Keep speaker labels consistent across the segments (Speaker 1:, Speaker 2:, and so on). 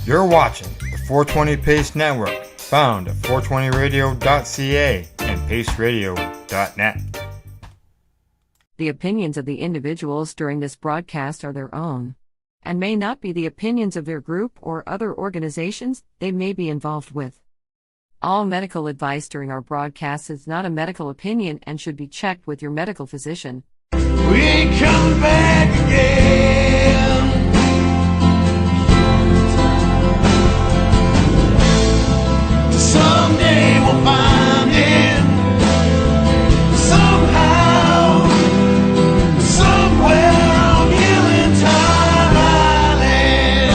Speaker 1: You're watching the 420 Pace Network, found at 420radio.ca and paceradio.net.
Speaker 2: The opinions of the individuals during this broadcast are their own, and may not be the opinions of their group or other organizations they may be involved with. All medical advice during our broadcast is not a medical opinion and should be checked with your medical physician.
Speaker 3: We come back again. Someday we'll find it. Somehow, somewhere on Healing Time Island.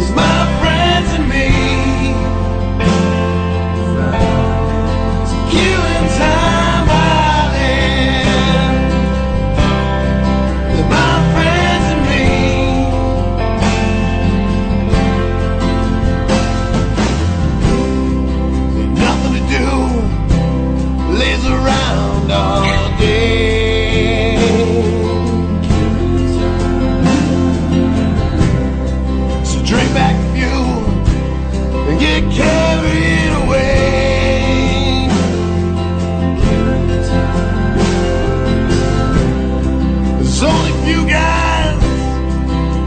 Speaker 3: It's my friends and me. Healing Time Island. It's my friends and me. Ain't nothing to do. Lays around all day. So drink back a few and get carried away. There's only a few guys,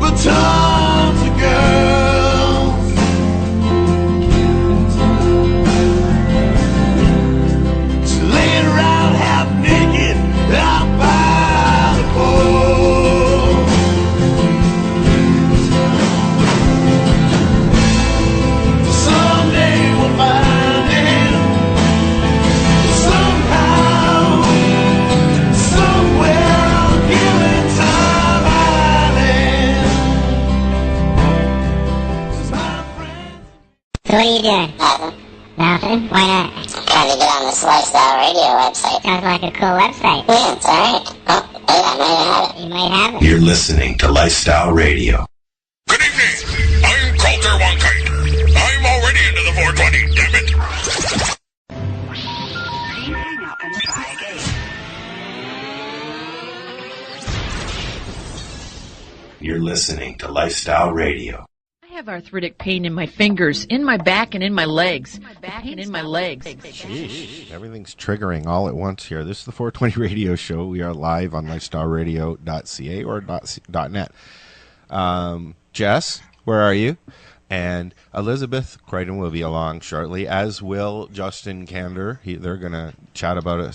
Speaker 3: but tons of girls. So laying around half naked out by the pool. Someday we'll find it. Somehow, somewhere on Healing Time Island. 'Cause my friends.
Speaker 4: So what are you doing?
Speaker 5: Nothing.
Speaker 4: Nothing? Why not?
Speaker 5: Trying to get on this Lifestyle Radio website.
Speaker 4: Sounds like a cool website.
Speaker 5: Yeah, it's alright. Oh, hey, I might have it.
Speaker 4: You might have it.
Speaker 6: You're listening to Lifestyle Radio.
Speaker 7: Good evening. I'm Coulter Wonkite. I'm already into the 420, damn it.
Speaker 8: Please hang up and try again.
Speaker 6: You're listening to Lifestyle Radio.
Speaker 9: I have arthritic pain in my fingers, in my back, and in my legs.
Speaker 10: Sheesh, everything's triggering all at once here. This is the 420 Radio Show. We are live on lifestyleradio.ca or .net. Jess, where are you? And Elizabeth Croydon will be along shortly, as will Justin Kander. They're going to chat about a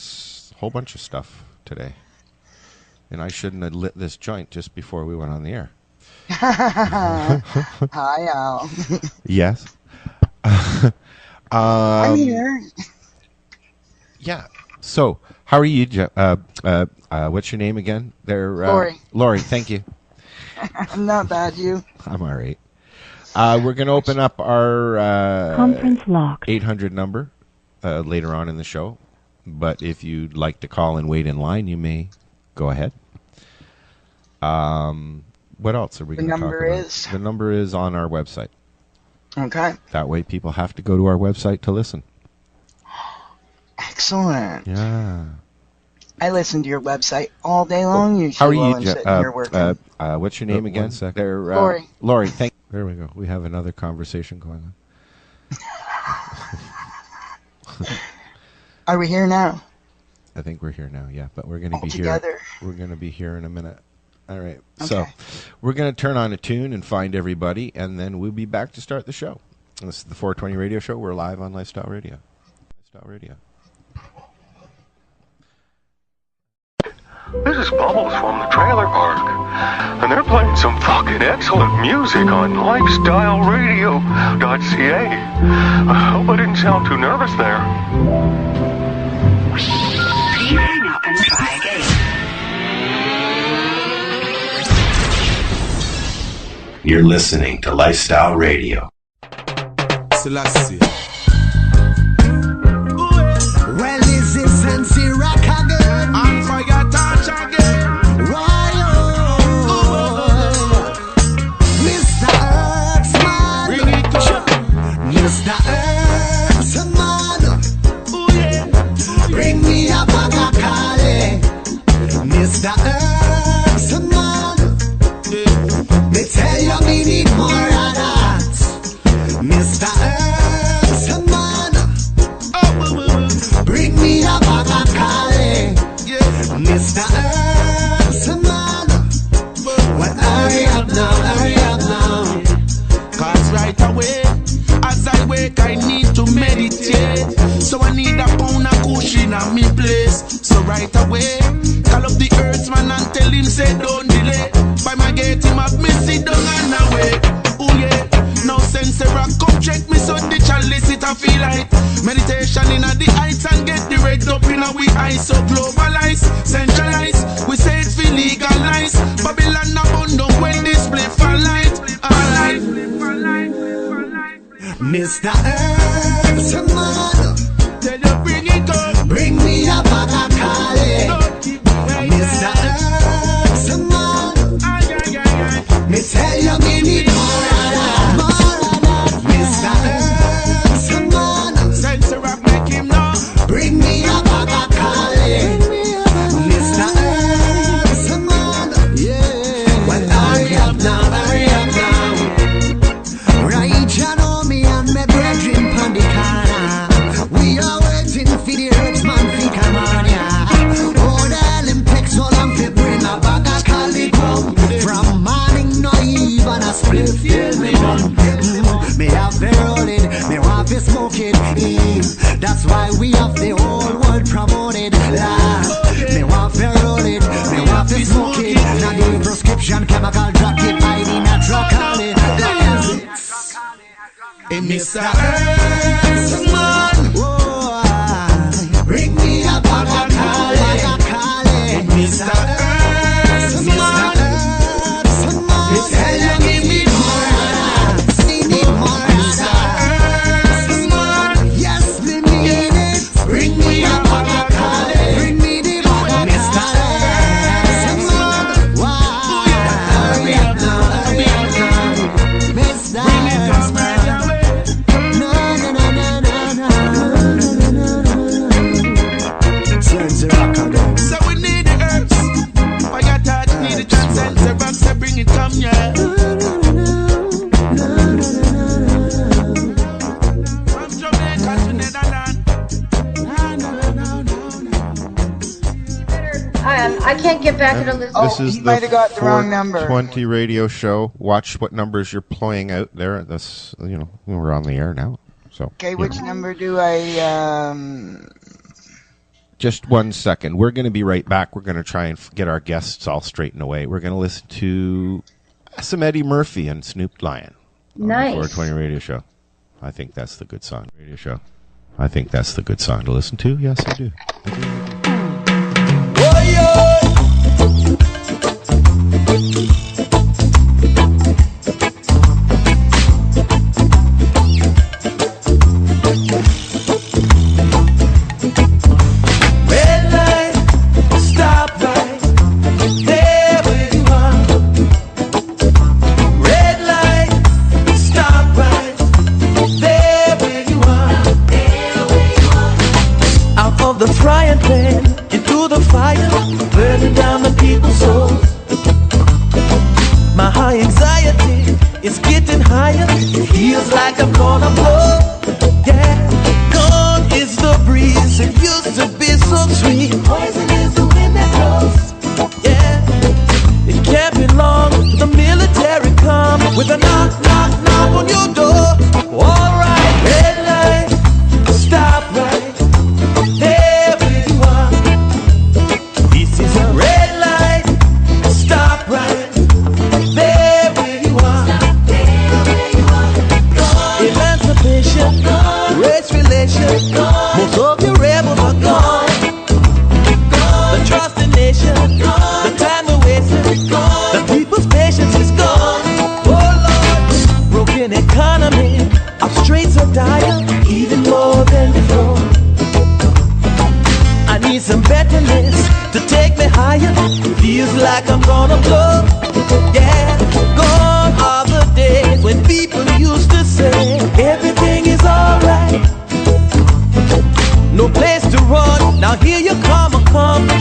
Speaker 10: whole bunch of stuff today. And I shouldn't have lit this joint just before we went on the air.
Speaker 11: Hi, Al.
Speaker 10: Yes.
Speaker 11: I'm here.
Speaker 10: Yeah. So, how are you? What's your name again?
Speaker 11: Lori.
Speaker 10: Lori, thank you.
Speaker 11: I'm not bad, you.
Speaker 10: I'm all right. We're going to open up our
Speaker 8: Conference locked.
Speaker 10: 800 number later on in the show. But if you'd like to call and wait in line, you may go ahead. What else are we going to talk about? The number is on our website.
Speaker 11: Okay.
Speaker 10: That way people have to go to our website to listen.
Speaker 11: Excellent.
Speaker 10: Yeah.
Speaker 11: I listen to your website all day long usually.
Speaker 10: How are
Speaker 11: while
Speaker 10: you,
Speaker 11: I'm sitting here working.
Speaker 10: what's your name again?
Speaker 1: 1 second.
Speaker 11: Lori.
Speaker 10: Lori, there we go. We have another conversation going on.
Speaker 11: Are we here now?
Speaker 10: I think we're here now, yeah. But we're going to be
Speaker 11: together.
Speaker 10: here. We're going to be here in a minute. All right.
Speaker 11: Okay.
Speaker 10: So we're going to turn on a tune and find everybody, and then we'll be back to start the show. This is the 420 Radio Show. We're live on Lifestyle Radio. Lifestyle Radio.
Speaker 7: This is Bubbles from the trailer park, and they're playing some fucking excellent music on lifestyleradio.ca. I hope I didn't sound too nervous there.
Speaker 8: Please hang up and try again.
Speaker 6: You're listening to Lifestyle Radio.
Speaker 3: Selassie.
Speaker 12: Well, this is Sensi Rock again.
Speaker 3: And for your touch again.
Speaker 12: Why, oh, Mr. Earthman.
Speaker 3: Bring it to
Speaker 12: Mr. Earthman.
Speaker 3: Ooh, yeah.
Speaker 12: Bring me a bag of Cali. Mr. Earthman. Me tell you me need more of that. Mr. Earthman, bring me a bag of Cali. Mr. Earthman, well, hurry up now.
Speaker 3: Cause right away, as I wake, I need to meditate. So I need a pound of cushion at me place. So right away, call up the Earthman and tell him say don't delay. By my gate him have me sit down and away. Oh yeah, now sensor come check me so the chalice it a feel like meditation in the heights and get the red up in a we eyes so globalize, centralize. We say it feel legalize. Babylon abundant when display for light. Alright.
Speaker 12: Mr. Earthman,
Speaker 3: tell you bring it up.
Speaker 12: Bring me a bag of Cali. Mr. Earthman, me tell you me need more of that. Mr. Earthman,
Speaker 3: sensor up make him know.
Speaker 12: Bring me a bag of Cali. Mr. Earthman, yeah. Well, hurry up now. Right, you know me and my brethren pon the corner. We are waiting for the Earthman to come on, yeah. Oh, the Olympics all I'm fi bring a bag of Cali come. From morning no even a split feel me done. Me have to roll it, me want to smoke it. That's why we have the whole world promoted. Me want to roll it, me want to smoke it. Now the prescription chemical drug it, I need natural Cali.
Speaker 3: Hey, Mr. Earthman,
Speaker 12: bring me a bag of Cali.
Speaker 3: Hey, Mr. Earthman, me tell you give me more. Mr. Earthman,
Speaker 12: yes, me need it.
Speaker 3: Bring me a bag of Cali.
Speaker 12: Bring me the bag of
Speaker 3: Mr. Earthman,
Speaker 12: hurry up now. Mr.
Speaker 3: Bring it up right away. So we need the herbs. I got that, need the transcendent box, so bring it come, yeah. From Jamaica to Netherlands.
Speaker 13: I can't get back at Elizabeth.
Speaker 10: This is
Speaker 11: he might have got the wrong number.
Speaker 10: 420 radio show. Watch what numbers you're playing out there. This, we're on the air now. So
Speaker 11: Okay, which number do I
Speaker 10: Just 1 second. We're going to be right back. We're going to try and get our guests all straightened away. We're going to listen to some Eddie Murphy and Snoop Lion.
Speaker 13: Nice.
Speaker 10: On the 420 radio show. I think that's the good song. Radio show. I think that's the good song to listen to. Yes, I do.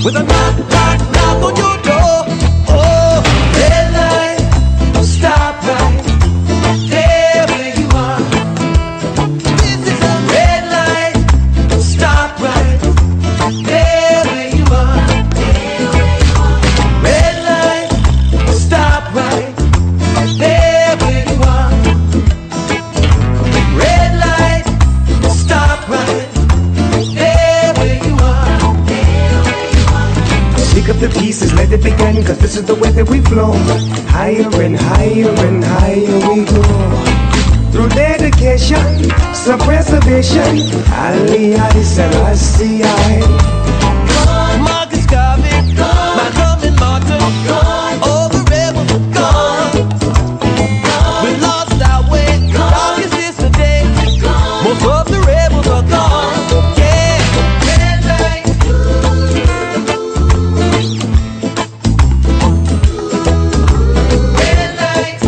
Speaker 3: With a knock, knock, knock on your door. Oh, red light, stop.
Speaker 12: sing, cause this is the way that we flow. Higher and higher and higher we go. Through dedication, some preservation, Ali, Ali, Selassie,
Speaker 3: Marcus Garvey, Malcolm and Martin, all the rebels are gone. We lost our way, darkest is the day. Most of the rebels are gone. Yeah, red light. Red light.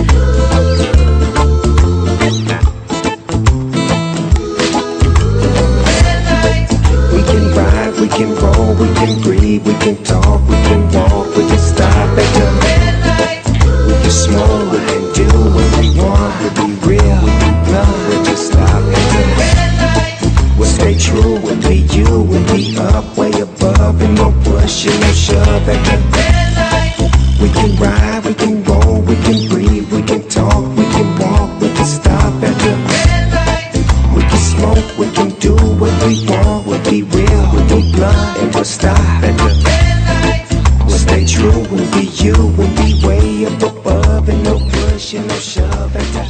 Speaker 3: Red light.
Speaker 12: we can ride, we can roll, we can breathe, we can talk, we can walk, we can stop at the
Speaker 3: Red light.
Speaker 12: we can smoke, we can do what we want, we'll be real, we'll be blunt, we'll just stop at
Speaker 3: Red light.
Speaker 12: the we'll stay true, we'll be you, we'll be up, way above, and no push and no shove at the
Speaker 3: Red light.
Speaker 12: we can ride, we can roll, we can breathe, we can talk, we can walk, we can stop at the
Speaker 3: Red light.
Speaker 12: we can smoke, we can do what we want, we'll be real, we'll be blunt, and we'll stop at the
Speaker 3: Red light.
Speaker 12: we'll stay true, we'll be you, we'll be way up above, and no push and no shove at the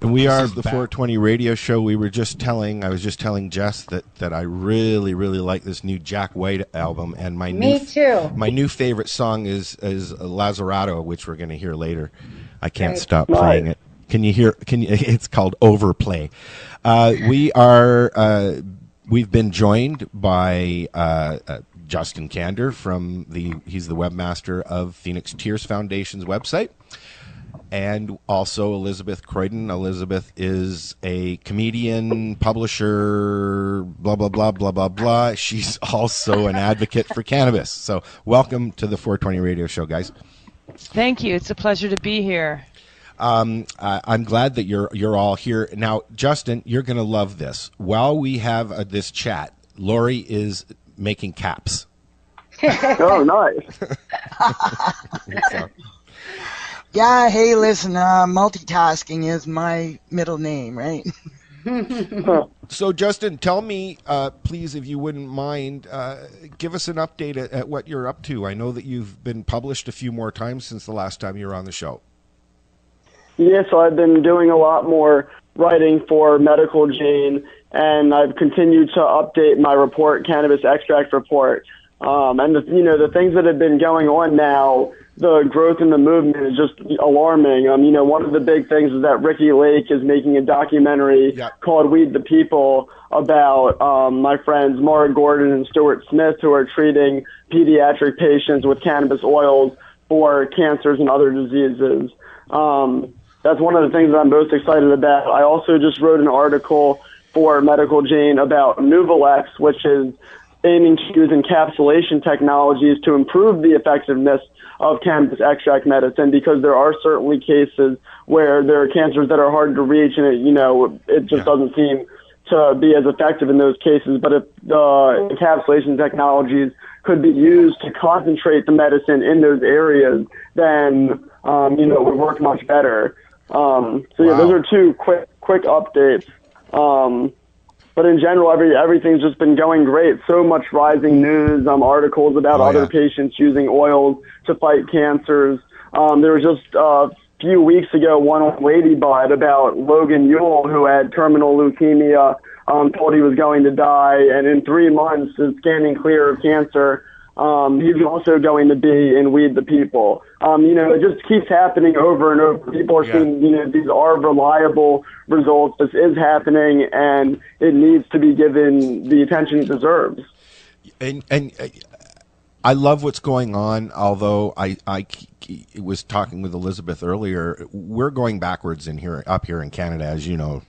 Speaker 10: And we are the 420 radio show. I was just telling Jess that I really, really like this new Jack White album, and my new favorite song is Lazzarato, which we're going to hear later. I can't stop playing it. Can you hear? It's called Overplay. We've been joined by Justin Kander he's the webmaster of Phoenix Tears Foundation's website. And also Elizabeth Croydon. Elizabeth is a comedian, publisher, blah, blah, blah, blah, blah, blah. She's also an advocate for cannabis. So welcome to the 420 radio show, guys.
Speaker 9: Thank you. It's a pleasure to be here.
Speaker 10: I'm glad that you're all here. Now, Justin, you're going to love this. While we have this chat, Lori is making caps.
Speaker 13: Oh, nice.
Speaker 10: So,
Speaker 11: Yeah, hey, listen, multitasking is my middle name, right?
Speaker 10: So, Justin, tell me, please, if you wouldn't mind, give us an update at what you're up to. I know that you've been published a few more times since the last time you were on the show.
Speaker 13: Yeah, so I've been doing a lot more writing for Medical Jane, and I've continued to update my report, Cannabis Extract Report. And the things that have been going on now, the growth in the movement is just alarming. One of the big things is that Ricky Lake is making a documentary called Weed the People about my friends Maura Gordon and Stuart Smith, who are treating pediatric patients with cannabis oils for cancers and other diseases. That's one of the things that I'm most excited about. I also just wrote an article for Medical Jane about Nuvalex, which is aiming to use encapsulation technologies to improve the effectiveness of cannabis extract medicine, because there are certainly cases where there are cancers that are hard to reach, and it just doesn't seem to be as effective in those cases. But if the encapsulation technologies could be used to concentrate the medicine in those areas, then it would work much better. Those are two quick updates. But in general, everything's just been going great. So much rising news, articles about other patients using oils to fight cancers. There was just a few weeks ago one on Ladybud about Logan Yule, who had terminal leukemia, told he was going to die, and in 3 months is scanning clear of cancer. He's also going to be in Weed the People. It just keeps happening over and over. People are seeing, these are reliable results. This is happening, and it needs to be given the attention it deserves.
Speaker 10: And I love what's going on, although I was talking with Elizabeth earlier. We're going backwards up here in Canada, as you know.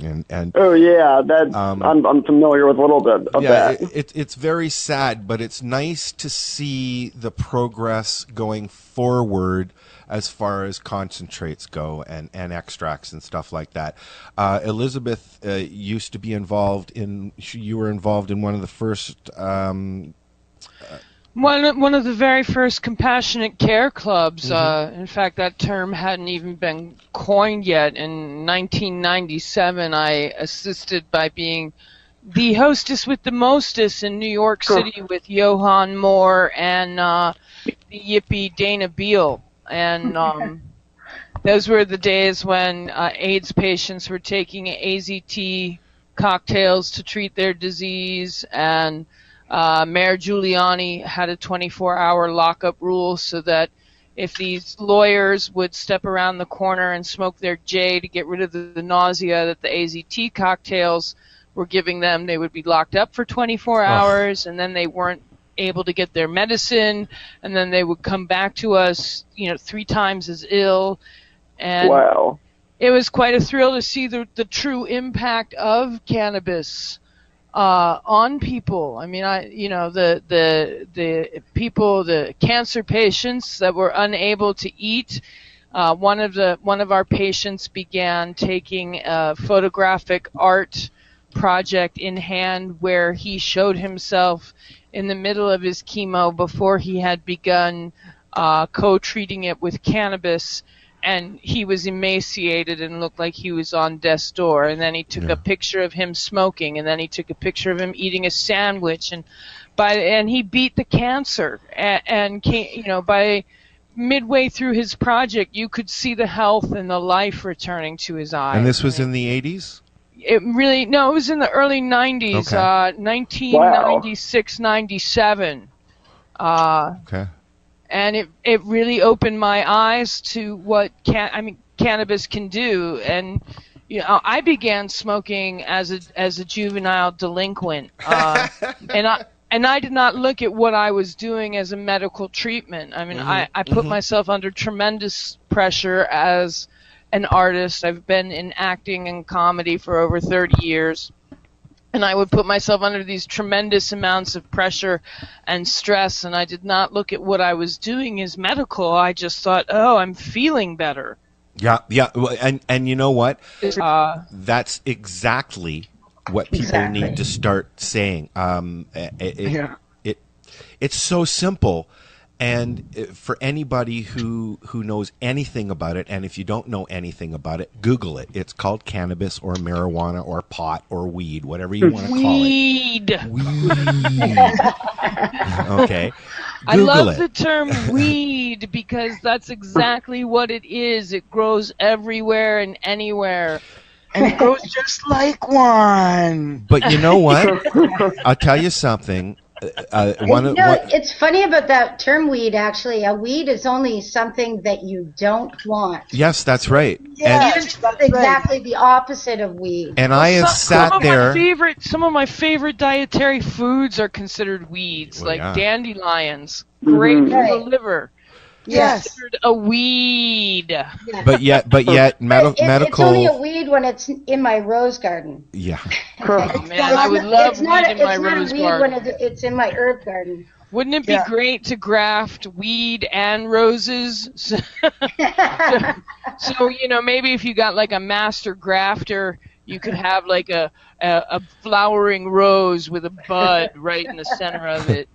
Speaker 10: And
Speaker 13: oh yeah, that I'm familiar with a little bit of that.
Speaker 10: It's very sad, but it's nice to see the progress going forward as far as concentrates go and extracts and stuff like that. Elizabeth used to be involved in. You were involved in one of the first.
Speaker 9: One of the very first compassionate care clubs. In fact, that term hadn't even been coined yet. In 1997, I assisted by being the hostess with the mostest in New York City with Johan Moore and the yippie Dana Beal. And those were the days when AIDS patients were taking AZT cocktails to treat their disease, and Mayor Giuliani had a 24-hour lockup rule so that if these lawyers would step around the corner and smoke their J to get rid of the nausea that the AZT cocktails were giving them, they would be locked up for 24 hours, and then they weren't able to get their medicine, and then they would come back to us, 3 times as ill. And
Speaker 13: wow.
Speaker 9: It was quite a thrill to see the true impact of cannabis on people. I mean, the people, the cancer patients that were unable to eat. One of our patients began taking a photographic art project in hand where he showed himself in the middle of his chemo before he had begun co-treating it with cannabis, and he was emaciated and looked like he was on death's door. And then he took a picture of him smoking, and then he took a picture of him eating a sandwich, and he beat the cancer. And by midway through his project, you could see the health and the life returning to his eyes.
Speaker 10: And this was in the 80s?
Speaker 9: It was in the early 90s, 1996, 97.
Speaker 10: Okay.
Speaker 9: And it really opened my eyes to what cannabis can do. And I began smoking as a juvenile delinquent, and I did not look at what I was doing as a medical treatment. I mean, I put myself under tremendous pressure as an artist. I've been in acting and comedy for over 30 years. And I would put myself under these tremendous amounts of pressure and stress, and I did not look at what I was doing as medical. I just thought, oh, I'm feeling better.
Speaker 10: Yeah. And you know what? That's exactly what people need to start saying. It's so simple. And for anybody who knows anything about it, and if you don't know anything about it, Google it. It's called cannabis or marijuana or pot or weed, whatever you want to call it. Weed. Okay.
Speaker 9: I love the term weed because that's exactly what it is. It grows everywhere and anywhere.
Speaker 11: And it grows just like one.
Speaker 10: But you know what? I'll tell you something.
Speaker 14: It's funny about that term weed, actually. A weed is only something that you don't want.
Speaker 10: Yes, that's right.
Speaker 14: Yeah, it's exactly the opposite of weed.
Speaker 10: And I have sat there.
Speaker 9: Some of my favorite dietary foods are considered weeds, dandelions. Great for the liver.
Speaker 14: Yes.
Speaker 9: Considered a weed.
Speaker 14: Yeah.
Speaker 10: But yet, medical.
Speaker 14: It's only a weed when it's in my rose garden.
Speaker 10: Yeah.
Speaker 9: Oh, man, I would love weed in my rose garden. It's not a weed when it's in my herb garden. Wouldn't it be great to graft weed and roses? So maybe if you got like a master grafter, you could have like a flowering rose with a bud right in the center of it.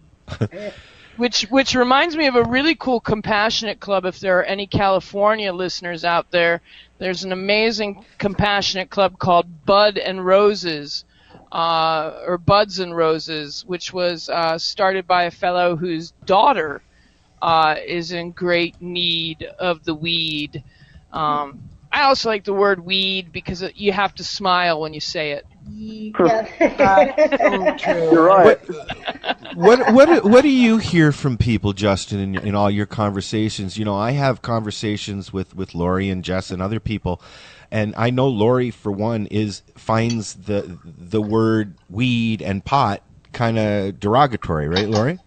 Speaker 9: Which reminds me of a really cool compassionate club. If there are any California listeners out there, there's an amazing compassionate club called Bud and Roses, or Buds and Roses, which was started by a fellow whose daughter is in great need of the weed. I also like the word weed because you have to smile when you say it.
Speaker 14: Yeah.
Speaker 13: You're right.
Speaker 10: What do you hear from people, Justin, in all your conversations? I have conversations with Lori and Jess and other people, and I know Lori, for one, finds the word weed and pot kind of derogatory, right, Lori?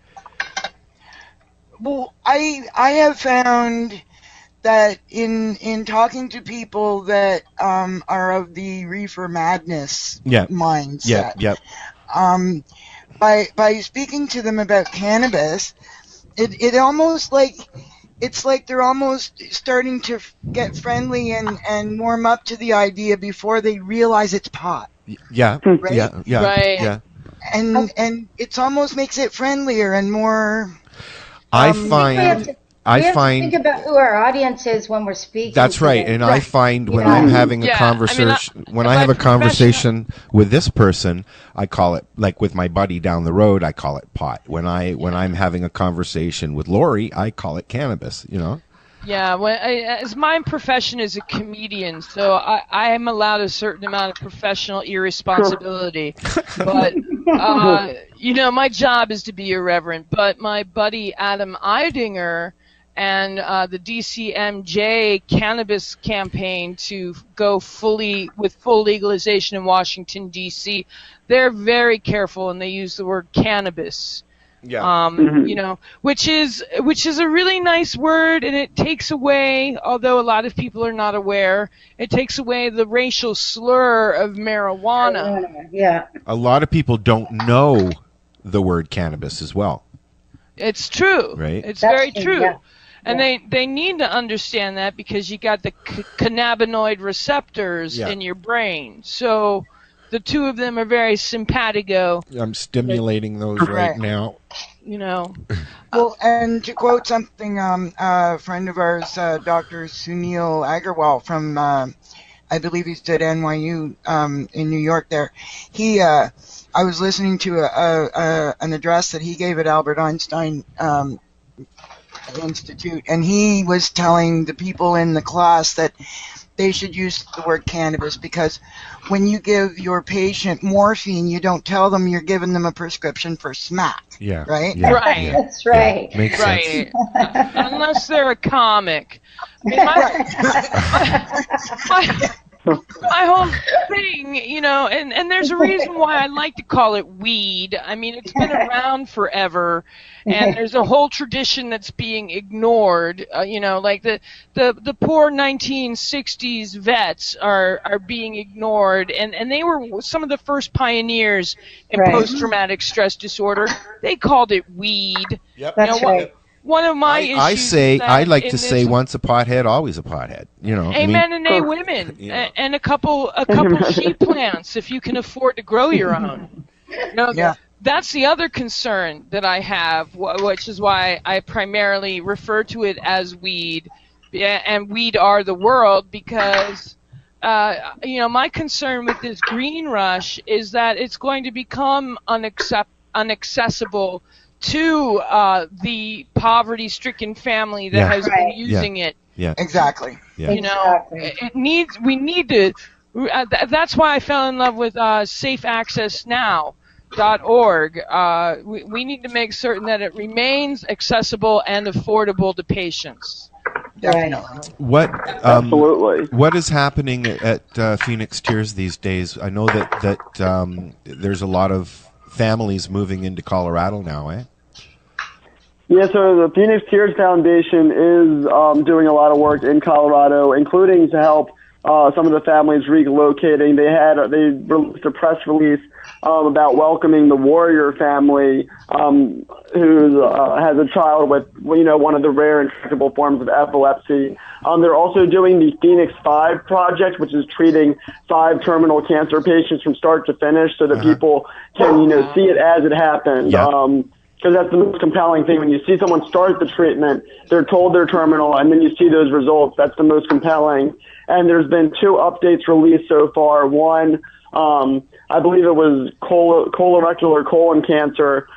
Speaker 11: Well, I have found that in talking to people that are of the reefer madness mindset, by speaking to them about cannabis, it almost it's like they're almost starting to get friendly and warm up to the idea before they realize it's pot.
Speaker 10: Yeah,
Speaker 11: right?
Speaker 10: Yeah.
Speaker 11: And it almost makes it friendlier and more.
Speaker 10: I find I
Speaker 14: we have
Speaker 10: find
Speaker 14: to think about who our audience is when we're speaking.
Speaker 10: that's right, and I find when I'm having a conversation, when I have a conversation with this person, I call it, like with my buddy down the road, I call it pot. When I'm having a conversation with Lori, I call it cannabis. You know.
Speaker 9: Yeah, as my profession is a comedian, so I am allowed a certain amount of professional irresponsibility. But, you know, my job is to be irreverent. But my buddy Adam Eidinger and the DCMJ cannabis campaign to go with full legalization in Washington, D.C., they're very careful, and they use the word cannabis.
Speaker 10: Yeah.
Speaker 9: You know, which is a really nice word, and it takes away, although a lot of people are not aware, it takes away the racial slur of marijuana.
Speaker 14: Yeah.
Speaker 10: A lot of people don't know the word cannabis as well.
Speaker 9: It's true.
Speaker 10: Right.
Speaker 9: It's very true. Yeah. And they need to understand that, because you got the cannabinoid receptors in your brain. So the two of them are very simpatico.
Speaker 10: I'm stimulating those right now.
Speaker 9: You know.
Speaker 11: Well, and to quote something, a friend of ours, Dr. Sunil Agarwal from, I believe he's at NYU in New York there, I was listening to an address that he gave at Albert Einstein Institute, and he was telling the people in the class that they should use the word cannabis, because when you give your patient morphine, you don't tell them you're giving them a prescription for smack.
Speaker 10: Yeah.
Speaker 11: Right?
Speaker 10: Yeah.
Speaker 9: Right.
Speaker 10: Yeah.
Speaker 14: That's right.
Speaker 10: Yeah. Makes
Speaker 9: sense. Unless they're a comic. I mean, my whole thing, you know, and there's a reason why I like to call it weed. I mean, it's been around forever, and there's a whole tradition that's being ignored. You know, like the poor 1960s vets are being ignored, and they were some of the first pioneers in post-traumatic stress disorder. They called it weed.
Speaker 10: Yep.
Speaker 14: That's right.
Speaker 9: One of my issues.
Speaker 10: I like to say once a pothead, always a pothead. You know.
Speaker 9: Amen, and a women, and a couple sheep plants if you can afford to grow your own. That's the other concern that I have, which is why I primarily refer to it as weed, and weed are the world, because you know, my concern with this green rush is that it's going to become inaccessible to the poverty-stricken family that has been using it.
Speaker 10: Yeah,
Speaker 11: exactly.
Speaker 10: Yeah.
Speaker 9: You know, we need to. That's why I fell in love with safeaccessnow.org. We need to make certain that it remains accessible and affordable to patients.
Speaker 11: Definitely.
Speaker 13: Absolutely.
Speaker 10: What is happening at Phoenix Tears these days? I know that there's a lot of families moving into Colorado now, eh?
Speaker 13: Yeah, so the Phoenix Tears Foundation is doing a lot of work in Colorado, including to help some of the families relocating. They released a press release about welcoming the Warrior family, who has a child with, you know, one of the rare intractable forms of epilepsy. They're also doing the Phoenix 5 project, which is treating 5 terminal cancer patients from start to finish, so that people can, you know, see it as it happens. Because that's the most compelling thing. When you see someone start the treatment, they're told they're terminal, and then you see those results. That's the most compelling. And there's been 2 updates released so far. One, I believe it was colorectal or colon cancer.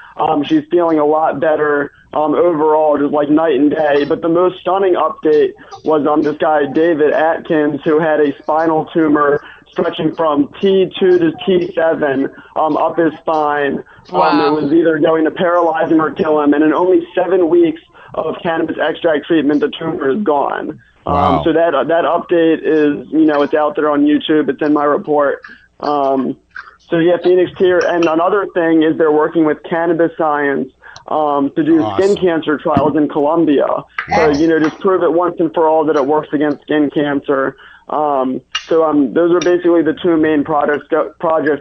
Speaker 13: She's feeling a lot better overall, just like night and day. But the most stunning update was this guy, David Atkins, who had a spinal tumor stretching from T2 to T7 up his spine.
Speaker 9: Wow.
Speaker 13: It was either going to paralyze him or kill him. And in only 7 weeks of cannabis extract treatment, the tumor is gone.
Speaker 10: Wow.
Speaker 13: So that update is, you know, it's out there on YouTube. It's in my report. So yeah, Phoenix Tier. And another thing is they're working with Cannabis Science to do skin cancer trials in Colombia. So, you know, just prove it once and for all that it works against skin cancer. Those are basically the 2 main projects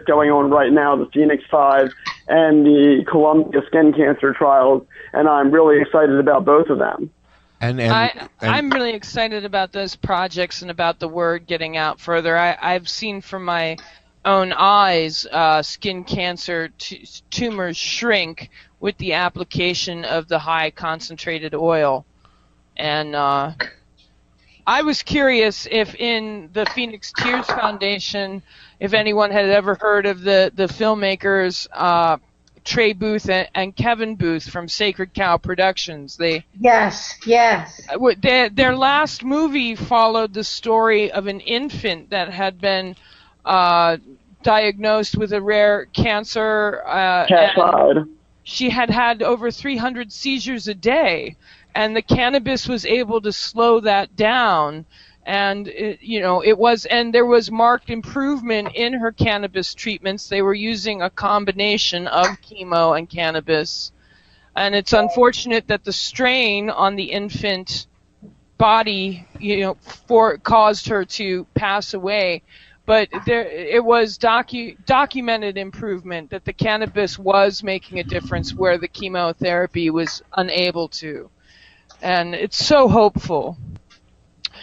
Speaker 13: going on right now, the Phoenix 5 and the Colombia skin cancer trials, and I'm really excited about both of them.
Speaker 9: I'm really excited about those projects and about the word getting out further. I've seen from my own eyes skin cancer tumors shrink with the application of the high concentrated oil. And I was curious if in the Phoenix Tears Foundation, if anyone had ever heard of the filmmakers Trey Booth and Kevin Booth from Sacred Cow Productions.
Speaker 14: Yes.
Speaker 9: Their last movie followed the story of an infant that had been diagnosed with a rare cancer. She had over 300 seizures a day, and the cannabis was able to slow that down. And there was marked improvement in her cannabis treatments. They were using a combination of chemo and cannabis, and it's unfortunate that the strain on the infant body, caused her to pass away. But it was documented improvement that the cannabis was making a difference where the chemotherapy was unable to, and it's so hopeful.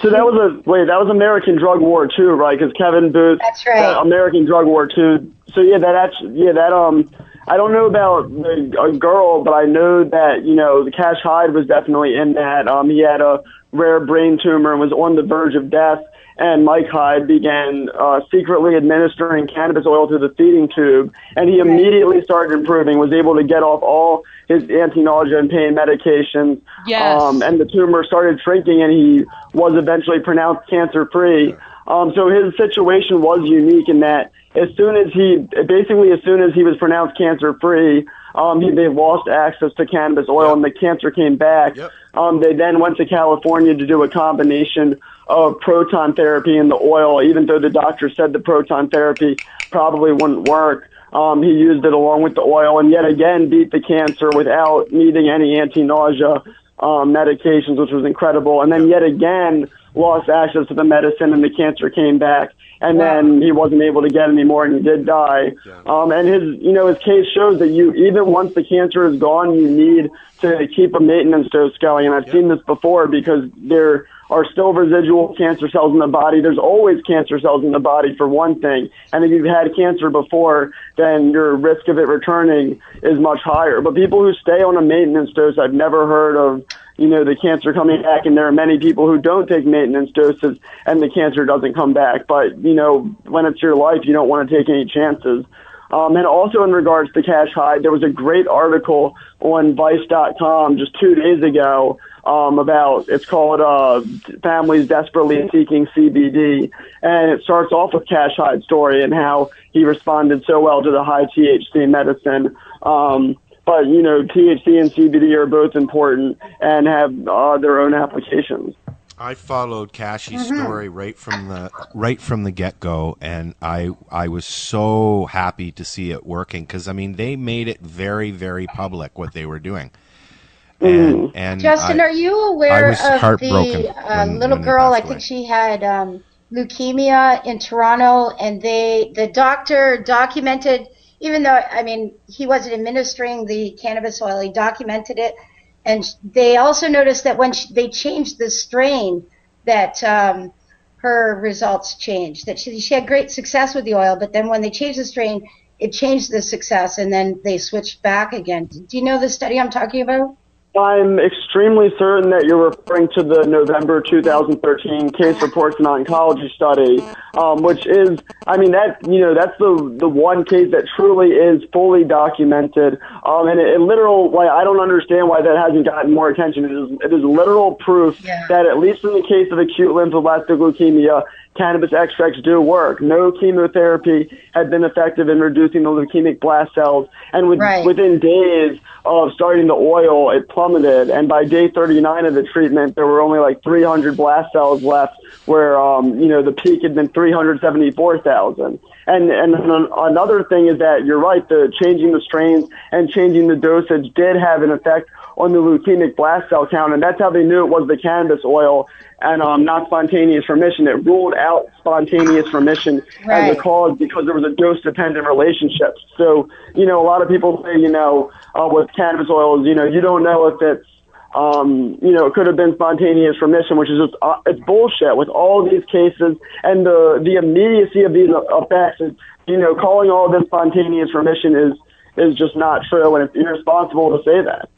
Speaker 13: So that was American Drug War 2, right? Because Kevin Booth,
Speaker 14: that's right.
Speaker 13: American Drug War 2. So I don't know about a girl, but I know that the Cash Hyde was definitely in that. He had a rare brain tumor and was on the verge of death. And Mike Hyde began secretly administering cannabis oil through the feeding tube, and he immediately started improving, was able to get off all his anti-nausea and pain medications, and the tumor started shrinking, and he was eventually pronounced cancer-free. So his situation was unique in that as soon as he was pronounced cancer-free, they lost access to cannabis oil, and the cancer came back. They then went to California to do a combination of proton therapy in the oil, even though the doctor said the proton therapy probably wouldn't work. He used it along with the oil and yet again beat the cancer without needing any anti-nausea medications, which was incredible. And then yet again lost access to the medicine and the cancer came back. And then he wasn't able to get any more and he did die. And his case shows that even once the cancer is gone, you need to keep a maintenance dose going. And I've seen this before because there are still residual cancer cells in the body. There's always cancer cells in the body for one thing. And if you've had cancer before, then your risk of it returning is much higher. But people who stay on a maintenance dose, I've never heard of, the cancer coming back. And there are many people who don't take maintenance doses and the cancer doesn't come back. But, when it's your life, you don't want to take any chances. And also in regards to Cash Hyde, there was a great article on Vice.com just 2 days ago it's called Families Desperately Seeking CBD. And it starts off with Cash Hyde's story and how he responded so well to the high THC medicine. But, THC and CBD are both important and have their own applications.
Speaker 10: I followed Cashie's story right from the get-go, and I was so happy to see it working because, they made it very, very public what they were doing. And
Speaker 14: Justin, are you aware of the little girl? I think she had leukemia in Toronto, and the doctor documented, even though, he wasn't administering the cannabis oil, he documented it. And they also noticed that when they changed the strain, that her results changed. That she had great success with the oil, but then when they changed the strain, it changed the success, and then they switched back again. Do you know the study I'm talking about?
Speaker 13: I'm extremely certain that you're referring to the November 2013 Case Reports in Oncology study, which is, that's the one case that truly is fully documented. And I don't understand why that hasn't gotten more attention. It is literal proof that at least in the case of acute lymphoblastic leukemia, cannabis extracts do work. No chemotherapy had been effective in reducing the leukemic blast cells, and within days of starting the oil, it plummeted. And by day 39 of the treatment, there were only like 300 blast cells left, where the peak had been 374,000. And another thing is that you're right, the changing the strains and changing the dosage did have an effect on the leukemic blast cell count, and that's how they knew it was the cannabis oil and not spontaneous remission. It ruled out spontaneous remission as a cause because there was a dose-dependent relationship. So, a lot of people say, with cannabis oils, you don't know if it's, it could have been spontaneous remission, which is just, it's bullshit with all these cases and the immediacy of these effects. Calling all this spontaneous remission is just not true, and it's irresponsible to say that.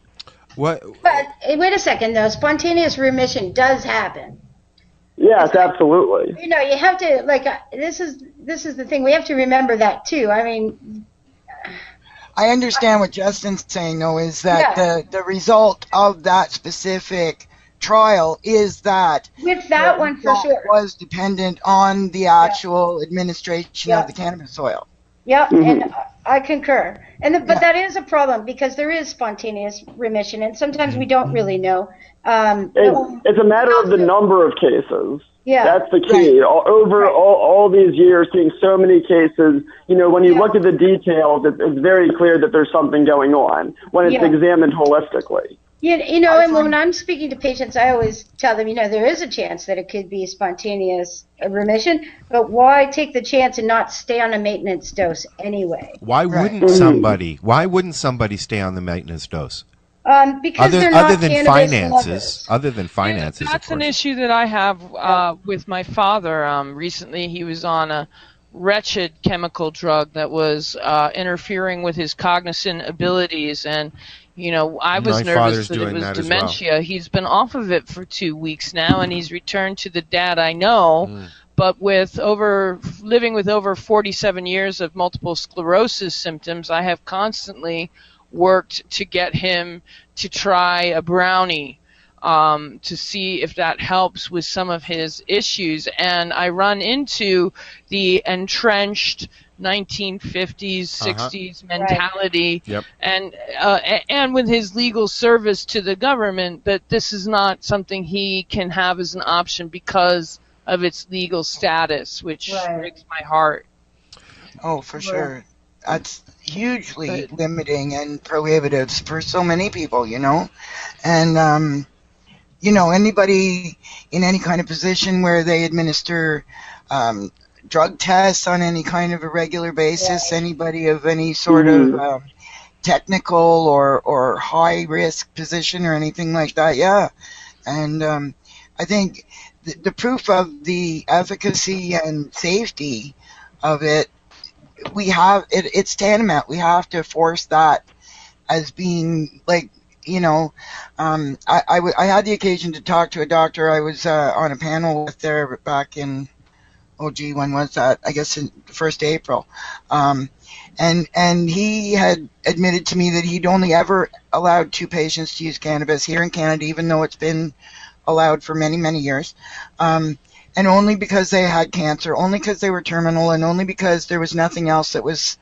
Speaker 10: What?
Speaker 14: But wait a second, though. Spontaneous remission does happen.
Speaker 13: Yes, absolutely.
Speaker 14: You know, you have to this is the thing. We have to remember that too. I mean,
Speaker 11: I understand what Justin's saying, though, is that the result of that specific trial is that
Speaker 14: with that one for sure
Speaker 11: was dependent on the actual administration of the cannabis oil.
Speaker 14: Yep, and I concur. But that is a problem because there is spontaneous remission, and sometimes we don't really know.
Speaker 13: It's a matter of the number of cases.
Speaker 14: Yeah.
Speaker 13: That's the key. Over all these years, seeing so many cases, you know, when you look at the details, it's very clear that there's something going on when it's examined holistically.
Speaker 14: You know, and when I'm speaking to patients, I always tell them, you know, there is a chance that it could be spontaneous remission, but why take the chance and not stay on a maintenance dose anyway?
Speaker 10: Why wouldn't somebody? Why wouldn't somebody stay on the maintenance dose?
Speaker 14: Because they're not
Speaker 10: finances. Other than finances,
Speaker 9: that's an issue that I have with my father. Recently, he was on a wretched chemical drug that was interfering with his cognizant abilities, and you know, I was nervous that it was dementia. Well. He's been off of it for 2 weeks now, and he's returned to the dad I know. But living with over 47 years of multiple sclerosis symptoms, I have constantly worked to get him to try a brownie to see if that helps with some of his issues. And I run into the entrenched 1950s, 60s mentality, and with his legal service to the government, that this is not something he can have as an option because of its legal status, which breaks my heart.
Speaker 11: Oh, for sure. That's hugely limiting and prohibitive for so many people, you know. And, you know, anybody in any kind of position where they administer drug tests on any kind of a regular basis, anybody of any sort of technical or high-risk position or anything like that, And I think the proof of the efficacy and safety of it, it's tantamount. We have to force that as being, like, you know, I had the occasion to talk to a doctor I was on a panel with there back in, when was that? I guess in the 1st April. And he had admitted to me that he'd only ever allowed 2 patients to use cannabis here in Canada, even though it's been allowed for many, many years. And only because they had cancer, only because they were terminal, and only because there was nothing else that was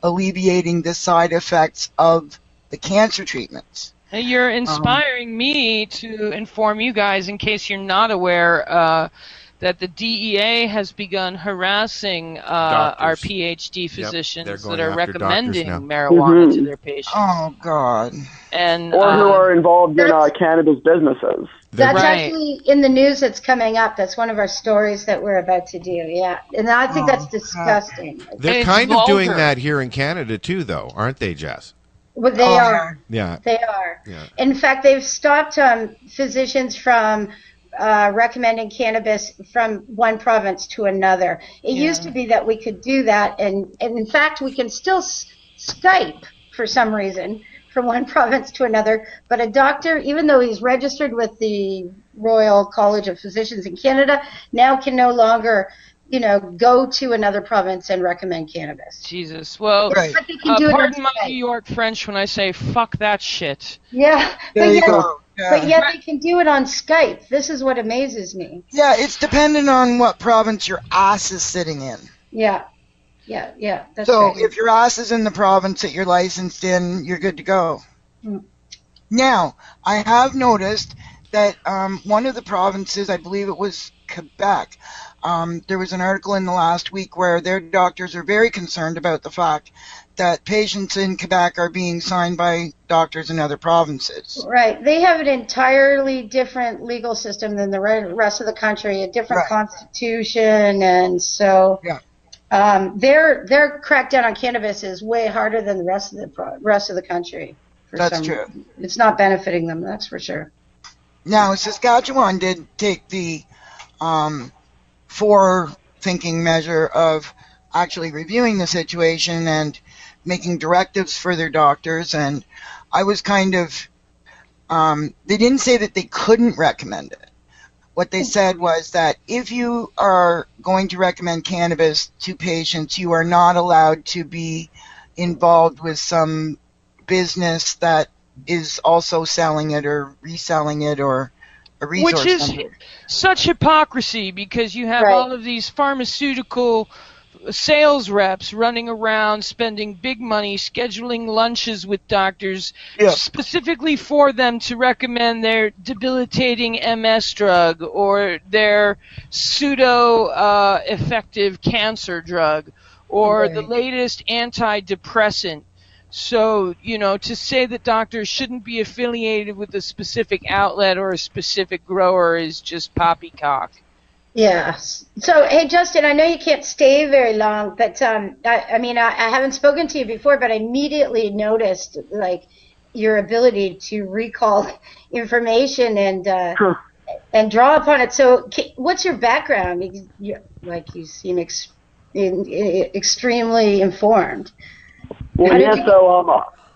Speaker 11: alleviating the side effects of the cancer treatments.
Speaker 9: You're inspiring me to inform you guys, in case you're not aware, that the DEA has begun harassing our PhD physicians that are recommending marijuana to their patients.
Speaker 11: Oh, God.
Speaker 9: And
Speaker 13: or who are involved in cannabis businesses.
Speaker 14: That's actually in the news that's coming up. That's one of our stories that we're about to do, And I think that's disgusting.
Speaker 10: They're kind of doing that here in Canada, too, though, aren't they, Jess?
Speaker 14: Well, they are.
Speaker 10: Yeah.
Speaker 14: They are. Yeah. In fact, they've stopped physicians from recommending cannabis from one province to another. It used to be that we could do that, and in fact, we can still Skype for some reason from one province to another, but a doctor, even though he's registered with the Royal College of Physicians in Canada, now can no longer, you know, go to another province and recommend cannabis.
Speaker 9: Jesus. Well,
Speaker 14: but they can do
Speaker 9: pardon my New York French when I say fuck that shit.
Speaker 14: Yeah.
Speaker 11: There you go.
Speaker 14: But yet they can do it on Skype. This is what amazes me.
Speaker 11: Yeah, it's dependent on what province your ass is sitting in.
Speaker 14: Yeah. That's
Speaker 11: so
Speaker 14: right.
Speaker 11: if your ass is in the province that you're licensed in, you're good to go. Now, I have noticed that one of the provinces, I believe it was Quebec, there was an article in the last week where their doctors are very concerned about the fact that patients in Quebec are being signed by doctors in other provinces.
Speaker 14: Right. They have an entirely different legal system than the rest of the country, a different constitution, and so their crackdown on cannabis is way harder than the rest of the country.
Speaker 11: That's true.
Speaker 14: It's not benefiting them, that's for sure.
Speaker 11: Now, Saskatchewan did take the forward-thinking measure of actually reviewing the situation and making directives for their doctors, and I was kind of they didn't say that they couldn't recommend it. What they said was that if you are going to recommend cannabis to patients, you are not allowed to be involved with some business that is also selling it or reselling it or a resource
Speaker 9: Which is
Speaker 11: center.
Speaker 9: such hypocrisy, because you have all of these pharmaceutical sales reps running around spending big money scheduling lunches with doctors specifically for them to recommend their debilitating MS drug or their pseudo effective cancer drug or the latest antidepressant. So, to say that doctors shouldn't be affiliated with a specific outlet or a specific grower is just poppycock.
Speaker 14: Yeah. So, hey, Justin, I know you can't stay very long, but I haven't spoken to you before, but I immediately noticed your ability to recall information and draw upon it. So, what's your background? You seem extremely informed.
Speaker 13: Well,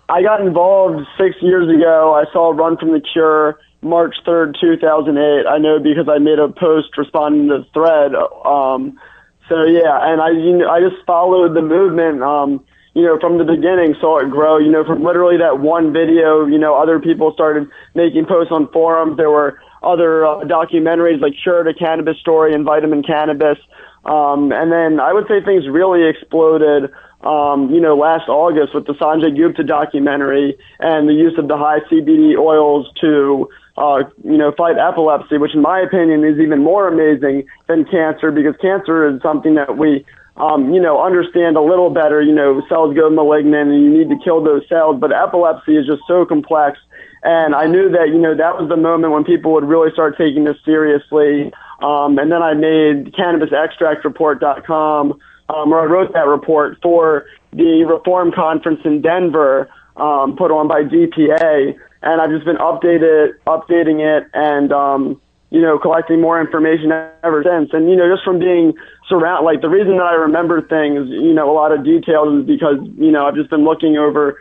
Speaker 13: I got involved 6 years ago. I saw Run from the Cure March 3rd, 2008. I know because I made a post responding to the thread. And I just followed the movement, from the beginning, saw it grow, from literally that one video, other people started making posts on forums. There were other documentaries like Cure, the Cannabis Story, and Vitamin Cannabis. And then I would say things really exploded, last August with the Sanjay Gupta documentary and the use of the high CBD oils to, fight epilepsy, which in my opinion is even more amazing than cancer, because cancer is something that we, understand a little better. Cells go malignant and you need to kill those cells, but epilepsy is just so complex. And I knew that, that was the moment when people would really start taking this seriously. And then I made CannabisExtractReport.com, where I wrote that report for the Reform Conference in Denver, put on by DPA. And I've just been updating it and, collecting more information ever since. And, just from being surrounded, the reason that I remember things, a lot of details is because, I've just been looking over,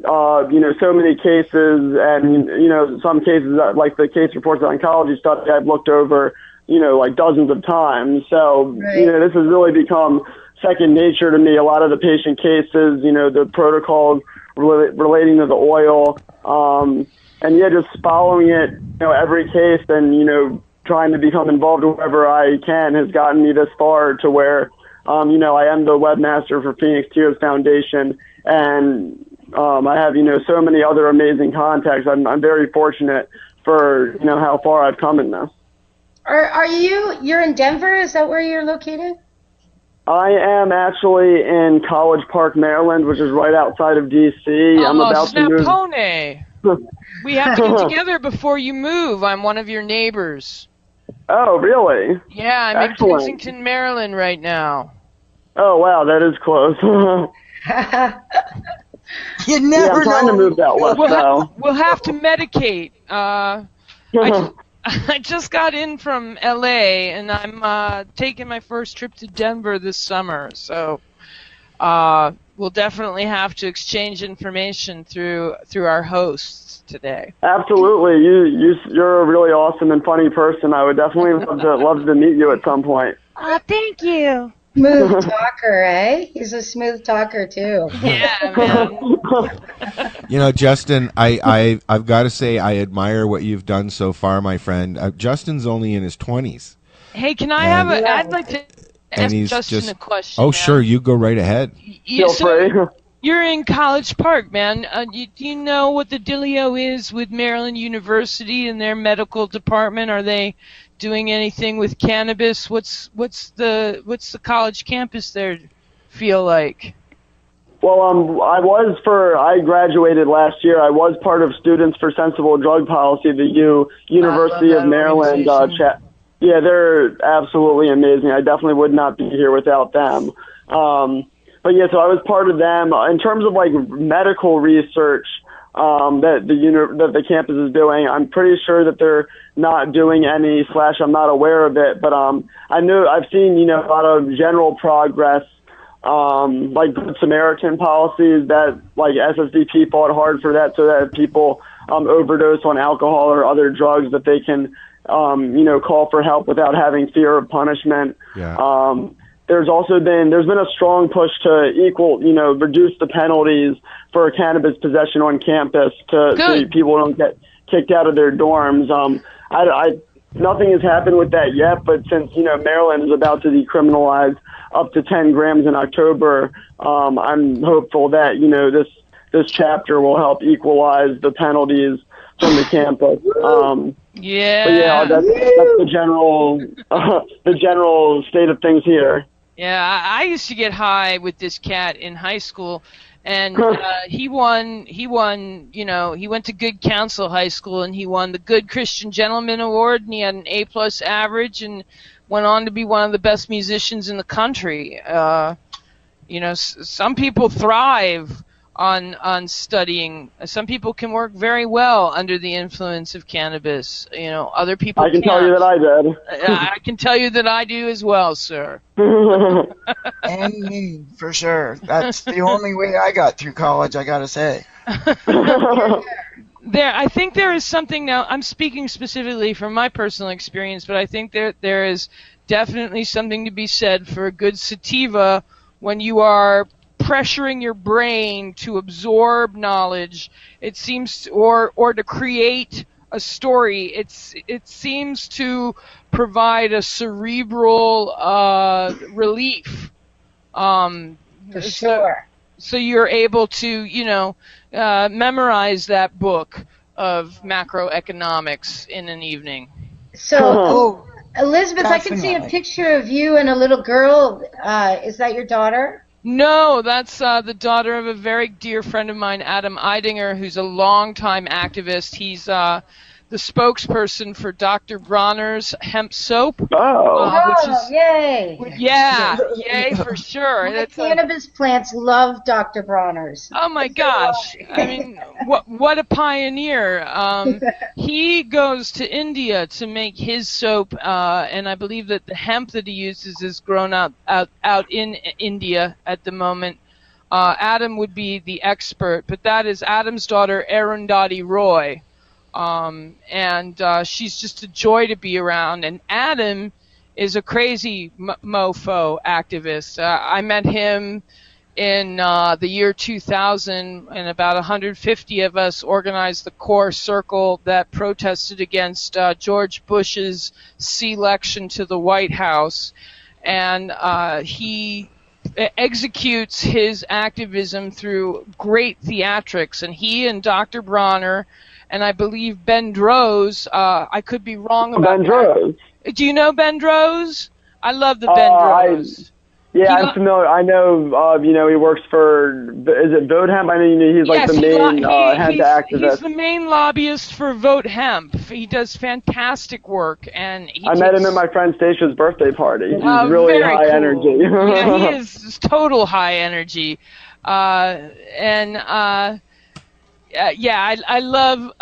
Speaker 13: so many cases and, some cases like the case reports of oncology study I've looked over, dozens of times. So, this has really become second nature to me. A lot of the patient cases, the protocols relating to the oil, just following it, every case and, trying to become involved wherever I can has gotten me this far to where, I am the webmaster for Phoenix Tears Foundation, and I have, so many other amazing contacts. I'm very fortunate for, how far I've come in this.
Speaker 14: You're in Denver? Is that where you're located?
Speaker 13: I am actually in College Park, Maryland, which is right outside of D.C. I'm about to move.
Speaker 9: We have to get together before you move. I'm one of your neighbors.
Speaker 13: Oh, really?
Speaker 9: Yeah, I'm in Kensington, Maryland right now.
Speaker 13: Oh, wow, that is close.
Speaker 11: You never
Speaker 13: I'm trying to move that west,
Speaker 9: we'll have to medicate. I just got in from L.A., and I'm taking my first trip to Denver this summer. So we'll definitely have to exchange information through our hosts today.
Speaker 13: Absolutely. You're a really awesome and funny person. I would definitely love to meet you at some point.
Speaker 14: Oh, thank you. Smooth talker, eh? He's a smooth talker too.
Speaker 9: Yeah,
Speaker 10: man. Justin, I've got to say I admire what you've done so far, my friend. Justin's only in his 20s.
Speaker 9: Hey, can I have I'd like to ask Justin a question.
Speaker 10: Oh,
Speaker 9: man.
Speaker 10: Sure, you go right ahead.
Speaker 9: You're in College Park, man. Do you know what the dealio is with Maryland University and their medical department? Are they doing anything with cannabis? What's the college campus there feel like?
Speaker 13: Well, I graduated last year. I was part of Students for Sensible Drug Policy, the University of Maryland. They're absolutely amazing. I definitely would not be here without them. So I was part of them. In terms of medical research that the campus is doing, I'm pretty sure that they're not doing any / I'm not aware of it. But I've seen a lot of general progress, like Good Samaritan policies that SSDP fought hard for that, so that people overdose on alcohol or other drugs, that they can, call for help without having fear of punishment.
Speaker 10: Yeah.
Speaker 13: There's been a strong push to reduce the penalties for cannabis possession on campus so people don't get kicked out of their dorms. Nothing has happened with that yet, but since, Maryland is about to decriminalize up to 10 grams in October, I'm hopeful that, this chapter will help equalize the penalties from the campus. But yeah, that's the general state of things here.
Speaker 9: Yeah, I used to get high with this cat in high school, and he won, he went to Good Counsel High School, and he won the Good Christian Gentleman Award, and he had an A+ average, and went on to be one of the best musicians in the country. Some people thrive on studying. Some people can work very well under the influence of cannabis. Other people
Speaker 13: I can tell you that I did.
Speaker 9: I can tell you that I do as well, sir.
Speaker 11: And me, for sure. That's the only way I got through college, I gotta say.
Speaker 9: I think there is something now. I'm speaking specifically from my personal experience, but I think there is definitely something to be said for a good sativa when you are pressuring your brain to absorb knowledge. It seems, or to create a story. It seems to provide a cerebral relief.
Speaker 14: For sure.
Speaker 9: So you're able to, memorize that book of macroeconomics in an evening.
Speaker 14: So, Elizabeth, I can see a picture of you and a little girl. Is that your daughter?
Speaker 9: No, that's the daughter of a very dear friend of mine, Adam Eidinger, who's a longtime activist. He's the spokesperson for Dr. Bronner's hemp soap.
Speaker 14: Yay!
Speaker 9: Yay for sure.
Speaker 14: The cannabis plants love Dr. Bronner's.
Speaker 9: Oh my gosh! I mean, what a pioneer! He goes to India to make his soap, and I believe that the hemp that he uses is grown out in India at the moment. Adam would be the expert, but that is Adam's daughter, Arundhati Roy. And she's just a joy to be around. And Adam is a crazy mofo activist. I met him in the year 2000, and about 150 of us organized the core circle that protested against George Bush's selection to the White House. And he executes his activism through great theatrics. And he and Dr. Bronner, and I believe Ben Droz, I could be wrong about
Speaker 13: Ben Droz.
Speaker 9: Do you know Ben Droz? I love the Ben Droz.
Speaker 13: I'm familiar. I know, he works for, is it Vote Hemp? I mean, he's like the main hemp activist.
Speaker 9: He's the main lobbyist for Vote Hemp. He does fantastic work. And
Speaker 13: I met him at my friend Stacia's birthday party. He's really high energy.
Speaker 9: Yeah, he is total high energy. I love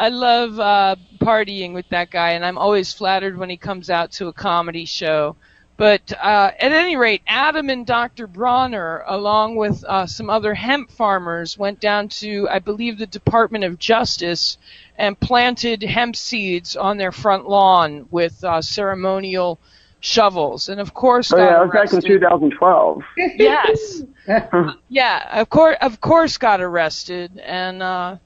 Speaker 9: partying with that guy, and I'm always flattered when he comes out to a comedy show. But at any rate, Adam and Dr. Bronner, along with some other hemp farmers, went down to, I believe, the Department of Justice and planted hemp seeds on their front lawn with ceremonial shovels. And of course,
Speaker 13: that was back in 2012.
Speaker 9: Yes. Yeah, of course got arrested. And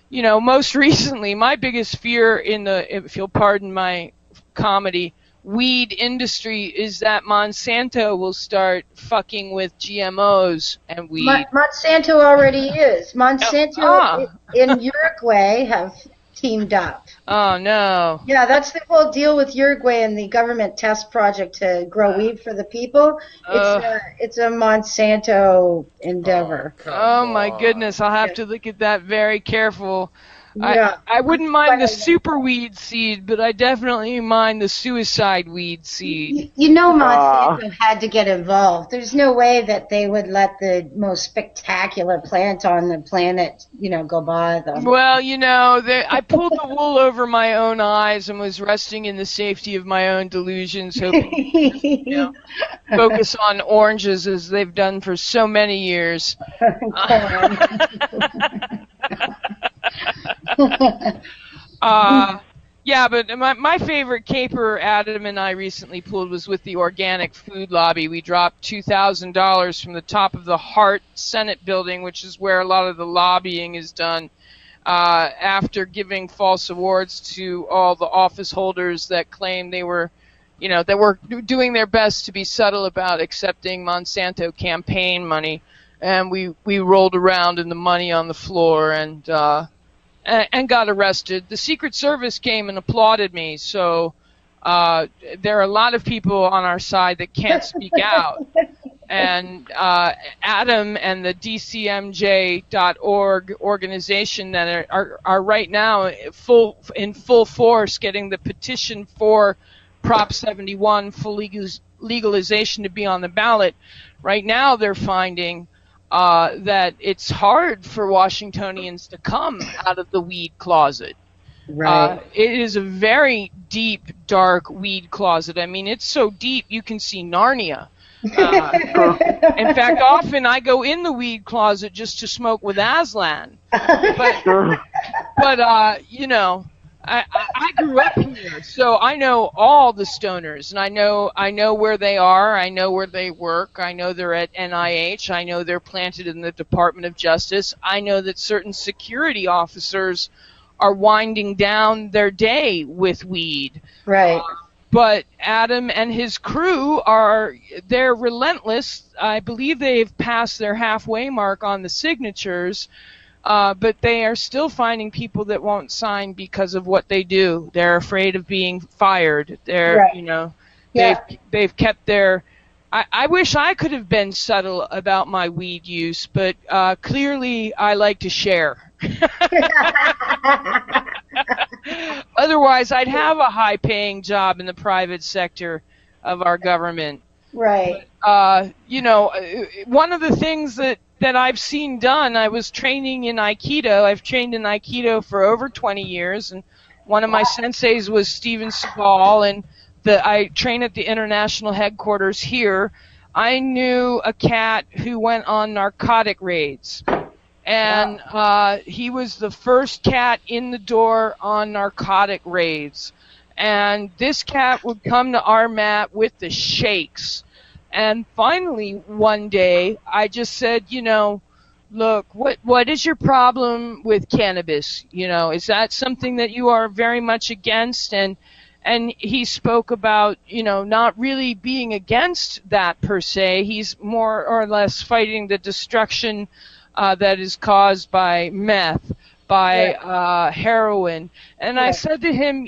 Speaker 9: most recently, my biggest fear in the, if you'll pardon my comedy, weed industry is that Monsanto will start fucking with GMOs and weed.
Speaker 14: Monsanto already is. Monsanto in Uruguay have teamed up.
Speaker 9: Oh, no.
Speaker 14: Yeah, that's the whole deal with Uruguay and the government test project to grow weed for the people. It's a Monsanto endeavor.
Speaker 9: Oh my goodness. I'll have to look at that very careful.
Speaker 14: Yeah.
Speaker 9: I wouldn't mind the super weed seed, but I definitely mind the suicide weed seed.
Speaker 14: Monsanto had to get involved. There's no way that they would let the most spectacular plant on the planet, go by them.
Speaker 9: Well, I pulled the wool over my own eyes and was resting in the safety of my own delusions, hoping to focus on oranges as they've done for so many years. Yeah, but my favorite caper Adam and I recently pulled was with the Organic Food Lobby. We dropped $2,000 from the top of the Hart Senate building, which is where a lot of the lobbying is done, after giving false awards to all the office holders that claimed they were, that were doing their best to be subtle about accepting Monsanto campaign money. And we rolled around in the money on the floor and got arrested. The Secret Service came and applauded me, so there are a lot of people on our side that can't speak out. And Adam and the DCMJ.org organization that are right now in full force getting the petition for Prop 71 full legalization to be on the ballot. Right now they're finding that it's hard for Washingtonians to come out of the weed closet.
Speaker 14: Right.
Speaker 9: It is a very deep, dark weed closet. I mean, it's so deep you can see Narnia. In fact, often I go in the weed closet just to smoke with Aslan. But I grew up here, so I know all the stoners, and I know where they are, I know where they work, I know they're at NIH, I know they're planted in the Department of Justice, I know that certain security officers are winding down their day with weed.
Speaker 14: Right.
Speaker 9: But Adam and his crew they're relentless. I believe they've passed their halfway mark on the signatures. But they are still finding people that won't sign because of what they do. They're afraid of being fired. They've kept their. I wish I could have been subtle about my weed use, but clearly I like to share. Otherwise, I'd have a high-paying job in the private sector of our government.
Speaker 14: Right.
Speaker 9: But, one of the things that I've seen done, I was training in Aikido. I've trained in Aikido for over 20 years, and one of my senseis was Steven Seagal, and I train at the international headquarters here. I knew a cat who went on narcotic raids, and he was the first cat in the door on narcotic raids. And this cat would come to our mat with the shakes. And finally, one day, I just said, look, what is your problem with cannabis? Is that something that you are very much against? And he spoke about, not really being against that per se. He's more or less fighting the destruction that is caused by meth, by heroin. And I said to him,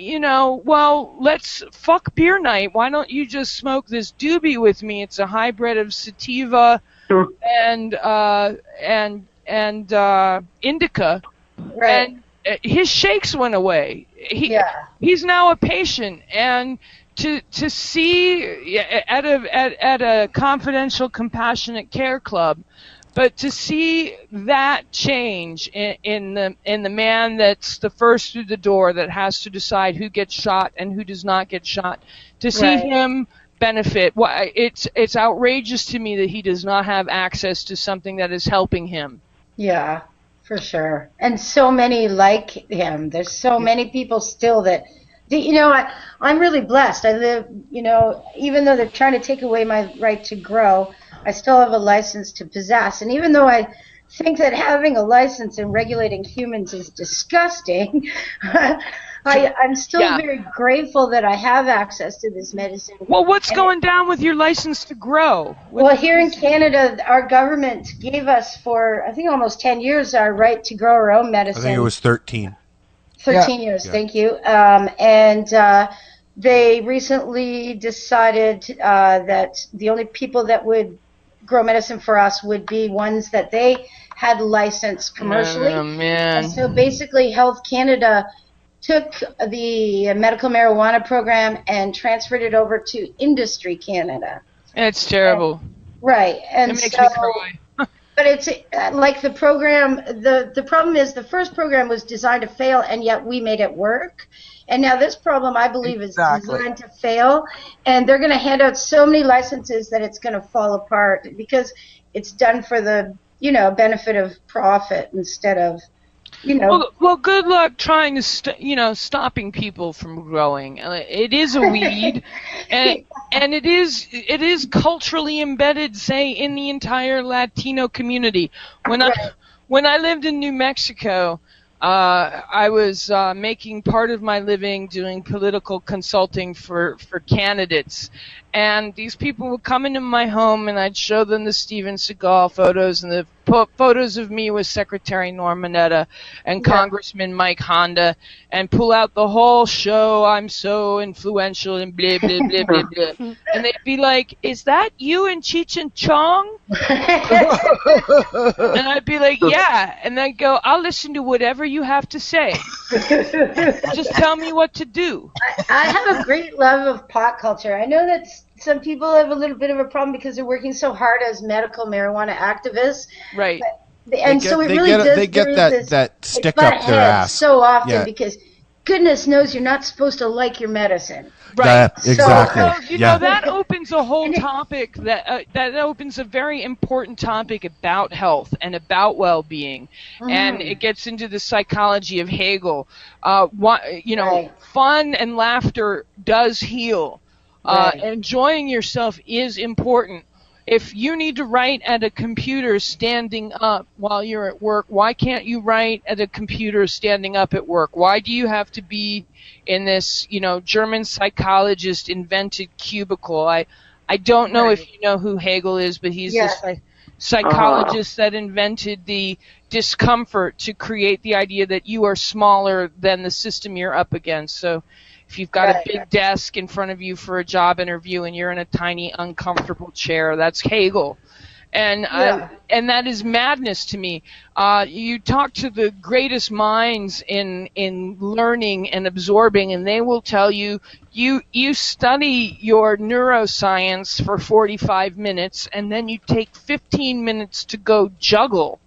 Speaker 9: well, let's fuck beer night. Why don't you just smoke this doobie with me? It's a hybrid of sativa and indica.
Speaker 14: Right.
Speaker 9: And his shakes went away. He's now a patient, and to see at a confidential compassionate care club. But to see that change in the man that's the first through the door that has to decide who gets shot and who does not get shot, to see him benefit, it's outrageous to me that he does not have access to something that is helping him.
Speaker 14: Yeah, for sure. And so many like him. There's so many people still that, I'm really blessed. I live, even though they're trying to take away my right to grow, I still have a license to possess. And even though I think that having a license and regulating humans is disgusting, I'm still very grateful that I have access to this medicine.
Speaker 9: Well, what's going down with your license to grow?
Speaker 14: Well, here in Canada, our government gave us for, I think, almost 10 years our right to grow our own medicine.
Speaker 10: I think it was 13.
Speaker 14: 13 years, thank you. They recently decided that the only people that would grow medicine for us would be ones that they had licensed commercially.
Speaker 9: Oh, man.
Speaker 14: And so basically Health Canada took the medical marijuana program and transferred it over to Industry Canada.
Speaker 9: It's terrible.
Speaker 14: Right. And
Speaker 9: it makes me cry.
Speaker 14: But it's like the program, the problem is the first program was designed to fail, and yet we made it work. And now this problem, I believe, is designed to fail, and they're going to hand out so many licenses that it's going to fall apart because it's done for the, benefit of profit instead of you know.
Speaker 9: Well, good luck trying to stopping people from growing. It is a weed, and it is culturally embedded, say, in the entire Latino community. When I lived in New Mexico, I was making part of my living doing political consulting for candidates. And these people would come into my home, and I'd show them the Steven Seagal photos and the photos of me with Secretary Norm Mineta and Congressman Mike Honda, and pull out the whole show. I'm so influential and blah, blah, blah, blah, blah. And they'd be like, is that you and Cheech and Chong? And I'd be like, yeah. And they'd go, I'll listen to whatever you have to say. Just tell me what to do.
Speaker 14: I have a great love of pot culture. I know that some people have a little bit of a problem because they're working so hard as medical marijuana activists.
Speaker 9: Right.
Speaker 14: And so it really does.
Speaker 10: They get that stick up their ass
Speaker 14: so often because goodness knows you're not supposed to like your medicine.
Speaker 9: Right.
Speaker 10: Exactly.
Speaker 9: So, you know, that opens a whole topic that opens a very important topic about health and about well-being, and it gets into the psychology of Hegel. Fun and laughter does heal. Enjoying yourself is important. If you need to write at a computer standing up while you're at work, why can't you write at a computer standing up at work? Why do you have to be in this, German psychologist invented cubicle? I don't know if you know who Hegel is, but he's this psychologist that invented the discomfort to create the idea that you are smaller than the system you're up against. So if you've got a big desk in front of you for a job interview and you're in a tiny, uncomfortable chair, that's Hegel. And that is madness to me. You talk to the greatest minds in learning and absorbing, and they will tell you, you study your neuroscience for 45 minutes, and then you take 15 minutes to go juggle.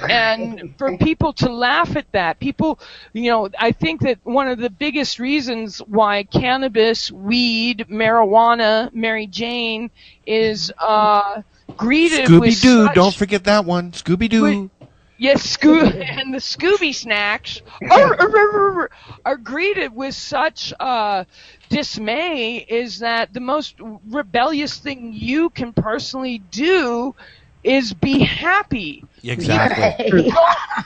Speaker 9: And for people to laugh at that, people, I think that one of the biggest reasons why cannabis, weed, marijuana, Mary Jane is greeted with
Speaker 10: Scooby-Doo, don't forget that one, Scooby-Doo.
Speaker 9: Yes, and the Scooby snacks are greeted with such dismay is that the most rebellious thing you can personally do is be happy.
Speaker 10: Exactly.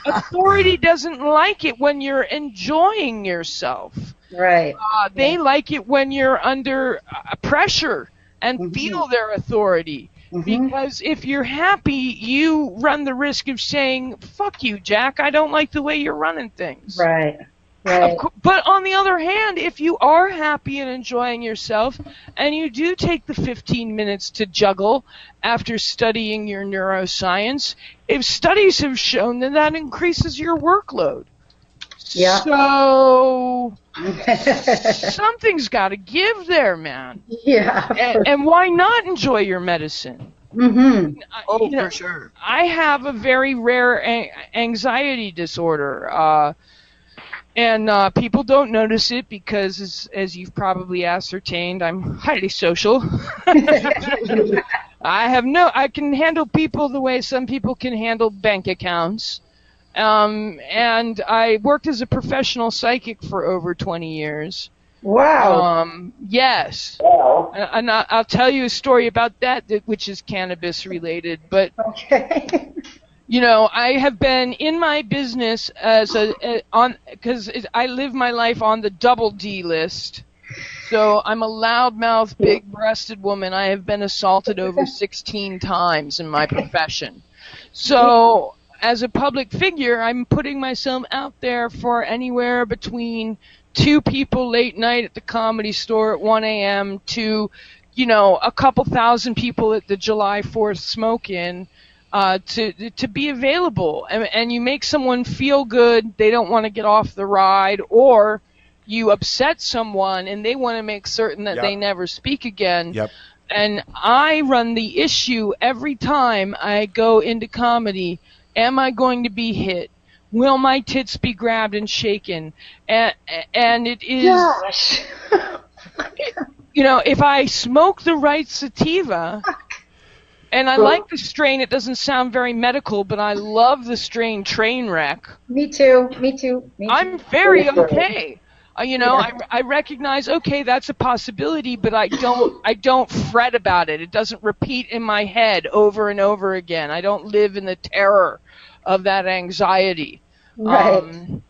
Speaker 9: Authority doesn't like it when you're enjoying yourself.
Speaker 14: Right.
Speaker 9: They like it when you're under pressure and feel their authority. Because if you're happy, you run the risk of saying, fuck you, Jack, I don't like the way you're running things.
Speaker 14: Right.
Speaker 9: But on the other hand, if you are happy and enjoying yourself, and you do take the 15 minutes to juggle after studying your neuroscience, if studies have shown that increases your workload.
Speaker 14: Yeah.
Speaker 9: So something's got to give there, man.
Speaker 14: Yeah.
Speaker 9: And why not enjoy your medicine?
Speaker 11: For sure.
Speaker 9: I have a very rare anxiety disorder. And people don't notice it because, as you've probably ascertained, I'm highly social. I can handle people the way some people can handle bank accounts. And I worked as a professional psychic for over 20 years.
Speaker 14: Wow.
Speaker 9: Yes. And I'll tell you a story about that, which is cannabis related. But
Speaker 14: okay.
Speaker 9: I have been in my business because I live my life on the double D list. So I'm a loudmouth, big-breasted woman. I have been assaulted over 16 times in my profession. So as a public figure, I'm putting myself out there for anywhere between 2 people late night at the Comedy Store at 1 a.m. to, a couple thousand people at the July 4th smoke-in. To be available, and you make someone feel good, they don't want to get off the ride, or you upset someone and they want to make certain that they never speak again.
Speaker 10: Yep.
Speaker 9: And I run the issue every time I go into comedy. Am I going to be hit? Will my tits be grabbed and shaken? And it is,
Speaker 14: Gosh.
Speaker 9: if I smoke the right sativa And I like the strain. It doesn't sound very medical, but I love the strain Trainwreck.
Speaker 14: Me too.
Speaker 9: I'm very okay. I recognize, okay, that's a possibility, but I don't fret about it. It doesn't repeat in my head over and over again. I don't live in the terror of that anxiety.
Speaker 14: Right.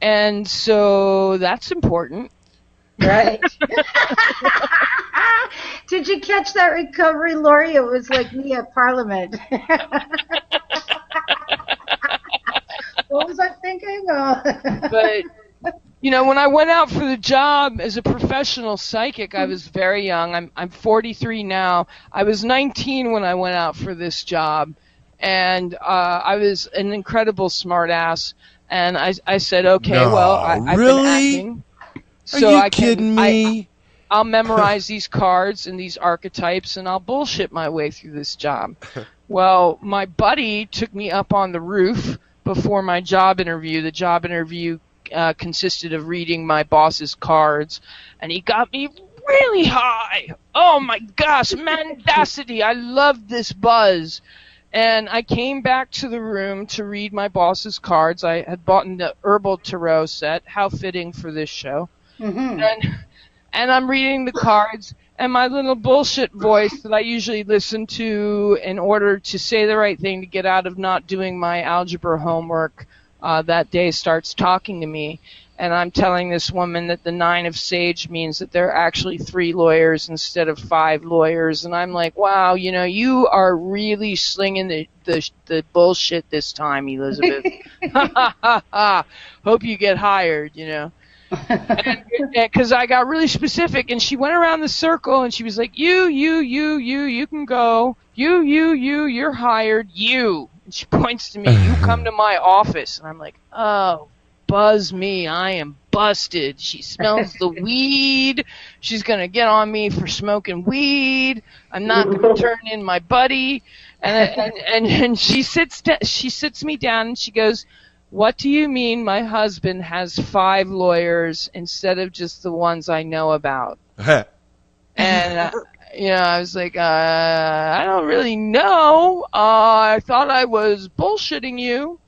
Speaker 9: And so that's important.
Speaker 14: Right. Did you catch that recovery, Lori? It was like me at Parliament. What was I thinking?
Speaker 9: But, when I went out for the job as a professional psychic, I was very young. I'm 43 now. I was 19 when I went out for this job, and I was an incredible smartass. And I said, okay, I've been acting. So
Speaker 10: Are you kidding me?
Speaker 9: I'll memorize these cards and these archetypes, and I'll bullshit my way through this job. Well, my buddy took me up on the roof before my job interview. The job interview consisted of reading my boss's cards, and he got me really high. Oh my gosh, mendacity! I loved this buzz. And I came back to the room to read my boss's cards. I had bought the Herbal Tarot set. How fitting for this show.
Speaker 14: Mm-hmm.
Speaker 9: And I'm reading the cards, and my little bullshit voice that I usually listen to in order to say the right thing to get out of not doing my algebra homework that day starts talking to me. And I'm telling this woman that the 9 of Sage means that there are actually 3 lawyers instead of 5 lawyers. And I'm like, wow, you are really slinging the bullshit this time, Elizabeth. Hope you get hired, Because I got really specific, and she went around the circle, and she was like, you can go. You're hired. You. And she points to me, you come to my office. And I'm like, oh. Buzz me, I am busted. She smells the weed. She's going to get on me for smoking weed. I'm not going to turn in my buddy. And she sits me down and she goes, what do you mean my husband has 5 lawyers instead of just the ones I know about? And I was like, I don't really know. I thought I was bullshitting you.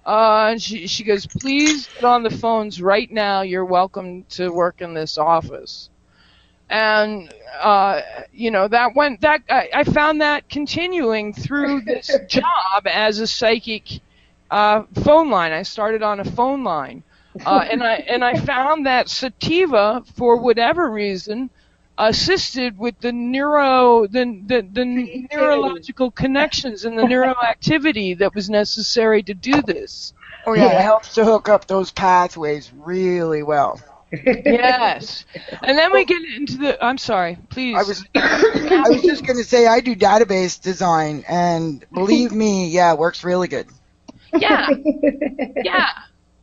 Speaker 9: And she goes, please get on the phones right now. You're welcome to work in this office. And, I found that continuing through this job as a psychic phone line. I started on a phone line. And I found that sativa, for whatever reason, assisted with the neurological connections and the neuroactivity that was necessary to do this.
Speaker 11: Oh yeah, it helps to hook up those pathways really well.
Speaker 9: Yes. And then we get into the, I'm sorry, please.
Speaker 11: I was just going to say I do database design, and believe me, it works really good.
Speaker 9: Yeah.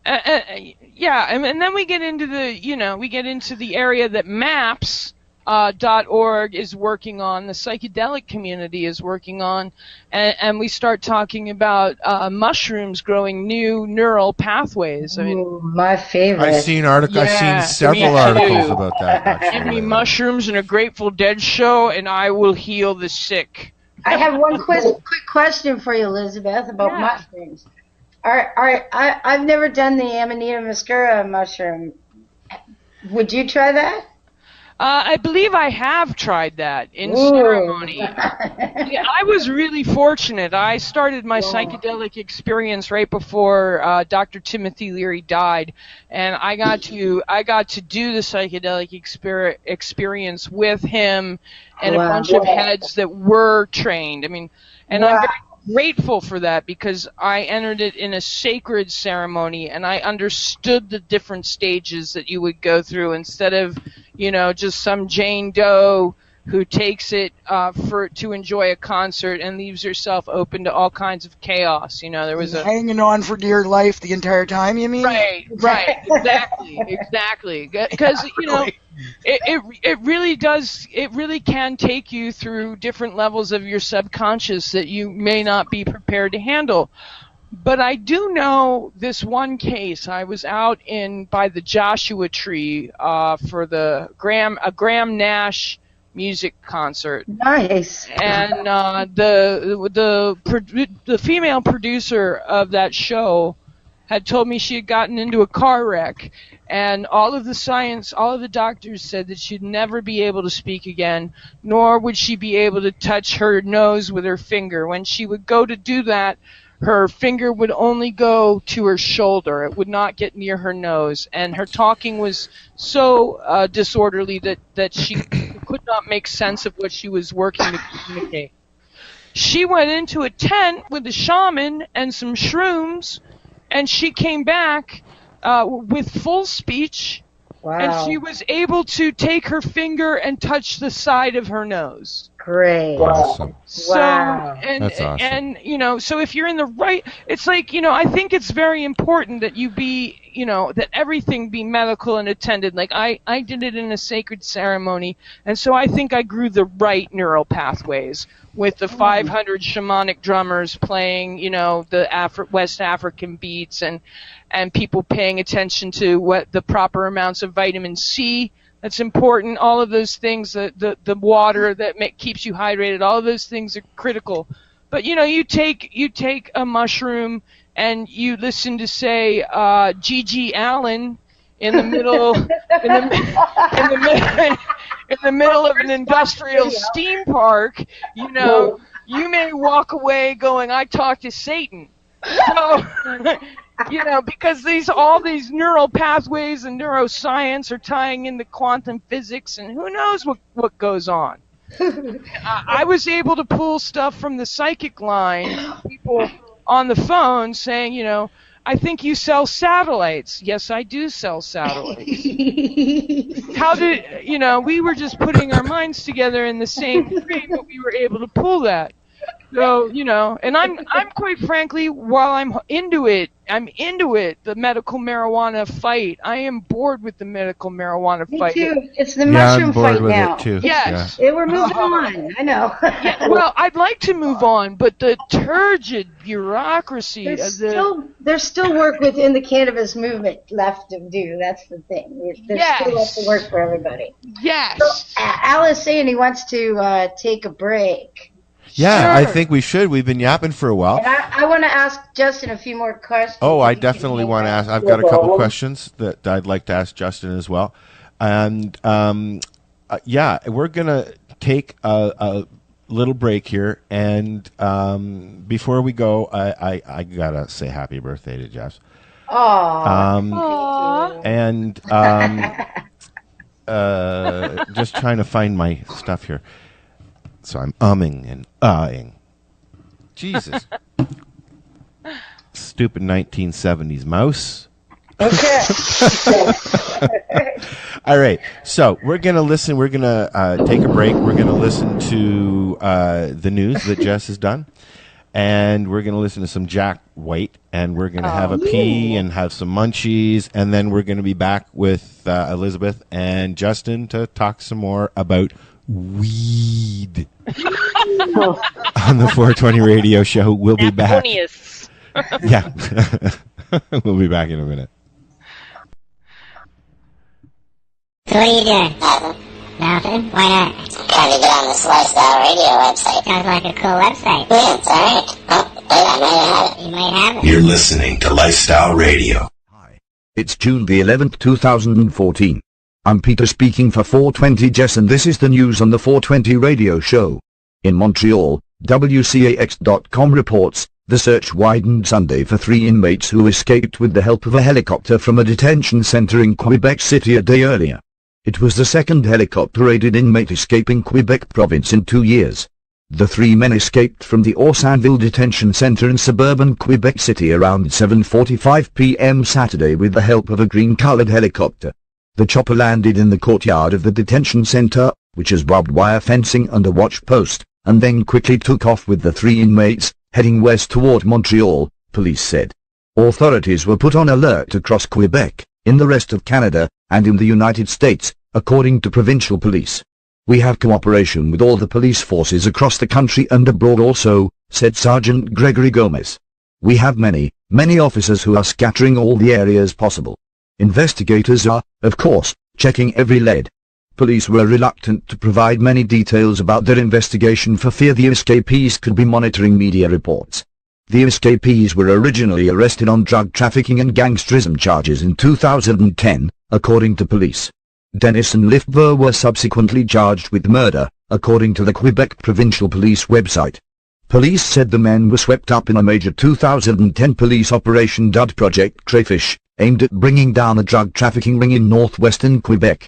Speaker 9: And then we get into the area that MAPS .org is working on, the psychedelic community is working on, and we start talking about mushrooms growing new neural pathways. I mean,
Speaker 14: my favorite.
Speaker 10: I've seen several articles about that. Actually.
Speaker 9: Give me mushrooms and a Grateful Dead show, and I will heal the sick.
Speaker 14: I have one quick question for you, Elizabeth, about mushrooms. I've never done the Amanita muscaria mushroom. Would you try that?
Speaker 9: I believe I have tried that in ceremony. I was really fortunate. I started my psychedelic experience right before Dr. Timothy Leary died, and I got to do the psychedelic experience with him and a bunch of heads that were trained. I mean, and I'm very grateful for that because I entered it in a sacred ceremony and I understood the different stages that you would go through instead of, just some Jane Doe who takes it to enjoy a concert and leaves herself open to all kinds of chaos. There was
Speaker 11: hanging on for dear life the entire time, you mean?
Speaker 9: Right, exactly. Because it really does. It really can take you through different levels of your subconscious that you may not be prepared to handle. But I do know this one case. I was out by the Joshua Tree for a Graham Nash music concert.
Speaker 14: Nice.
Speaker 9: And the female producer of that show had told me she had gotten into a car wreck, and all of the doctors said that she'd never be able to speak again, nor would she be able to touch her nose with her finger. When she would go to do that, her finger would only go to her shoulder. It would not get near her nose, and her talking was so disorderly that she could not make sense of what she was working to communicate. She went into a tent with a shaman and some shrooms, and she came back with full speech.
Speaker 14: Wow.
Speaker 9: And she was able to take her finger and touch the side of her nose.
Speaker 14: Great.
Speaker 10: Awesome.
Speaker 9: So,
Speaker 14: Wow.
Speaker 10: That's awesome.
Speaker 9: And, so if you're in the right, it's like, I think it's very important that you be, that everything be medical and attended. Like, I did it in a sacred ceremony, and so I think I grew the right neural pathways with the 500 shamanic drummers playing, the West African beats, and people paying attention to what the proper amounts of vitamin C that's important. All of those things, the water that keeps you hydrated, all of those things are critical. But you take a mushroom and you listen to, say, G.G. Allen in the middle in the middle of an industrial steam park, you may walk away going, I talked to Satan. So, because all these neural pathways and neuroscience are tying into quantum physics, and who knows what goes on. I was able to pull stuff from the psychic line, people on the phone saying, I think you sell satellites. Yes, I do sell satellites. How did, we were just putting our minds together in the same frame, but we were able to pull that. So, and I'm quite frankly, while I'm into it, the medical marijuana fight. I am bored with the medical marijuana fight.
Speaker 14: Me too. It's the mushroom fight now.
Speaker 10: It too.
Speaker 9: Yes.
Speaker 14: Yeah. We're moving on. I know.
Speaker 9: Yeah, well, I'd like to move on, but the turgid bureaucracy
Speaker 14: there's still work within the cannabis movement left to do. That's the thing. There's still left to work for everybody.
Speaker 9: Yes.
Speaker 14: So, Al is saying he wants to take a break.
Speaker 10: Yeah,
Speaker 9: Sure.
Speaker 10: I think we should. We've been yapping for a while.
Speaker 14: And I want to ask Justin a few more questions.
Speaker 10: Oh, I definitely want to ask. I've got a couple questions that I'd like to ask Justin as well. And we're going to take a little break here. And before we go, I got to say happy birthday to Jeff.
Speaker 14: Aww.
Speaker 10: And just trying to find my stuff here. So I'm umming and ahhing. Jesus. Stupid 1970s mouse.
Speaker 14: Okay.
Speaker 10: All right. So we're going to listen. We're going to take a break. We're going to listen to the news that Jess has done. And we're going to listen to some Jack White. And we're going to have a pee and have some munchies. And then we're going to be back with Elizabeth and Justin to talk some more about weed on the 420 radio show. We'll be back. Yeah. We'll be back in a minute.
Speaker 4: So what are you doing? Nothing. Why not?
Speaker 5: Trying to get on this Lifestyle Radio website.
Speaker 4: Sounds like a cool website.
Speaker 5: Yeah, it's alright. Oh, wait, I might have it.
Speaker 4: You might have it.
Speaker 6: You're listening to Lifestyle Radio.
Speaker 15: It's June the 11th, 2014. I'm Peter speaking for 420 Jess, and this is the news on the 420 radio show. In Montreal, WCAX.com reports, the search widened Sunday for 3 inmates who escaped with the help of a helicopter from a detention center in Quebec City a day earlier. It was the second helicopter-aided inmate escaping Quebec province in 2 years. The 3 men escaped from the Orsanville detention center in suburban Quebec City around 7:45 p.m. Saturday with the help of a green-colored helicopter. The chopper landed in the courtyard of the detention center, which has barbed wire fencing and a watch post, and then quickly took off with the 3 inmates, heading west toward Montreal, police said. Authorities were put on alert across Quebec, in the rest of Canada, and in the United States, according to provincial police. We have cooperation with all the police forces across the country and abroad also, said Sergeant Gregory Gomez. We have many officers who are scattering all the areas possible. Investigators are, of course, checking every lead. Police were reluctant to provide many details about their investigation for fear the escapees could be monitoring media reports. The escapees were originally arrested on drug trafficking and gangsterism charges in 2010, according to police. Dennis and Lifber were subsequently charged with murder, according to the Quebec Provincial Police website. Police said the men were swept up in a major 2010 police operation dubbed Project Crayfish, aimed at bringing down a drug trafficking ring in northwestern Quebec.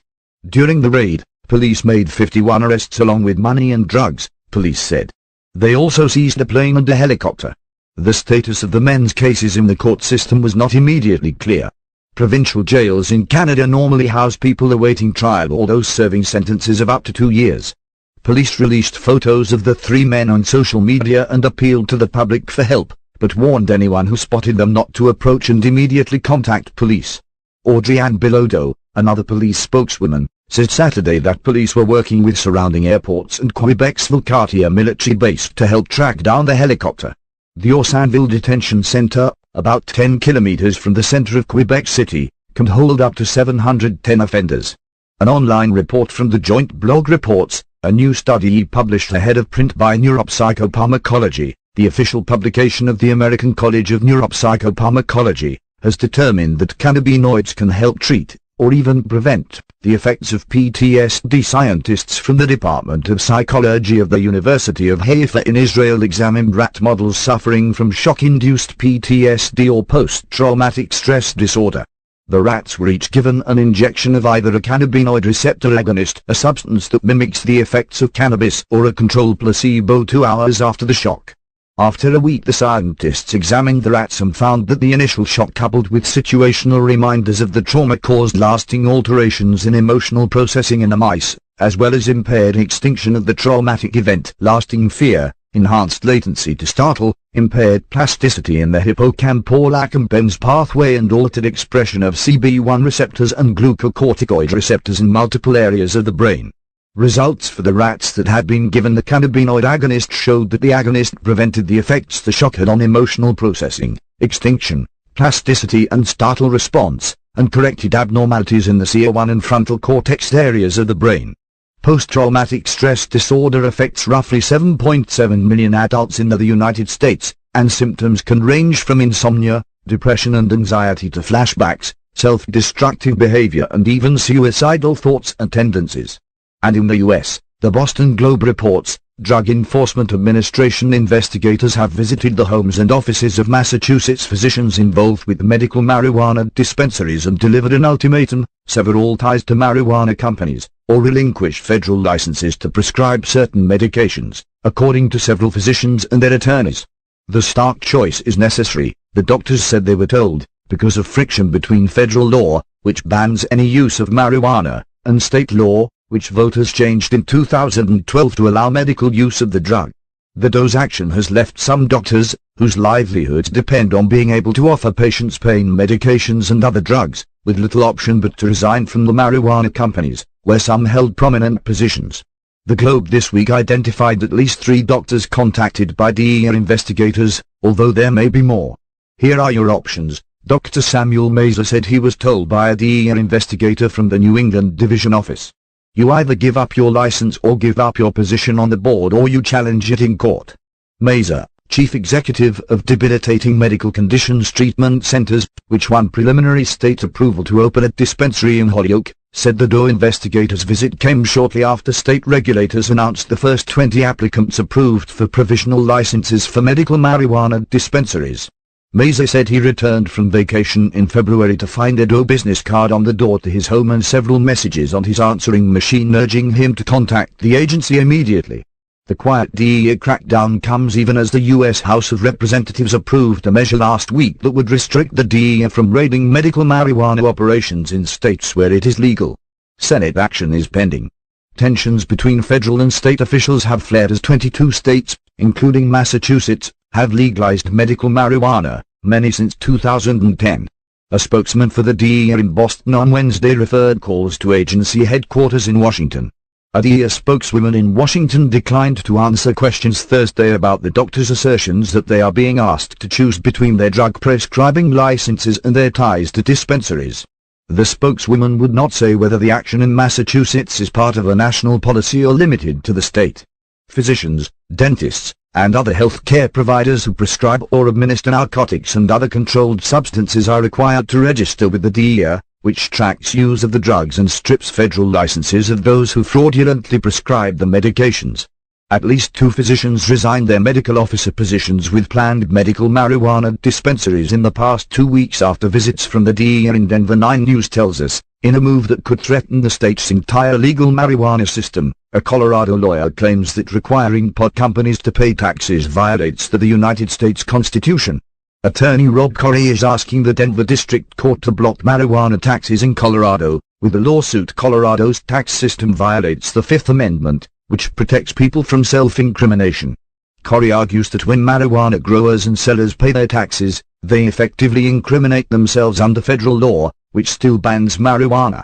Speaker 15: During the raid, police made 51 arrests along with money and drugs, police said. They also seized a plane and a helicopter. The status of the men's cases in the court system was not immediately clear. Provincial jails in Canada normally house people awaiting trial or those serving sentences of up to 2 years. Police released photos of the 3 men on social media and appealed to the public for help, but warned anyone who spotted them not to approach and immediately contact police. Audrey-Anne Bilodeau, another police spokeswoman, said Saturday that police were working with surrounding airports and Quebec's Valcartier military base to help track down the helicopter. The Orsanville Detention Centre, about 10 kilometers from the center of Quebec City, can hold up to 710 offenders. An online report from the Joint Blog reports, a new study published ahead of print by Neuropsychopharmacology, the official publication of the American College of Neuropsychopharmacology, has determined that cannabinoids can help treat, or even prevent, the effects of PTSD. Scientists from the Department of Psychology of the University of Haifa in Israel examined rat models suffering from shock-induced PTSD or post-traumatic stress disorder. The rats were each given an injection of either a cannabinoid receptor agonist, a substance that mimics the effects of cannabis, or a controlled placebo 2 hours after the shock. After a week, the scientists examined the rats and found that the initial shock coupled with situational reminders of the trauma caused lasting alterations in emotional processing in the mice, as well as impaired extinction of the traumatic event, lasting fear, enhanced latency to startle, impaired plasticity in the hippocampal accumbens pathway and altered expression of CB1 receptors and glucocorticoid receptors in multiple areas of the brain. Results for the rats that had been given the cannabinoid agonist showed that the agonist prevented the effects the shock had on emotional processing, extinction, plasticity and startle response, and corrected abnormalities in the CA1 and frontal cortex areas of the brain. Post-traumatic stress disorder affects roughly 7.7 million adults in the United States, and symptoms can range from insomnia, depression and anxiety to flashbacks, self-destructive behavior and even suicidal thoughts and tendencies. And in the U.S., the Boston Globe reports, Drug Enforcement Administration investigators have visited the homes and offices of Massachusetts physicians involved with medical marijuana dispensaries and delivered an ultimatum: sever all ties to marijuana companies, or relinquish federal licenses to prescribe certain medications, according to several physicians and their attorneys. The stark choice is necessary, the doctors said they were told, because of friction between federal law, which bans any use of marijuana, and state law, which voters changed in 2012 to allow medical use of the drug. The Doe's action has left some doctors, whose livelihoods depend on being able to offer patients pain medications and other drugs, with little option but to resign from the marijuana companies, where some held prominent positions. The Globe this week identified at least 3 doctors contacted by DEA investigators, although there may be more. Here are your options. Dr. Samuel Mazur said he was told by a DEA investigator from the New England Division Office. You either give up your license or give up your position on the board, or you challenge it in court. Mazur, chief executive of Debilitating Medical Conditions Treatment Centers, which won preliminary state approval to open a dispensary in Holyoke, said the Doe investigators' visit came shortly after state regulators announced the first 20 applicants approved for provisional licenses for medical marijuana dispensaries. Mazur said he returned from vacation in February to find a Doe business card on the door to his home and several messages on his answering machine urging him to contact the agency immediately. The quiet DEA crackdown comes even as the U.S. House of Representatives approved a measure last week that would restrict the DEA from raiding medical marijuana operations in states where it is legal. Senate action is pending. Tensions between federal and state officials have flared as 22 states, including Massachusetts, have legalized medical marijuana, many since 2010. A spokesman for the DEA in Boston on Wednesday referred calls to agency headquarters in Washington. A DEA spokeswoman in Washington declined to answer questions Thursday about the doctors' assertions that they are being asked to choose between their drug prescribing licenses and their ties to dispensaries. The spokeswoman would not say whether the action in Massachusetts is part of a national policy or limited to the state. Physicians, dentists, and other health care providers who prescribe or administer narcotics and other controlled substances are required to register with the DEA, which tracks use of the drugs and strips federal licenses of those who fraudulently prescribe the medications. At least 2 physicians resigned their medical officer positions with planned medical marijuana dispensaries in the past 2 weeks after visits from the DEA in Denver. 9 News tells us, in a move that could threaten the state's entire legal marijuana system. A Colorado lawyer claims that requiring pot companies to pay taxes violates the United States Constitution. Attorney Rob Corey is asking the Denver District Court to block marijuana taxes in Colorado. With the lawsuit, Colorado's tax system violates the Fifth Amendment, which protects people from self-incrimination. Corey argues that when marijuana growers and sellers pay their taxes, they effectively incriminate themselves under federal law, which still bans marijuana.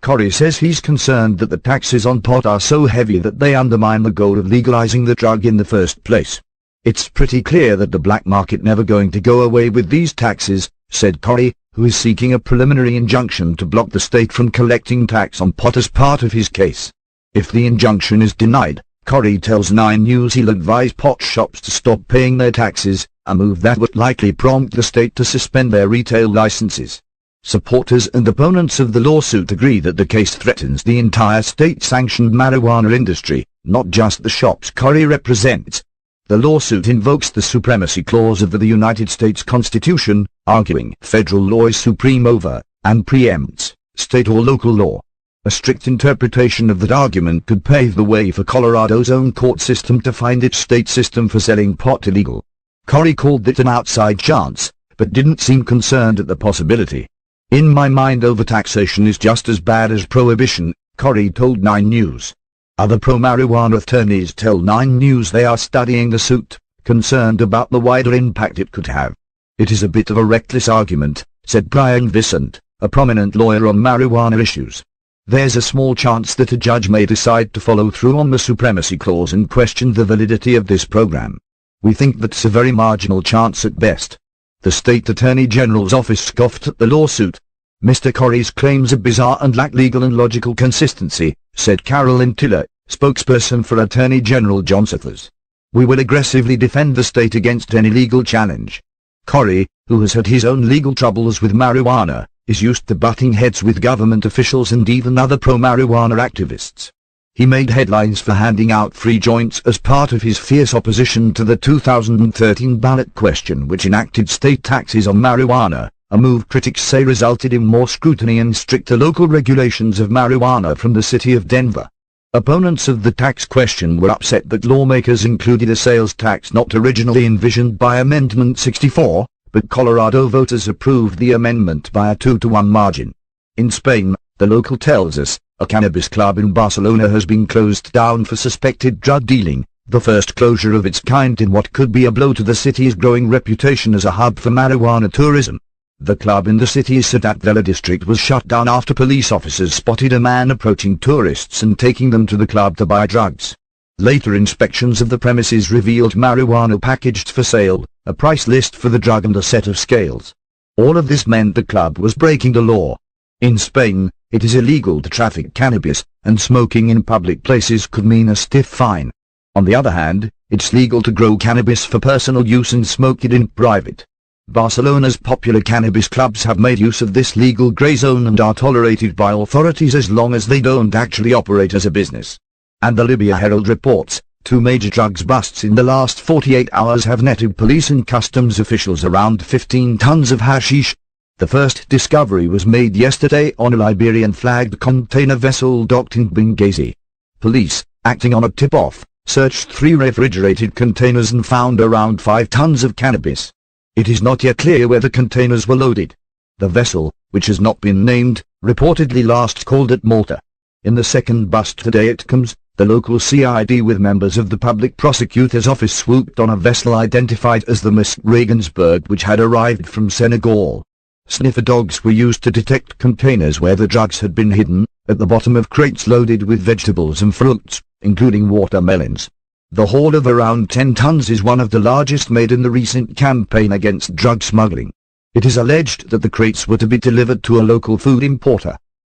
Speaker 15: Corey says he's concerned that the taxes on pot are so heavy that they undermine the goal of legalizing the drug in the first place. It's pretty clear that the black market never going to go away with these taxes, said Corey, who is seeking a preliminary injunction to block the state from collecting tax on pot as part of his case. If the injunction is denied, Corey tells 9 News he'll advise pot shops to stop paying their taxes, a move that would likely prompt the state to suspend their retail licenses. Supporters and opponents of the lawsuit agree that the case threatens the entire state-sanctioned marijuana industry, not just the shops Corey represents. The lawsuit invokes the Supremacy Clause of the United States Constitution, arguing federal law is supreme over, and preempts, state or local law. A strict interpretation of that argument could pave the way for Colorado's own court system to find its state system for selling pot illegal. Corey called it an outside chance, but didn't seem concerned at the possibility. In my mind, overtaxation is just as bad as prohibition, Corey told 9 News. Other pro-marijuana attorneys tell 9 News they are studying the suit, concerned about the wider impact it could have. It is a bit of a reckless argument, said Brian Vicent, a prominent lawyer on marijuana issues. There's a small chance that a judge may decide to follow through on the Supremacy Clause and question the validity of this program. We think that's a very marginal chance at best. The state attorney general's office scoffed at the lawsuit. Mr. Corey's claims are bizarre and lack legal and logical consistency, said Carolyn Tiller, spokesperson for Attorney General John Suthers. We will aggressively defend the state against any legal challenge. Corey, who has had his own legal troubles with marijuana, is used to butting heads with government officials and even other pro-marijuana activists. He made headlines for handing out free joints as part of his fierce opposition to the 2013 ballot question which enacted state taxes on marijuana, a move critics say resulted in more scrutiny and stricter local regulations of marijuana from the city of Denver. Opponents of the tax question were upset that lawmakers included a sales tax not originally envisioned by Amendment 64, but Colorado voters approved the amendment by a 2-to-1 margin. In Spain, the local tells us, a cannabis club in Barcelona has been closed down for suspected drug dealing, the first closure of its kind in what could be a blow to the city's growing reputation as a hub for marijuana tourism. The club in the city's Ciudad Vela district was shut down after police officers spotted a man approaching tourists and taking them to the club to buy drugs. Later inspections of the premises revealed marijuana packaged for sale, a price list for the drug and a set of scales. All of this meant the club was breaking the law. In Spain, it is illegal to traffic cannabis, and smoking in public places could mean a stiff fine. On the other hand, it's legal to grow cannabis for personal use and smoke it in private. Barcelona's popular cannabis clubs have made use of this legal grey zone and are tolerated by authorities as long as they don't actually operate as a business. And the Libya Herald reports, 2 major drugs busts in the last 48 hours have netted police and customs officials around 15 tons of hashish. The first discovery was made yesterday on a Liberian-flagged container vessel docked in Benghazi. Police, acting on a tip-off, searched 3 refrigerated containers and found around 5 tons of cannabis. It is not yet clear where the containers were loaded. The vessel, which has not been named, reportedly last called at Malta. In the second bust today at Combs, the local CID with members of the public prosecutor's office swooped on a vessel identified as the Miss Regensburg which had arrived from Senegal. Sniffer dogs were used to detect containers where the drugs had been hidden, at the bottom of crates loaded with vegetables and fruits, including watermelons. The haul of around 10 tons is one of the largest made in the recent campaign against drug smuggling. It is alleged that the crates were to be delivered to a local food importer.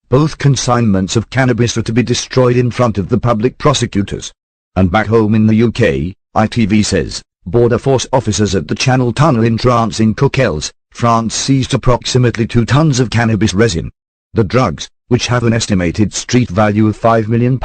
Speaker 15: Both consignments of cannabis are to be destroyed in front of the public prosecutors. And back home in the UK, ITV says, Border Force officers at the Channel Tunnel entrance in Coquelles, France seized approximately 2 tons of cannabis resin. The drugs, which have an estimated street value of £5 million,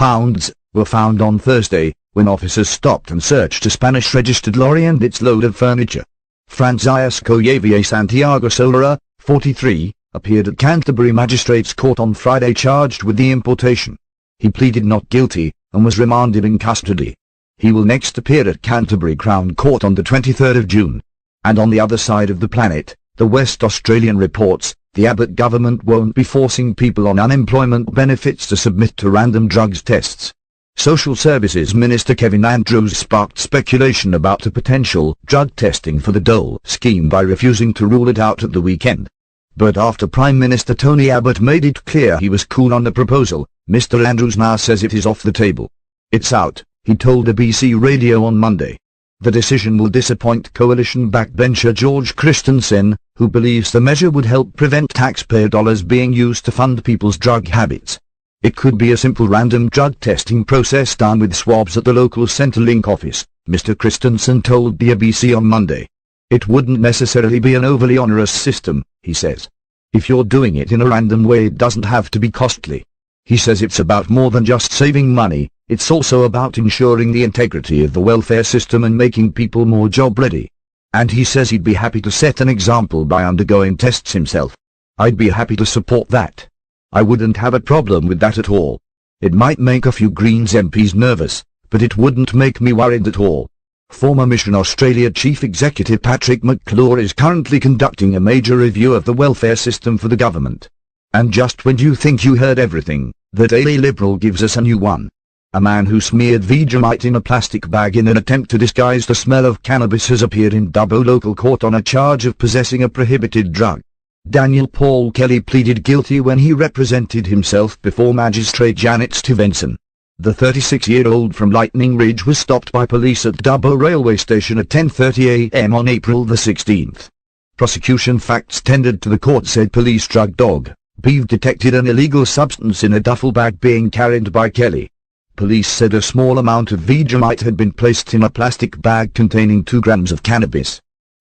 Speaker 15: were found on Thursday, when officers stopped and searched a Spanish-registered lorry and its load of furniture. Francisco Javier Santiago Solara, 43, appeared at Canterbury Magistrates Court on Friday charged with the importation. He pleaded not guilty, and was remanded in custody. He will next appear at Canterbury Crown Court on the 23rd of June. And on the other side of the planet, the West Australian reports, the Abbott government won't be forcing people on unemployment benefits to submit to random drugs tests. Social Services Minister Kevin Andrews sparked speculation about the potential drug testing for the dole scheme by refusing to rule it out at the weekend. But after Prime Minister Tony Abbott made it clear he was cool on the proposal, Mr. Andrews now says it is off the table. It's out, he told ABC Radio on Monday. The decision will disappoint coalition backbencher George Christensen, who believes the measure would help prevent taxpayer dollars being used to fund people's drug habits. It could be a simple random drug testing process done with swabs at the local Centrelink office, Mr. Christensen told the ABC on Monday. It wouldn't necessarily be an overly onerous system, he says. If you're doing it in a random way, it doesn't have to be costly. He says it's about more than just saving money, it's also about ensuring the integrity of the welfare system and making people more job ready. And he says he'd be happy to set an example by undergoing tests himself. I'd be happy to support that. I wouldn't have a problem with that at all. It might make a few Greens MPs nervous, but it wouldn't make me worried at all. Former Mission Australia Chief Executive Patrick McClure is currently conducting a major review of the welfare system for the government. And just when you think you heard everything, that a Liberal gives us a new one. A man who smeared Vegemite in a plastic bag in an attempt to disguise the smell of cannabis has appeared in Dubbo local court on a charge of possessing a prohibited drug. Daniel Paul Kelly pleaded guilty when he represented himself before Magistrate Janet Stevenson. The 36-year-old from Lightning Ridge was stopped by police at Dubbo railway station at 10:30 a.m. on April the 16th. Prosecution facts tendered to the court said police drug dog, Beeve, detected an illegal substance in a duffel bag being carried by Kelly. Police said a small amount of Vegemite had been placed in a plastic bag containing 2 grams of cannabis.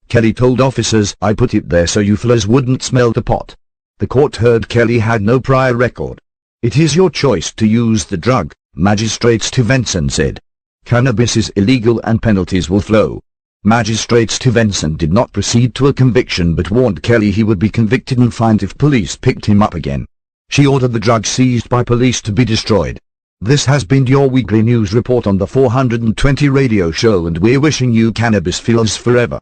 Speaker 15: Kelly told officers, "I put it there so you fellas wouldn't smell the pot." The court heard Kelly had no prior record. "It is your choice to use the drug," Magistrate Stevenson said. "Cannabis is illegal and penalties will flow." Magistrate Stevenson did not proceed to a conviction but warned Kelly he would be convicted and fined if police picked him up again. She ordered the drug seized by police to be destroyed. This has been your weekly news report on the 420 radio show, and we're wishing you cannabis feels forever.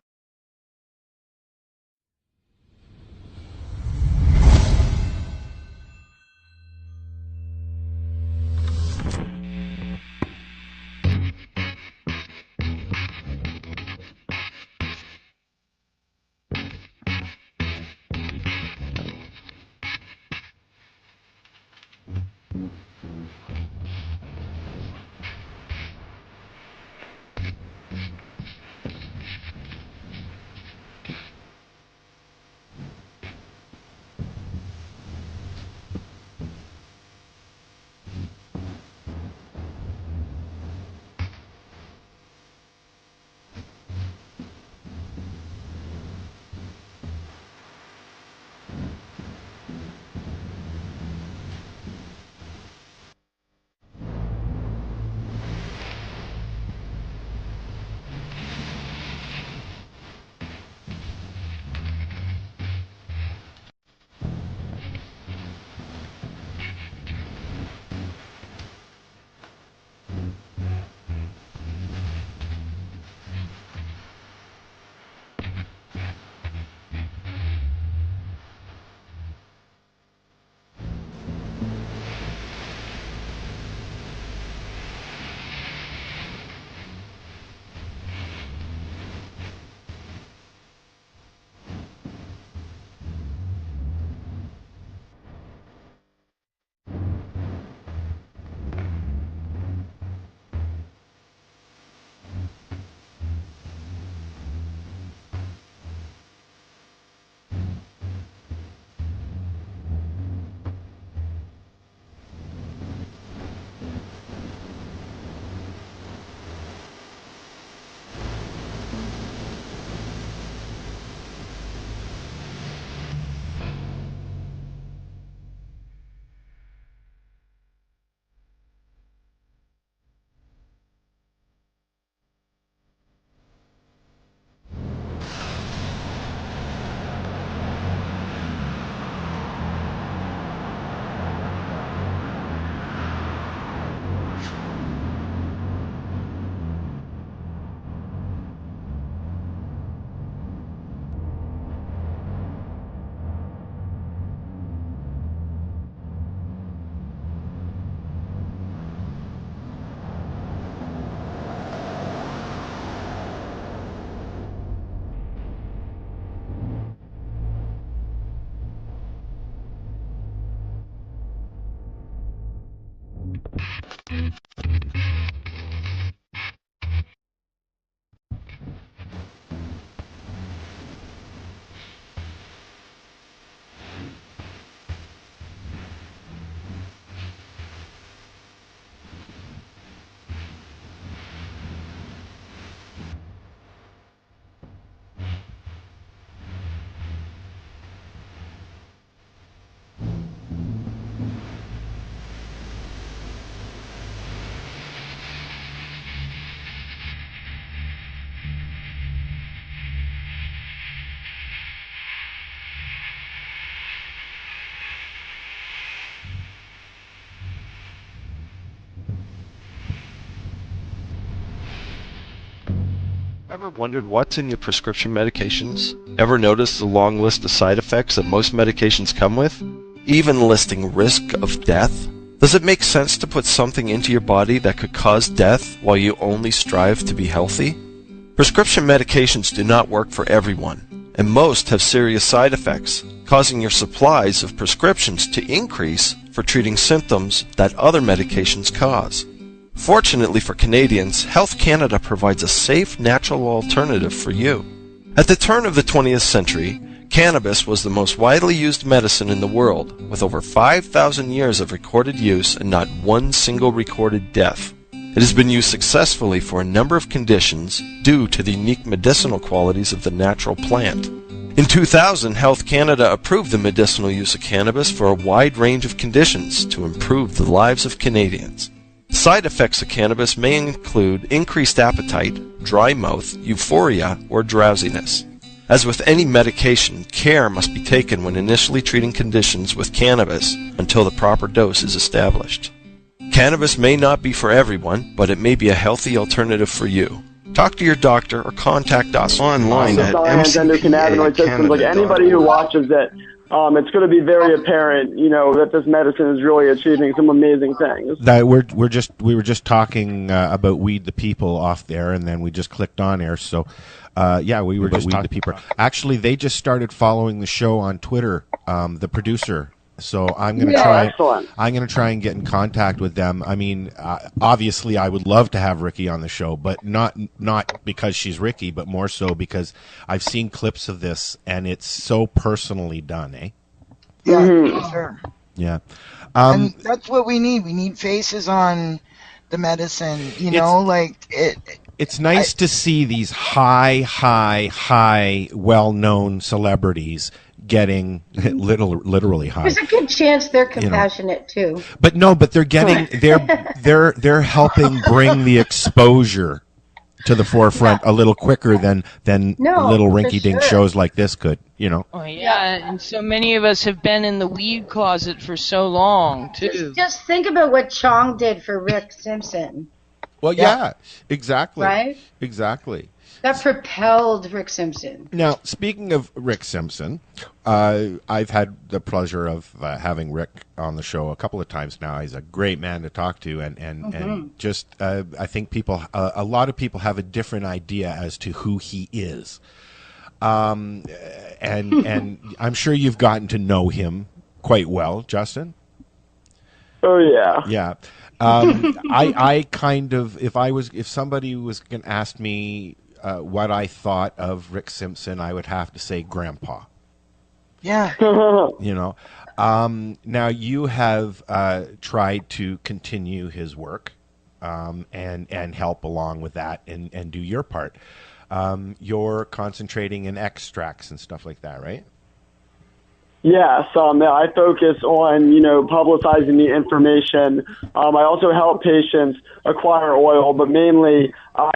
Speaker 16: Ever wondered what's in your prescription medications? Ever noticed the long list of side effects that most medications come with? Even listing risk of death? Does it make sense to put something into your body that could cause death while you only strive to be healthy? Prescription medications do not work for everyone, and most have serious side effects, causing your supplies of prescriptions to increase for treating symptoms that other medications cause. Fortunately for Canadians, Health Canada provides a safe, natural alternative for you. At the turn of the 20th century, cannabis was the most widely used medicine in the world, with over 5,000 years of recorded use and not one single recorded death. It has been used successfully for a number of conditions due to the unique medicinal qualities of the natural plant. In 2000, Health Canada approved the medicinal use of cannabis for a wide range of conditions to improve the lives of Canadians. Side effects of cannabis may include increased appetite, dry mouth, euphoria, or drowsiness. As with any medication, care must be taken when initially treating conditions with cannabis until the proper dose is established. Cannabis may not be for everyone, but it may be a healthy alternative for you. Talk to your doctor or contact us online at
Speaker 13: MCPA. Like anybody who watches it, it's going to be very apparent, that this medicine is really achieving some amazing things.
Speaker 10: That we were just talking about Weed the People off there, and then we just clicked on air. So, we were just Weed the People. Actually, they just started following the show on Twitter. The producer. So I'm going to try.
Speaker 13: Excellent.
Speaker 10: I'm going to try and get in contact with them. I mean, obviously, I would love to have Ricky on the show, but not because she's Ricky, but more so because I've seen clips of this, and it's so personally done, eh?
Speaker 11: Yeah, sure.
Speaker 10: Yeah.
Speaker 11: And that's what we need. We need faces on the medicine.
Speaker 10: It's nice to see these high, well-known celebrities getting literally high.
Speaker 14: There's a good chance they're compassionate too.
Speaker 10: But they're getting they're helping bring the exposure to the forefront a little quicker than little rinky-dink shows like this could,
Speaker 9: Oh yeah, and so many of us have been in the weed closet for so long too.
Speaker 14: Just think about what Chong did for Rick Simpson.
Speaker 10: Well, yeah, exactly.
Speaker 14: Right?
Speaker 10: Exactly.
Speaker 14: That propelled Rick Simpson.
Speaker 10: Now, speaking of Rick Simpson, I've had the pleasure of having Rick on the show a couple of times now. He's a great man to talk to, and just I think a lot of people have a different idea as to who he is, and I'm sure you've gotten to know him quite well, Justin.
Speaker 13: Oh yeah,
Speaker 10: yeah. I kind of if somebody was going to ask me what I thought of Rick Simpson, I would have to say Grandpa.
Speaker 11: Yeah.
Speaker 10: Now you have tried to continue his work and help along with that and do your part. You're concentrating in extracts and stuff like that, right?
Speaker 13: Yes, I focus on, publicizing the information. I also help patients acquire oil, but mainly I,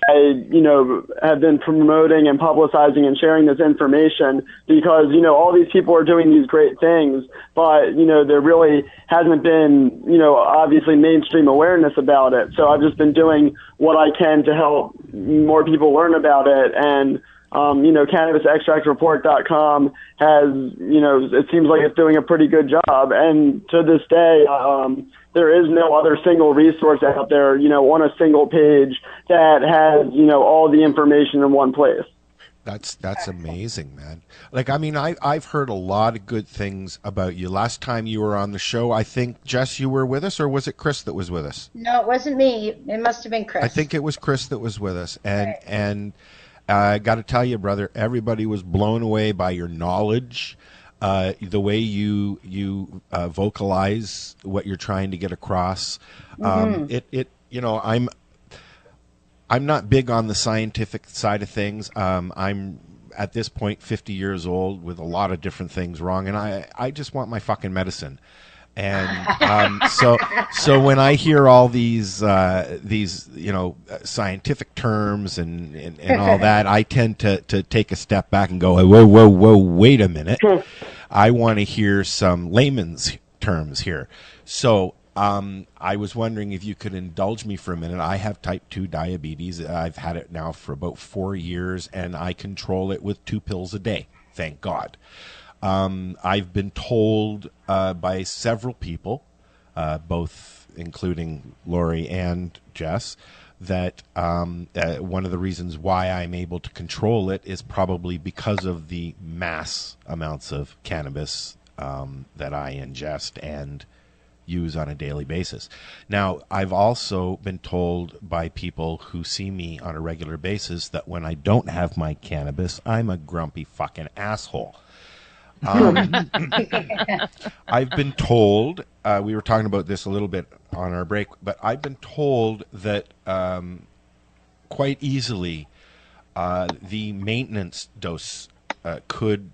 Speaker 13: have been promoting and publicizing and sharing this information because, all these people are doing these great things, but, there really hasn't been, obviously mainstream awareness about it. So I've just been doing what I can to help more people learn about it. And CannabisExtractReport.com has, it seems like it's doing a pretty good job. And to this day, there is no other single resource out there, on a single page that has, all the information in one place.
Speaker 10: That's amazing, man. I've heard a lot of good things about you. Last time you were on the show, I think, Jess, you were with us, or was it Chris that was with us?
Speaker 14: No, it wasn't me. It must have been Chris.
Speaker 10: I think it was Chris that was with us. And I got to tell you, brother, everybody was blown away by your knowledge, the way you vocalize what you're trying to get across. I'm not big on the scientific side of things. I'm at this point 50 years old with a lot of different things wrong, and I just want my fucking medicine. And so when I hear all these scientific terms and all that, I tend to take a step back and go, whoa, wait a minute. I want to hear some layman's terms here. So I was wondering if you could indulge me for a minute. I have type 2 diabetes. I've had it now for about 4 years, and I control it with 2 pills a day. Thank God. I've been told by several people, both including Lori and Jess, that one of the reasons why I'm able to control it is probably because of the mass amounts of cannabis that I ingest and use on a daily basis. Now, I've also been told by people who see me on a regular basis that when I don't have my cannabis, I'm a grumpy fucking asshole. I've been told, we were talking about this a little bit on our break, but I've been told that quite easily the maintenance dose could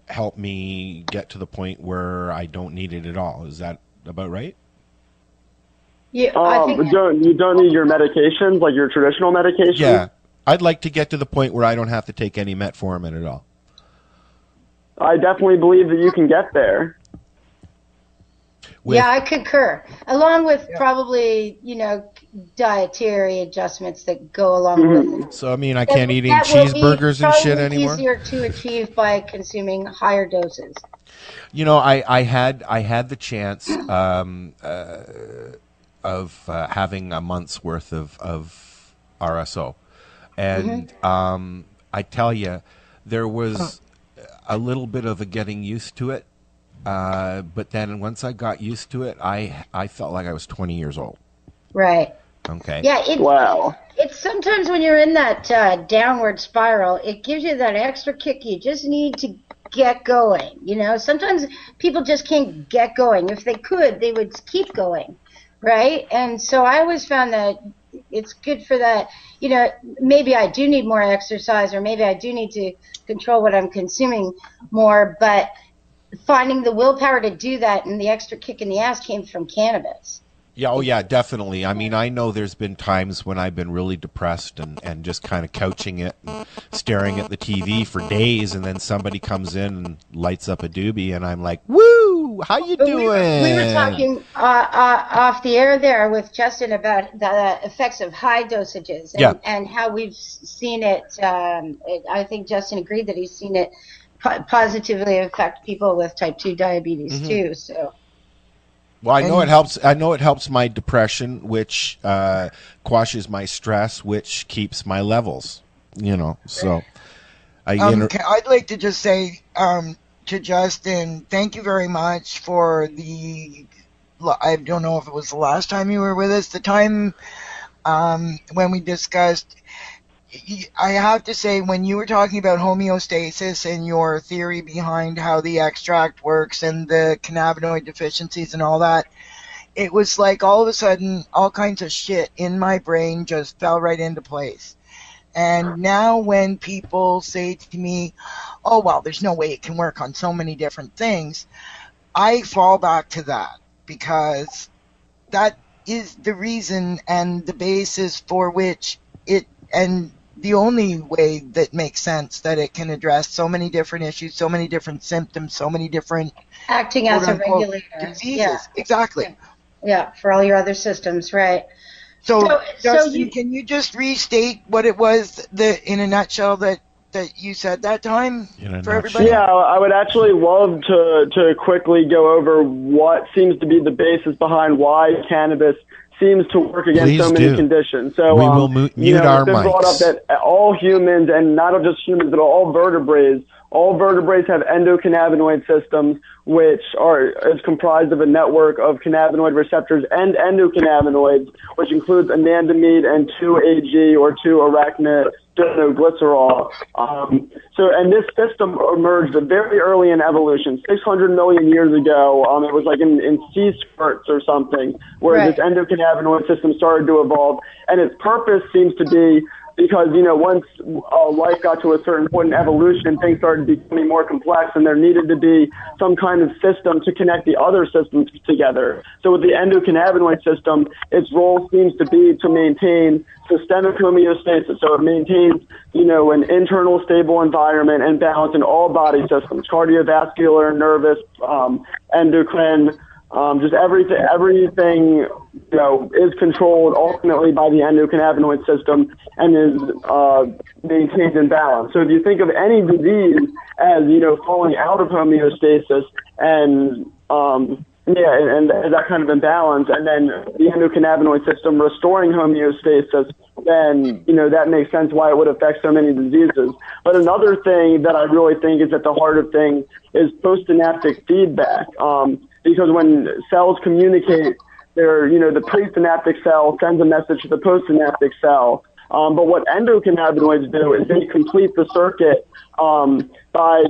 Speaker 10: help me get to the point where I don't need it at all. Is that about right?
Speaker 14: Yeah, I think
Speaker 13: you don't need your medications, like your traditional medications?
Speaker 10: Yeah. I'd like to get to the point where I don't have to take any metformin at all.
Speaker 13: I definitely believe that you can get there.
Speaker 14: Yeah, I concur. Along with probably, dietary adjustments that go along with it.
Speaker 10: So, I mean, I can't eat cheeseburgers and shit anymore?
Speaker 14: Easier to achieve by consuming higher doses.
Speaker 10: I had the chance of having a month's worth of RSO. And I tell you, there was a little bit of a getting used to it. But then once I got used to it, I felt like I was 20 years old.
Speaker 14: Right.
Speaker 10: Okay.
Speaker 14: Yeah. It's sometimes when you're in that downward spiral, it gives you that extra kick. You just need to get going. Sometimes people just can't get going. If they could, they would keep going. Right. And so I always found that it's good for that. Maybe I do need more exercise, or maybe I do need to control what I'm consuming more, but finding the willpower to do that and the extra kick in the ass came from cannabis.
Speaker 10: Yeah, oh yeah, definitely. I mean, I know there's been times when I've been really depressed and just kind of couching it and staring at the TV for days, and then somebody comes in and lights up a doobie, and I'm like, woo, how you doing?
Speaker 14: We were talking off the air there with Justin about the effects of high dosages and how we've seen it. I think Justin agreed that he's seen it positively affect people with type 2 diabetes too. So,
Speaker 10: well, I know it helps. I know it helps my depression, which quashes my stress, which keeps my levels. So
Speaker 11: I'd like to just say to Justin, thank you very much for I don't know if it was the last time you were with us, the time when we discussed. I have to say, when you were talking about homeostasis and your theory behind how the extract works and the cannabinoid deficiencies and all that, it was like all of a sudden all kinds of shit in my brain just fell right into place. And now when people say to me, oh, well, there's no way it can work on so many different things, I fall back to that, because that is the reason and the basis for which and the only way that makes sense that it can address so many different issues, so many different symptoms, so many different
Speaker 14: acting as a regulator
Speaker 11: diseases.
Speaker 14: Yeah.
Speaker 11: Exactly.
Speaker 14: Yeah, for all your other systems, right?
Speaker 11: So Justin, can you just restate what it was in a nutshell that you said that time for everybody?
Speaker 13: Yeah, I would actually love to quickly go over what seems to be the basis behind why cannabis seems to work against so many conditions. So
Speaker 10: we will mute our
Speaker 13: it's been brought up that all humans, and not just humans, but all vertebrates have endocannabinoid systems, which is comprised of a network of cannabinoid receptors and endocannabinoids, which includes anandamide and 2-AG or 2-arachidonoglycerol. And this system emerged very early in evolution, 600 million years ago. It was like in sea skirts or something, where this endocannabinoid system started to evolve, and its purpose seems to be because, once life got to a certain point in evolution, things started becoming more complex, and there needed to be some kind of system to connect the other systems together. So with the endocannabinoid system, its role seems to be to maintain systemic homeostasis. So it maintains, an internal stable environment and balance in all body systems, cardiovascular, nervous, endocrine, Just everything, is controlled ultimately by the endocannabinoid system and is maintained in balance. So if you think of any disease as, falling out of homeostasis and that kind of imbalance, and then the endocannabinoid system restoring homeostasis, then, that makes sense why it would affect so many diseases. But another thing that I really think is at the heart of things is postsynaptic feedback. Because when cells communicate, the presynaptic cell sends a message to the postsynaptic cell. But what endocannabinoids do is they complete the circuit by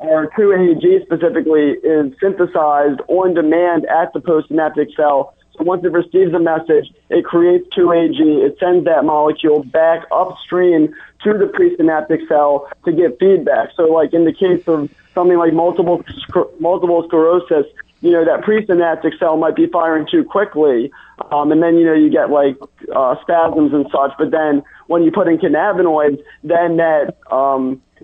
Speaker 13: our 2-AG specifically is synthesized on demand at the postsynaptic cell. So once it receives a message, it creates 2-AG. It sends that molecule back upstream to the presynaptic cell to get feedback. So like in the case of something like multiple sclerosis, that presynaptic cell might be firing too quickly. And then, you get like spasms and such. But then when you put in cannabinoids, then that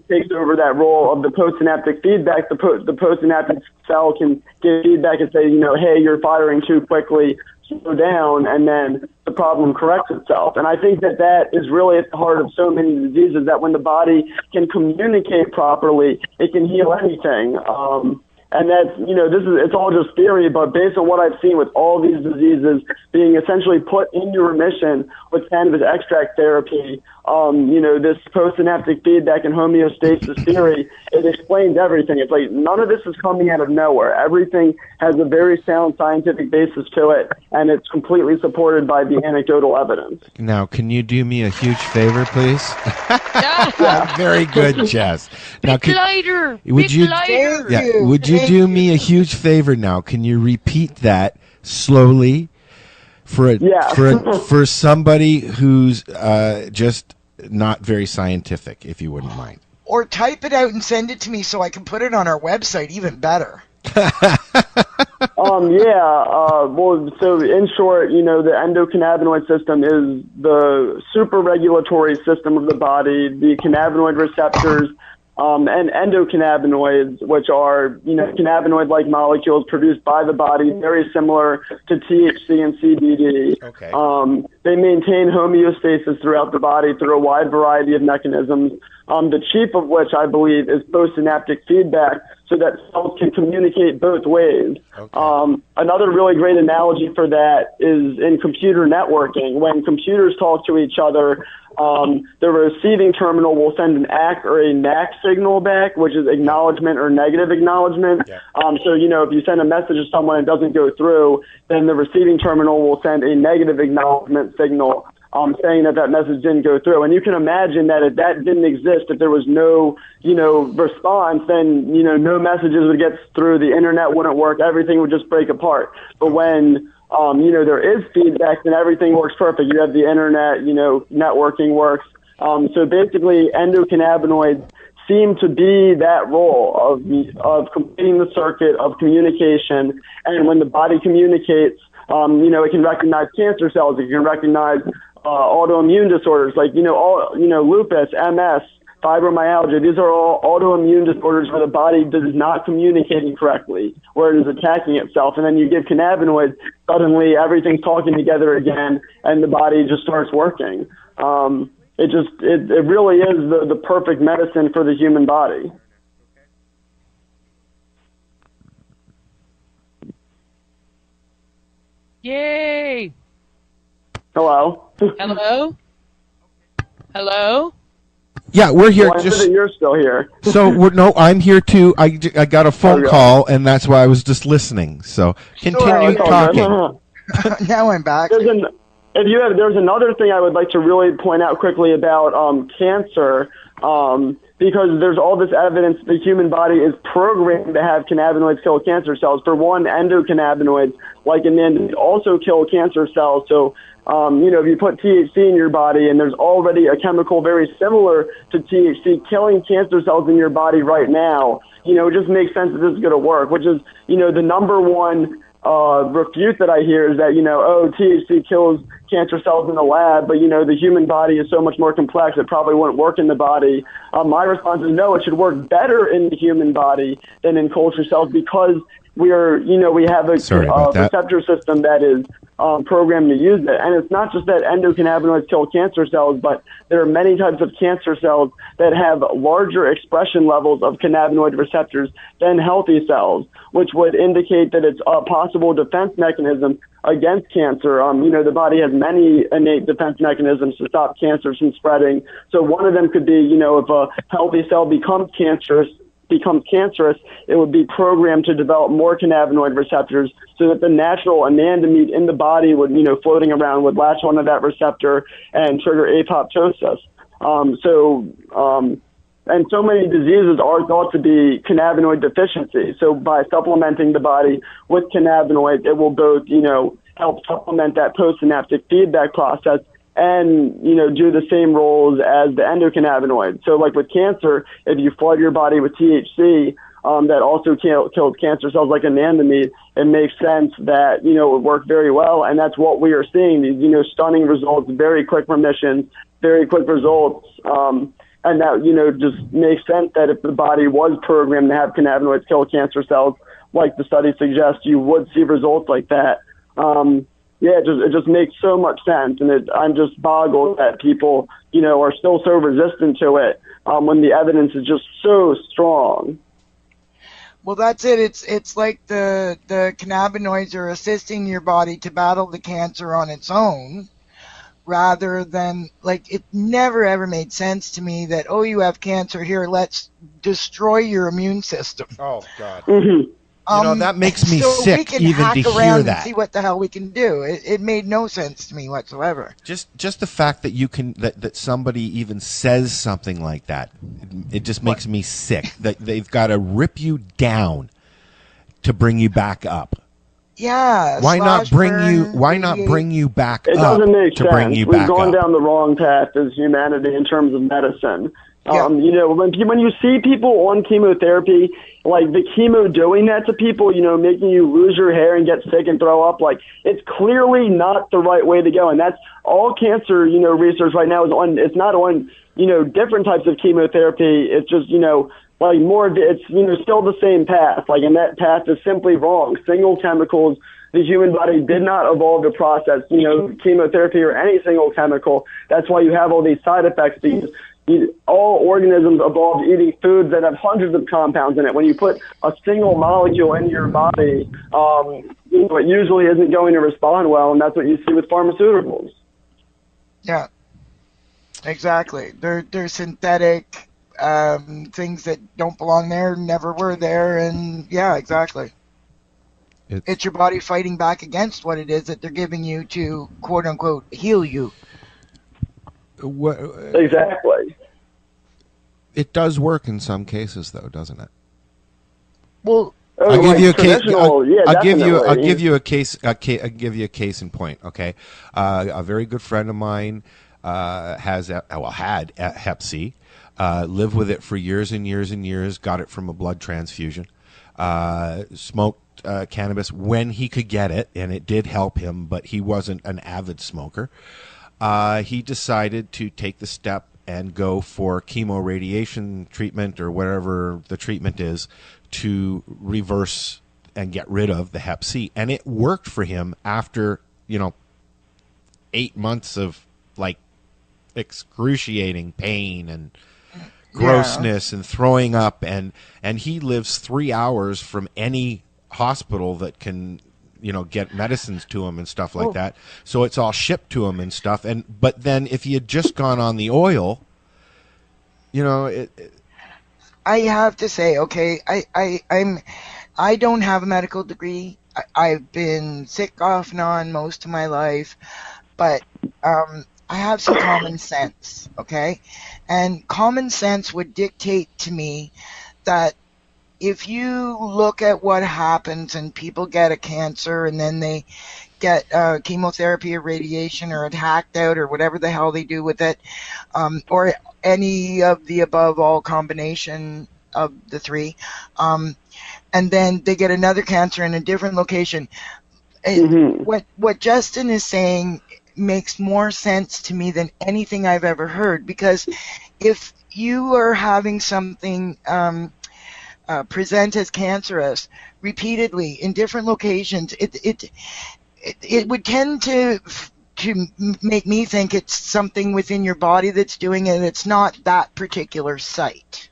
Speaker 13: takes over that role of the postsynaptic feedback. The postsynaptic cell can give feedback and say, hey, you're firing too quickly, slow down, and then the problem corrects itself. And I think that is really at the heart of so many diseases, that when the body can communicate properly, it can heal anything. And that's, it's all just theory, but based on what I've seen with all these diseases being essentially put into remission with cannabis extract therapy, this postsynaptic feedback and homeostasis theory, it explains everything. It's like none of this is coming out of nowhere. Everything has a very sound scientific basis to it, and it's completely supported by the anecdotal evidence.
Speaker 10: Now, can you do me a huge favor, please? Very good, Jess. Now, would you do me a huge favor now? Can you repeat that slowly for somebody who's just not very scientific, if you wouldn't mind?
Speaker 11: Or type it out and send it to me so I can put it on our website, even better.
Speaker 13: Well, so in short, the endocannabinoid system is the super regulatory system of the body. The cannabinoid receptors and endocannabinoids, which are, cannabinoid-like molecules produced by the body, very similar to THC and CBD.
Speaker 10: Okay.
Speaker 13: They maintain homeostasis throughout the body through a wide variety of mechanisms, the chief of which I believe is postsynaptic feedback, so that cells can communicate both ways. Okay. Another really great analogy for that is in computer networking. When computers talk to each other, the receiving terminal will send an ACK or a NAC signal back, which is acknowledgement or negative acknowledgement. Yeah. So, if you send a message to someone and it doesn't go through, then the receiving terminal will send a negative acknowledgement signal saying that message didn't go through. And you can imagine that if that didn't exist, if there was no, response, then, no messages would get through, the internet wouldn't work, everything would just break apart. But when there is feedback, then everything works perfect. You have the internet, networking works. So basically, endocannabinoids seem to be that role of completing the circuit of communication. And when the body communicates, it can recognize cancer cells, it can recognize autoimmune disorders like, lupus, MS, fibromyalgia. These are all autoimmune disorders where the body is not communicating correctly, where it is attacking itself. And then you give cannabinoids, suddenly everything's talking together again, and the body just starts working. It really is the perfect medicine for the human body.
Speaker 9: Yay!
Speaker 13: Hello?
Speaker 9: Hello? Hello?
Speaker 10: Yeah, we're here.
Speaker 13: Well, you're still here.
Speaker 10: So I'm here too. I got a phone call, and that's why I was just listening. So continue talking.
Speaker 11: Now I'm back.
Speaker 13: There's another thing I would like to really point out quickly about cancer, because there's all this evidence the human body is programmed to have cannabinoids kill cancer cells. For one, endocannabinoids, like in the end, also kill cancer cells. So, if you put THC in your body and there's already a chemical very similar to THC killing cancer cells in your body right now, it just makes sense that this is going to work, which is, the number one refute that I hear is that, THC kills cancer cells in the lab, but, the human body is so much more complex, it probably wouldn't work in the body. My response is no, it should work better in the human body than in culture cells because we have a receptor system that is programmed to use it. And it's not just that endocannabinoids kill cancer cells, but there are many types of cancer cells that have larger expression levels of cannabinoid receptors than healthy cells, which would indicate that it's a possible defense mechanism against cancer. The body has many innate defense mechanisms to stop cancer from spreading. So one of them could be, if a healthy cell becomes cancerous, it would be programmed to develop more cannabinoid receptors so that the natural anandamide in the body would, floating around would latch onto that receptor and trigger apoptosis. And so many diseases are thought to be cannabinoid deficiency. So by supplementing the body with cannabinoids, it will both, help supplement that postsynaptic feedback process and, do the same roles as the endocannabinoids. So like with cancer, if you flood your body with THC, that also kills cancer cells like anandamide, it makes sense that, it would work very well. And that's what we are seeing, these, stunning results, very quick remissions, very quick results. And that, just makes sense that if the body was programmed to have cannabinoids kill cancer cells, like the study suggests, you would see results like that. It just makes so much sense, and I'm just boggled that people, are still so resistant to it when the evidence is just so strong.
Speaker 11: Well, that's it. It's like the cannabinoids are assisting your body to battle the cancer on its own, rather than, it never ever made sense to me that, you have cancer, here, let's destroy your immune system.
Speaker 10: Oh, God.
Speaker 13: Mm-hmm.
Speaker 10: That makes me
Speaker 11: so
Speaker 10: sick
Speaker 11: we can
Speaker 10: even
Speaker 11: hack
Speaker 10: to hear
Speaker 11: around
Speaker 10: that.
Speaker 11: And see what the hell we can do. It made no sense to me whatsoever.
Speaker 10: Just the fact that you can that somebody even says something like that, it just makes me sick. That they've got to rip you down to bring you back up.
Speaker 11: Yeah.
Speaker 10: Why not bring you back up?
Speaker 13: It doesn't make sense.
Speaker 10: Bring you
Speaker 13: We've
Speaker 10: back
Speaker 13: gone
Speaker 10: up.
Speaker 13: down the wrong path as humanity in terms of medicine.
Speaker 11: Yeah.
Speaker 13: When you see people on chemotherapy, like the chemo doing that to people, making you lose your hair and get sick and throw up, it's clearly not the right way to go. And that's all cancer, research right now is on. It's not on, different types of chemotherapy. It's just, more of it's, still the same path. And that path is simply wrong. Single chemicals. The human body did not evolve to process, chemotherapy or any single chemical. That's why you have all these side effects, because all organisms evolved eating foods that have hundreds of compounds in it. When you put a single molecule into your body, it usually isn't going to respond well, and that's what you see with pharmaceuticals.
Speaker 11: Yeah, exactly. They're synthetic things that don't belong there, never were there, and yeah, exactly. It's your body fighting back against what it is that they're giving you to, quote unquote, heal you.
Speaker 13: Exactly.
Speaker 10: It does work in some cases, though, doesn't it?
Speaker 11: Well,
Speaker 10: I'll give you a case. I'll give you a case in point. Okay, a very good friend of mine had Hep C, lived with it for years and years and years. Got it from a blood transfusion. Smoked cannabis when he could get it, and it did help him, but he wasn't an avid smoker. He decided to take the step and go for chemoradiation treatment or whatever the treatment is to reverse and get rid of the Hep C. And it worked for him after, 8 months of excruciating pain and grossness and throwing up. And he lives 3 hours from any hospital that can get medicines to him and stuff like that. So it's all shipped to him and stuff. But then if he had just gone on the oil,
Speaker 11: I have to say, okay, I don't have a medical degree. I've been sick off and on most of my life, but I have some common sense, okay? And common sense would dictate to me that if you look at what happens and people get a cancer and then they get chemotherapy or radiation or it hacked out or whatever the hell they do with it, or any of the above, all combination of the three, and then they get another cancer in a different location. What Justin is saying makes more sense to me than anything I've ever heard, because if you are having something present as cancerous repeatedly in different locations, it would tend to make me think it's something within your body that's doing it. It's not that particular site.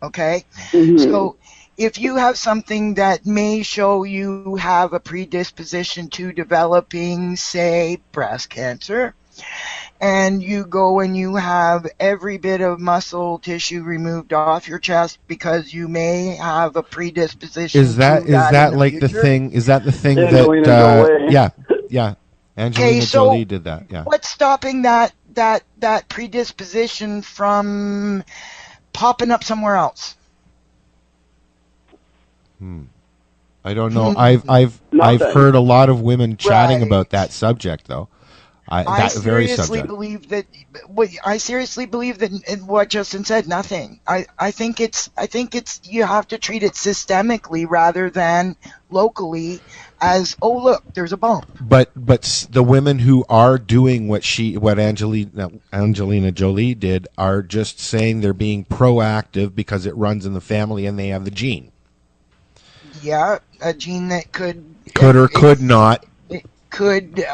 Speaker 11: Okay? So if you have something that may show you have a predisposition to developing, say, breast cancer, and you go and you have every bit of muscle tissue removed off your chest because you may have a predisposition
Speaker 10: Is that like the thing? Is that the thing that? Yeah. Angelina Jolie did that. Yeah.
Speaker 11: What's stopping that predisposition from popping up somewhere else?
Speaker 10: I don't know. I've heard a lot of women chatting about that subject, though. I seriously believe that what Justin said. Nothing. I think it's you have to treat it systemically rather than locally. As look, there's a bump. But the women who are doing what Angelina Jolie did are just saying they're being proactive because it runs in the family and they have the gene.
Speaker 11: Yeah, a gene that could
Speaker 10: or could not.
Speaker 11: It could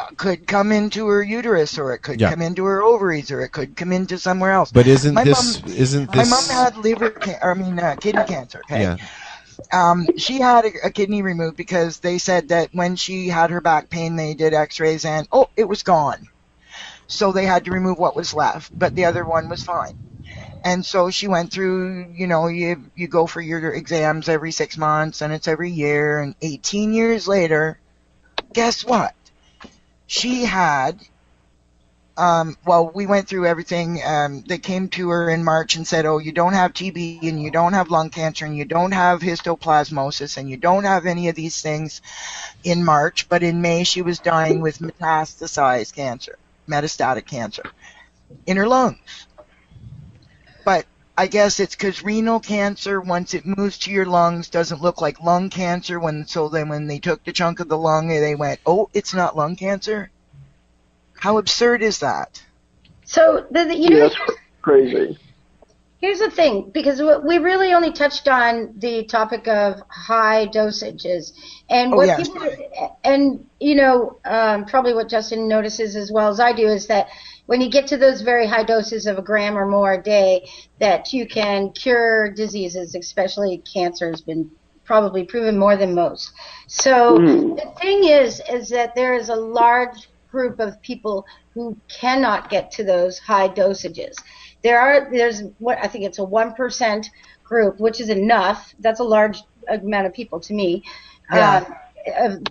Speaker 11: come into her uterus, or it could come into her ovaries, or it could come into somewhere else.
Speaker 10: But isn't this?
Speaker 11: My mom had kidney cancer. Okay. Yeah. She had a kidney removed because they said that when she had her back pain, they did x-rays and, it was gone. So they had to remove what was left, but the other one was fine. And so she went through, you go for your exams every 6 months, and it's every year, and 18 years later, guess what? She had, we went through everything. They came to her in March and said, you don't have TB, and you don't have lung cancer, and you don't have histoplasmosis, and you don't have any of these things in March. But in May, she was dying with metastatic cancer in her lungs. But I guess it's because renal cancer, once it moves to your lungs, doesn't look like lung cancer. Then when they took the chunk of the lung, they went, it's not lung cancer? How absurd is that?
Speaker 14: So,
Speaker 13: that's crazy.
Speaker 14: Here's the thing, because we really only touched on the topic of high dosages. And probably what Justin notices as well as I do is that when you get to those very high doses of 1 gram or more a day, that you can cure diseases, especially cancer has been probably proven more than most. So the thing is that there is a large group of people who cannot get to those high dosages. There's what I think it's a 1% group, which is enough. That's a large amount of people to me.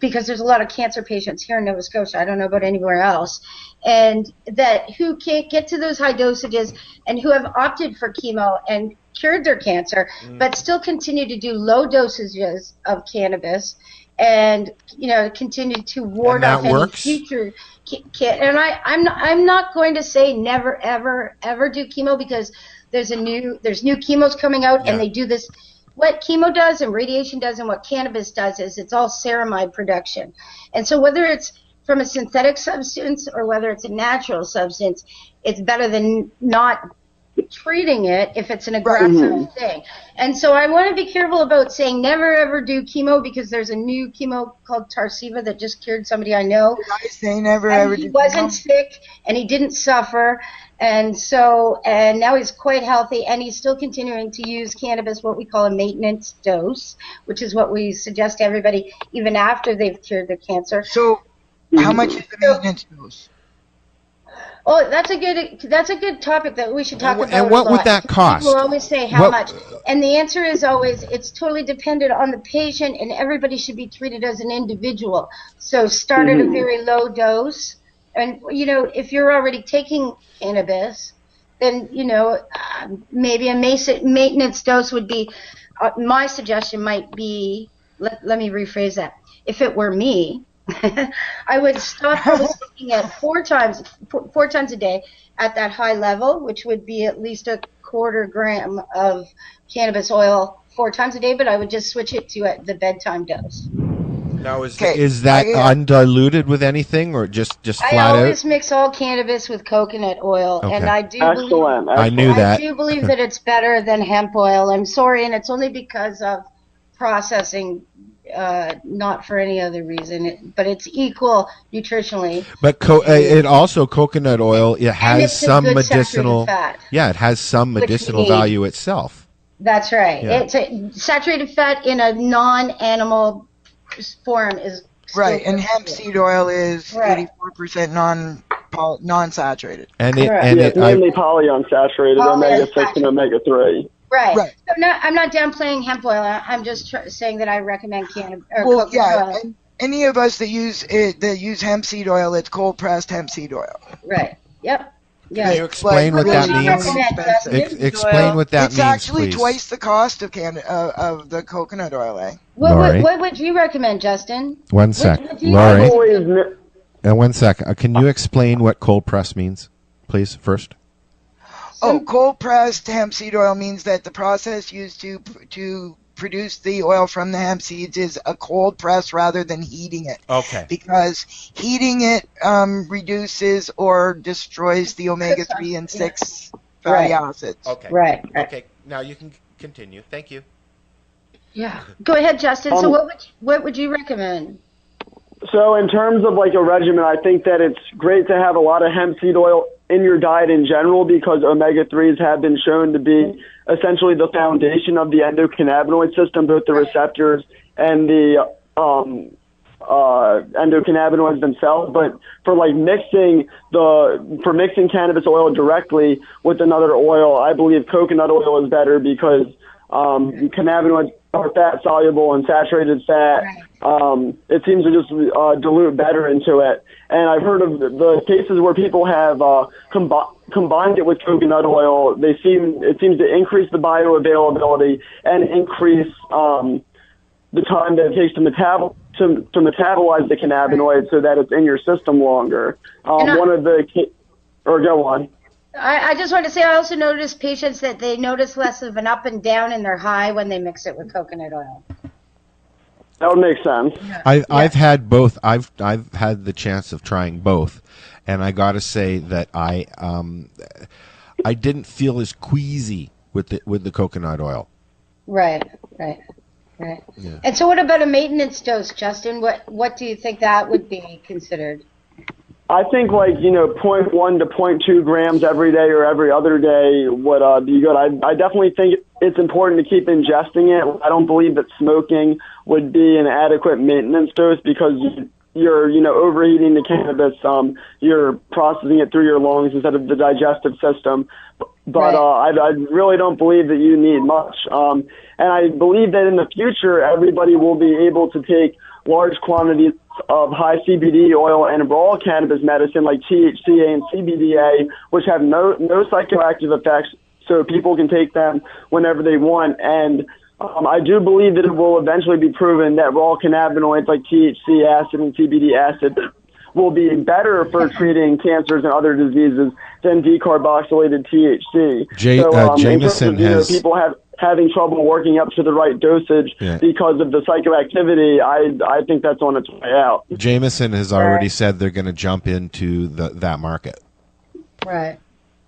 Speaker 14: Because there's a lot of cancer patients here in Nova Scotia. I don't know about anywhere else. And that who can't get to those high dosages and who have opted for chemo and cured their cancer, but still continue to do low dosages of cannabis and, continue to ward off any future. And I'm not going to say never, ever, ever do chemo, because there's new chemos coming out and they do this. What chemo does and radiation does and what cannabis does is it's all ceramide production. And so whether it's from a synthetic substance or whether it's a natural substance, it's better than not treating it if it's an aggressive thing. And so I want to be careful about saying never ever do chemo, because there's a new chemo called Tarceva that just cured somebody I know.
Speaker 11: I say never ever do chemo.
Speaker 14: He wasn't sick and he didn't suffer. And now he's quite healthy, and he's still continuing to use cannabis, what we call a maintenance dose, which is what we suggest to everybody even after they've cured their cancer.
Speaker 11: So how much is the maintenance dose?
Speaker 14: Oh, that's a good topic that we should talk about.
Speaker 10: And what would that cost?
Speaker 14: People always say how much. And the answer is always it's totally dependent on the patient, and everybody should be treated as an individual. So start at a very low dose. And, if you're already taking cannabis, then, maybe a maintenance dose would be, my suggestion might be, let me rephrase that. If it were me, I would stop taking it four times a day at that high level, which would be at least a quarter gram of cannabis oil 4 times a day, but I would just switch it to the bedtime dose.
Speaker 10: Now, is that undiluted with anything, or just flat
Speaker 14: I
Speaker 10: out?
Speaker 14: always mix all cannabis with coconut oil,
Speaker 10: Okay.
Speaker 14: and I do
Speaker 13: Excellent.
Speaker 10: I knew that.
Speaker 14: I do believe that it's better than hemp oil. I'm sorry, and it's only because of processing, not for any other reason. But it's equal nutritionally.
Speaker 10: But it also coconut oil. It has some
Speaker 14: good
Speaker 10: medicinal.
Speaker 14: saturated fat.
Speaker 10: Yeah, it has some medicinal value itself.
Speaker 14: That's right.
Speaker 10: Yeah.
Speaker 14: It's a saturated fat in a non-animal form is
Speaker 11: right, and hemp seed oil is 84% non-saturated.
Speaker 10: And
Speaker 13: it's mainly polyunsaturated, omega-6 and omega-3.
Speaker 14: Right. So I'm not downplaying hemp oil. I'm just saying that I recommend coconut oil.
Speaker 11: And any of us that use hemp seed oil, it's cold pressed hemp seed oil.
Speaker 14: Right. Yep. Yeah.
Speaker 10: Can you explain what that means? Explain what that means,
Speaker 11: It's actually
Speaker 10: please.
Speaker 11: twice the cost of the coconut oil, eh?
Speaker 14: What would you recommend, Justin?
Speaker 10: One sec, Laurie. One sec. Can you explain what cold press means, please, first?
Speaker 11: Cold pressed hemp seed oil means that the process used to produce the oil from the hemp seeds is a cold press rather than heating it.
Speaker 10: Okay.
Speaker 11: Because heating it reduces or destroys the omega-3 and 6 fatty acids.
Speaker 10: Okay.
Speaker 14: Right.
Speaker 10: Okay. Now you can continue. Thank you.
Speaker 14: Yeah. Go ahead, Justin. So what would you recommend?
Speaker 13: So in terms of like a regimen, I think that it's great to have a lot of hemp seed oil in your diet in general because omega-3s have been shown to be essentially the foundation of the endocannabinoid system, both the receptors and the endocannabinoids themselves. But for mixing cannabis oil directly with another oil, I believe coconut oil is better because cannabinoids are fat soluble and saturated fat. It seems to just dilute better into it. And I've heard of the cases where people have combined it with coconut oil. It seems to increase the bioavailability and increase the time that it takes to metabolize the cannabinoid so that it's in your system longer. Go on.
Speaker 14: I just want to say I also noticed patients that they notice less of an up and down in their high when they mix it with coconut oil.
Speaker 13: That would make sense.
Speaker 10: I've had both. I've had the chance of trying both, and I got to say that I didn't feel as queasy with the coconut oil.
Speaker 14: Right. Yeah. And so, what about a maintenance dose, Justin? What do you think that would be considered?
Speaker 13: I think 0.1 to 0.2 grams every day or every other day would be good. I definitely think it's important to keep ingesting it. I don't believe that smoking would be an adequate maintenance dose because you're overheating the cannabis. You're processing it through your lungs instead of the digestive system. But I really don't believe that you need much. And I believe that in the future, everybody will be able to take large quantities of high CBD oil and raw cannabis medicine like THCA and CBDA, which have no psychoactive effects, so people can take them whenever they want. And I do believe that it will eventually be proven that raw cannabinoids like THC acid and CBD acid will be better for treating cancers and other diseases than decarboxylated THC.
Speaker 10: Jameson has
Speaker 13: people having trouble working up to the right dosage because of the psychoactivity. I think that's on its way out.
Speaker 10: Jameson has already said they're going to jump into that market.
Speaker 14: Right.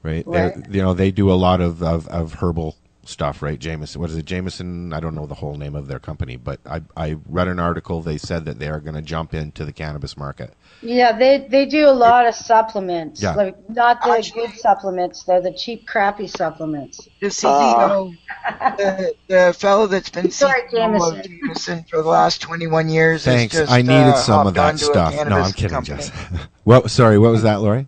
Speaker 10: They do a lot of herbal stuff, right? Jameson. What is it? Jameson. I don't know the whole name of their company, but I read an article. They said that they are going to jump into the cannabis market.
Speaker 14: Yeah, they do a lot of supplements.
Speaker 10: Yeah.
Speaker 14: Not the good supplements, though, the cheap, crappy supplements.
Speaker 11: The CEO, the fellow that's been CEO of Jameson for the last 21 years.
Speaker 10: Thanks.
Speaker 11: Just,
Speaker 10: I needed some of that stuff. No, I'm kidding, Jess. Sorry, what was that, Laurie?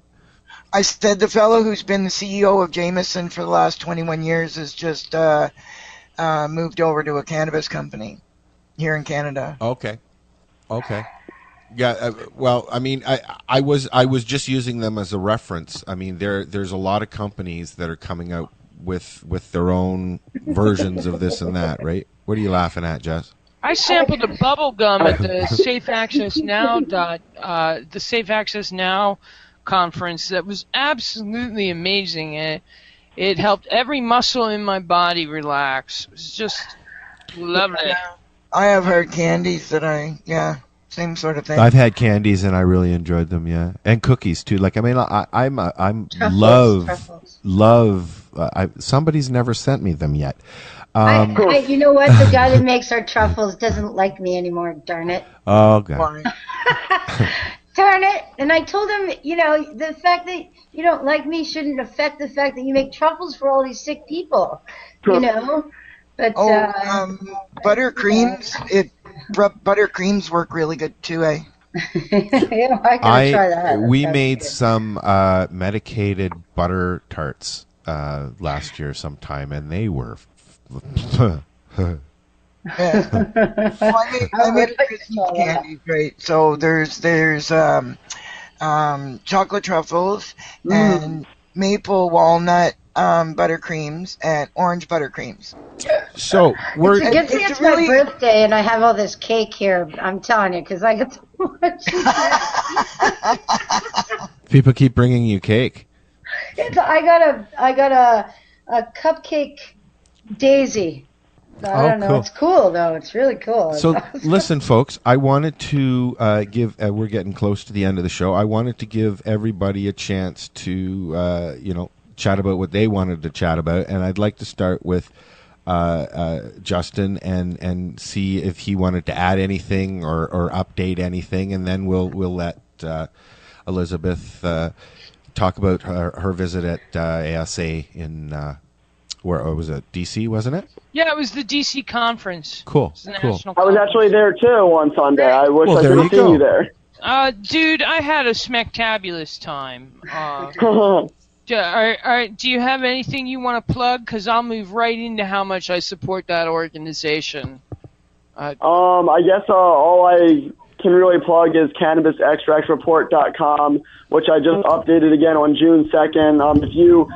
Speaker 11: I said the fellow who's been the CEO of Jameson for the last 21 years has just moved over to a cannabis company here in Canada.
Speaker 10: Okay. Yeah. I was just using them as a reference. I mean, there's a lot of companies that are coming out with their own versions of this and that, right? What are you laughing at, Jess?
Speaker 9: I sampled a bubble gum at the Safe Access Now conference that was absolutely amazing. It helped every muscle in my body relax. It was just lovely.
Speaker 11: I have hard candies that same sort of thing.
Speaker 10: I've had candies and I really enjoyed them, yeah, and cookies too. Like, I mean, I'm love. Somebody's never sent me them yet.
Speaker 14: You know what? The guy that makes our truffles doesn't like me anymore. Darn it.
Speaker 10: Oh God.
Speaker 14: Darn it. And I told him, the fact that you don't like me shouldn't affect the fact that you make truffles for all these sick people, But
Speaker 11: buttercreams, buttercreams work really good too, eh?
Speaker 14: I gotta try that.
Speaker 10: We made some medicated butter tarts last year sometime, and they were.
Speaker 11: I made Christmas candies, right? So there's chocolate truffles and maple walnut buttercreams and orange buttercreams.
Speaker 10: So
Speaker 14: it's my birthday and I have all this cake here. I'm telling you, because I get so much.
Speaker 10: People keep bringing you cake.
Speaker 14: I got a cupcake daisy. I don't know.
Speaker 10: Cool.
Speaker 14: It's cool though. It's really cool.
Speaker 10: So listen, folks. I wanted to give. We're getting close to the end of the show. I wanted to give everybody a chance to, chat about what they wanted to chat about, and I'd like to start with Justin and see if he wanted to add anything or update anything, and then we'll let Elizabeth talk about her visit at ASA in. Where was it? DC, wasn't it?
Speaker 9: Yeah, it was the DC conference.
Speaker 10: Cool.
Speaker 13: I was actually there too on Sunday. I wish I could have seen you there.
Speaker 9: Dude, I had a smectabulous time. Do you have anything you want to plug? Because I'll move right into how much I support that organization.
Speaker 13: I guess all I can really plug is CannabisExtractReport.com, which I just updated again on June 2nd. If you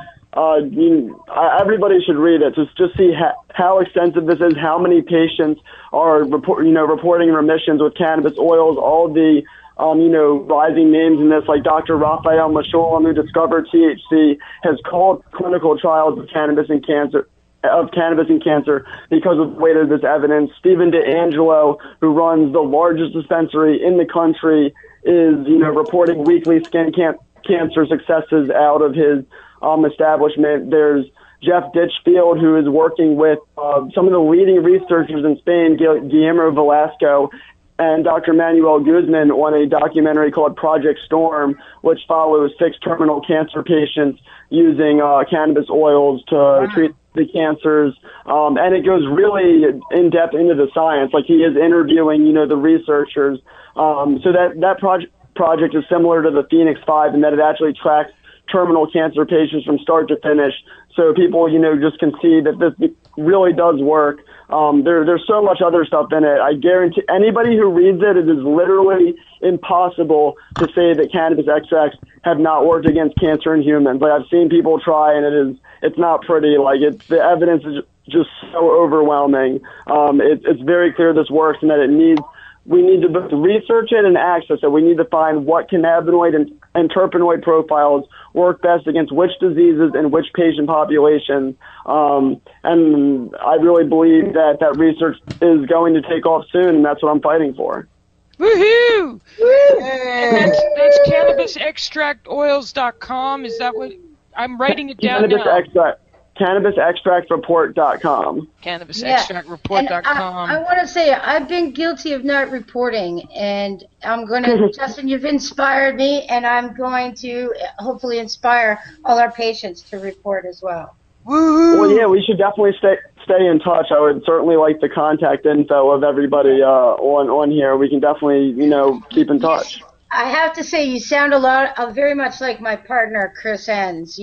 Speaker 13: everybody should read it. Just see how extensive this is, how many patients are reporting remissions with cannabis oils, all the rising names in this, like Dr. Raphael Masholam, who discovered THC, has called clinical trials of cannabis and cancer because of the weight of this evidence. Stephen DeAngelo, who runs the largest dispensary in the country, is reporting weekly skin cancer successes out of his establishment. There's Jeff Ditchfield, who is working with some of the leading researchers in Spain, Guillermo Velasco and Dr. Manuel Guzman, on a documentary called Project Storm, which follows 6 terminal cancer patients using cannabis oils to treat the cancers. And it goes really in depth into the science. Like, he is interviewing, the researchers. So that project is similar to the Phoenix 5 in that it actually tracks terminal cancer patients from start to finish, so people just can see that this really does work. There's so much other stuff in it. I guarantee anybody who reads it, it is literally impossible to say that cannabis extracts have not worked against cancer in humans. Like, I've seen people try, and it's not pretty. Like, the evidence is just so overwhelming. It's very clear this works, and that we need to both research it and access it. We need to find what cannabinoid and terpenoid profiles work best against which diseases and which patient populations. And I really believe that research is going to take off soon, and that's what I'm fighting for.
Speaker 9: Woohoo! Woo! And that's CannabisExtractOils.com. Is that what I'm writing it down now?
Speaker 13: CannabisExtractReport.com.
Speaker 9: CannabisExtractReport.com.
Speaker 14: I want to say I've been guilty of not reporting, and I'm going to, Justin, you've inspired me, and I'm going to hopefully inspire all our patients to report as well.
Speaker 11: Woo-hoo!
Speaker 13: Well, yeah, we should definitely stay in touch. I would certainly like the contact info of everybody on here. We can definitely, keep in touch.
Speaker 14: I have to say, you sound very much like my partner, Chris Enns.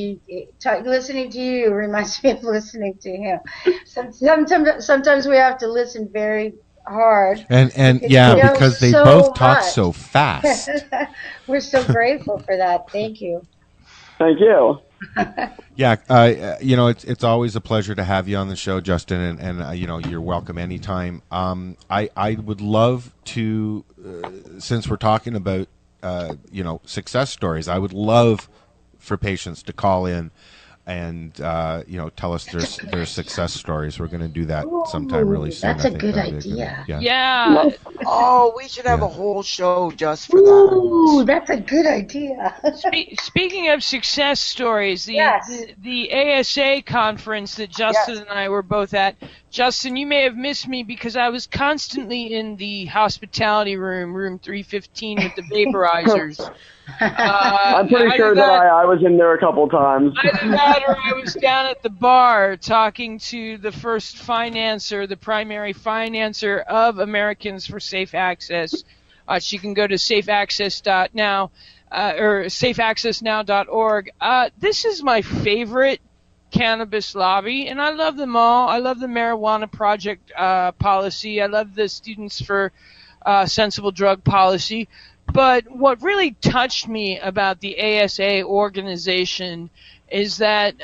Speaker 14: Listening to you reminds me of listening to him. Sometimes we have to listen very hard.
Speaker 10: And because they both talk so fast.
Speaker 14: We're so grateful for that. Thank you.
Speaker 13: Thank you.
Speaker 10: Yeah, it's always a pleasure to have you on the show, Justin, and you're welcome anytime. I would love to, since we're talking about success stories, I would love for patients to call in and tell us their success stories. We're going to do that sometime really soon.
Speaker 14: That's a good idea.
Speaker 9: Yeah.
Speaker 11: Oh, we should have a whole show just for that.
Speaker 14: Ooh, that's a good idea.
Speaker 9: Speaking of success stories, the ASA conference that Justin and I were both at. Justin, you may have missed me because I was constantly in the hospitality room 315 with the vaporizers.
Speaker 13: I'm pretty sure that I was in there a couple times.
Speaker 9: Either that or I was down at the bar talking to the first financer, the primary financer of Americans for Safe Access. She can go to safeaccess.now or safeaccessnow.org. This is my favorite cannabis lobby, and I love them all. I love the Marijuana Project policy. I love the Students for Sensible Drug policy. But what really touched me about the ASA organization is that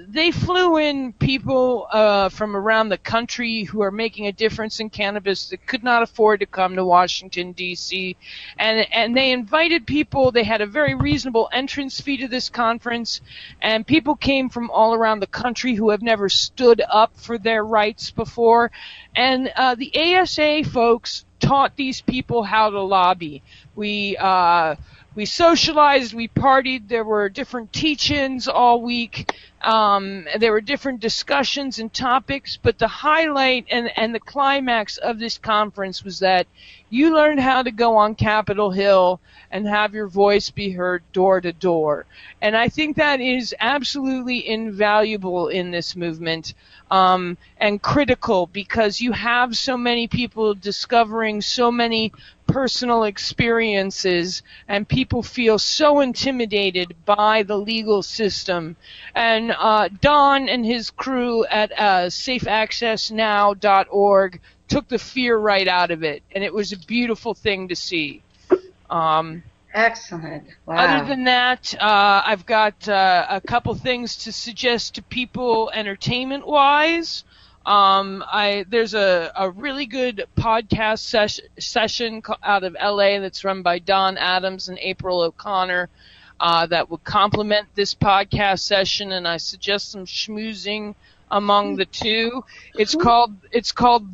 Speaker 9: they flew in people from around the country who are making a difference in cannabis that could not afford to come to Washington, D.C. And they invited people. They had a very reasonable entrance fee to this conference, and people came from all around the country who have never stood up for their rights before. And the ASA folks taught these people how to lobby. We socialized, we partied, there were different teach-ins all week, there were different discussions and topics, but the highlight and the climax of this conference was that you learned how to go on Capitol Hill and have your voice be heard door to door. And I think that is absolutely invaluable in this movement. And critical, because you have so many people discovering so many personal experiences, and people feel so intimidated by the legal system. And Don and his crew at safeaccessnow.org took the fear right out of it, and it was a beautiful thing to see.
Speaker 14: Excellent. Wow.
Speaker 9: Other than that, I've got a couple things to suggest to people entertainment-wise. There's a really good podcast session out of LA that's run by Don Adams and April O'Connor that would complement this podcast session, and I suggest some schmoozing among the two. It's called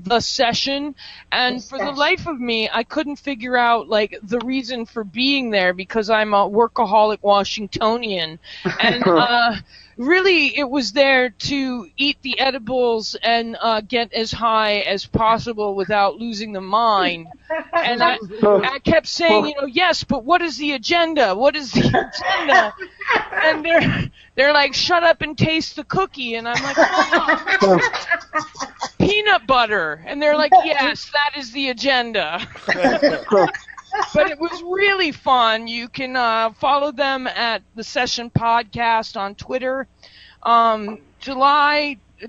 Speaker 9: The Session, and for the life of me, I couldn't figure out the reason for being there, because I'm a workaholic Washingtonian, and really it was there to eat the edibles and get as high as possible without losing the mind. And I kept saying, yes, but what is the agenda? What is the agenda? And they're like, shut up and taste the cookie. And I'm like, oh, peanut butter. And they're like, yes, that is the agenda. But it was really fun. You can follow them at the Session Podcast on Twitter.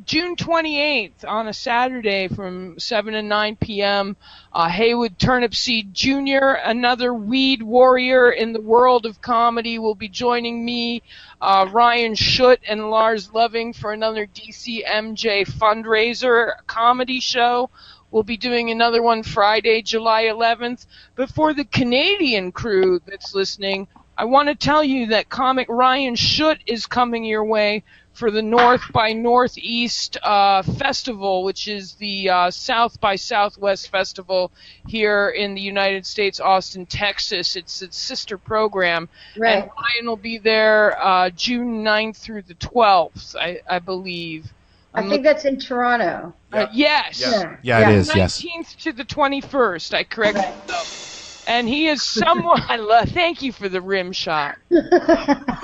Speaker 9: June 28th on a Saturday from 7 to 9 p.m. Haywood Turnipseed Jr., another weed warrior in the world of comedy, will be joining me, Ryan Schutt and Lars Loving, for another DCMJ fundraiser comedy show. We'll be doing another one Friday, July 11th. But for the Canadian crew that's listening, I want to tell you that comic Ryan Schutt is coming your way for the North by Northeast Festival, which is the South by Southwest Festival here in the United States, Austin, Texas. It's its sister program.
Speaker 14: Right.
Speaker 9: And Ryan will be there June 9th through the 12th, I believe.
Speaker 14: I think that's in Toronto.
Speaker 9: Yes.
Speaker 10: Yeah, it is, yes.
Speaker 9: 19th to the 21st, I correct myself. And he is someone thank you for the rim shot.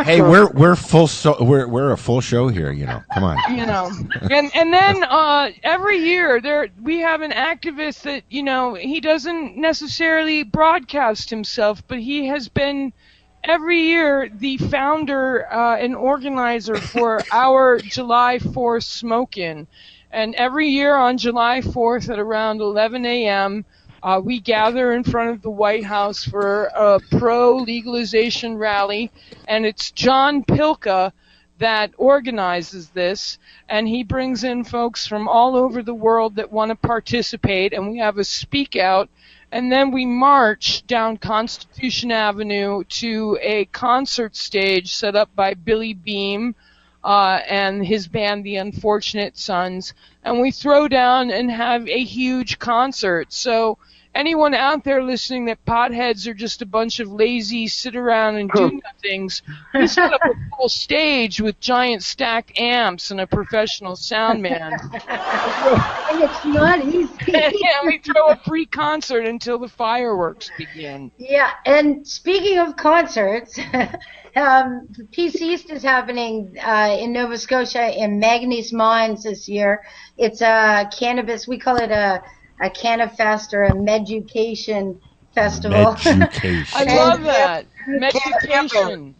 Speaker 10: Hey, we're full we're a full show here, Come on.
Speaker 9: And then every year we have an activist that, he doesn't necessarily broadcast himself, but he has been every year the founder and organizer for our July 4th smoke-in. And every year on July 4th at around 11 a.m., we gather in front of the White House for a pro-legalization rally, and it's John Pilka that organizes this, and he brings in folks from all over the world that want to participate, and we have a speak out, and then we march down Constitution Avenue to a concert stage set up by Billy Beam, and his band, The Unfortunate Sons, and we throw down and have a huge concert. So anyone out there listening that potheads are just a bunch of lazy sit around and do nothings, we set up a full stage with giant stacked amps and a professional sound man.
Speaker 14: And it's not easy.
Speaker 9: And we throw a free concert until the fireworks begin.
Speaker 14: Yeah, and speaking of concerts, Peace East is happening in Nova Scotia in Manganese Mines this year. It's a cannabis, we call it a Cannafest or a Meducation festival.
Speaker 10: Meducation.
Speaker 9: I love that. Meducation.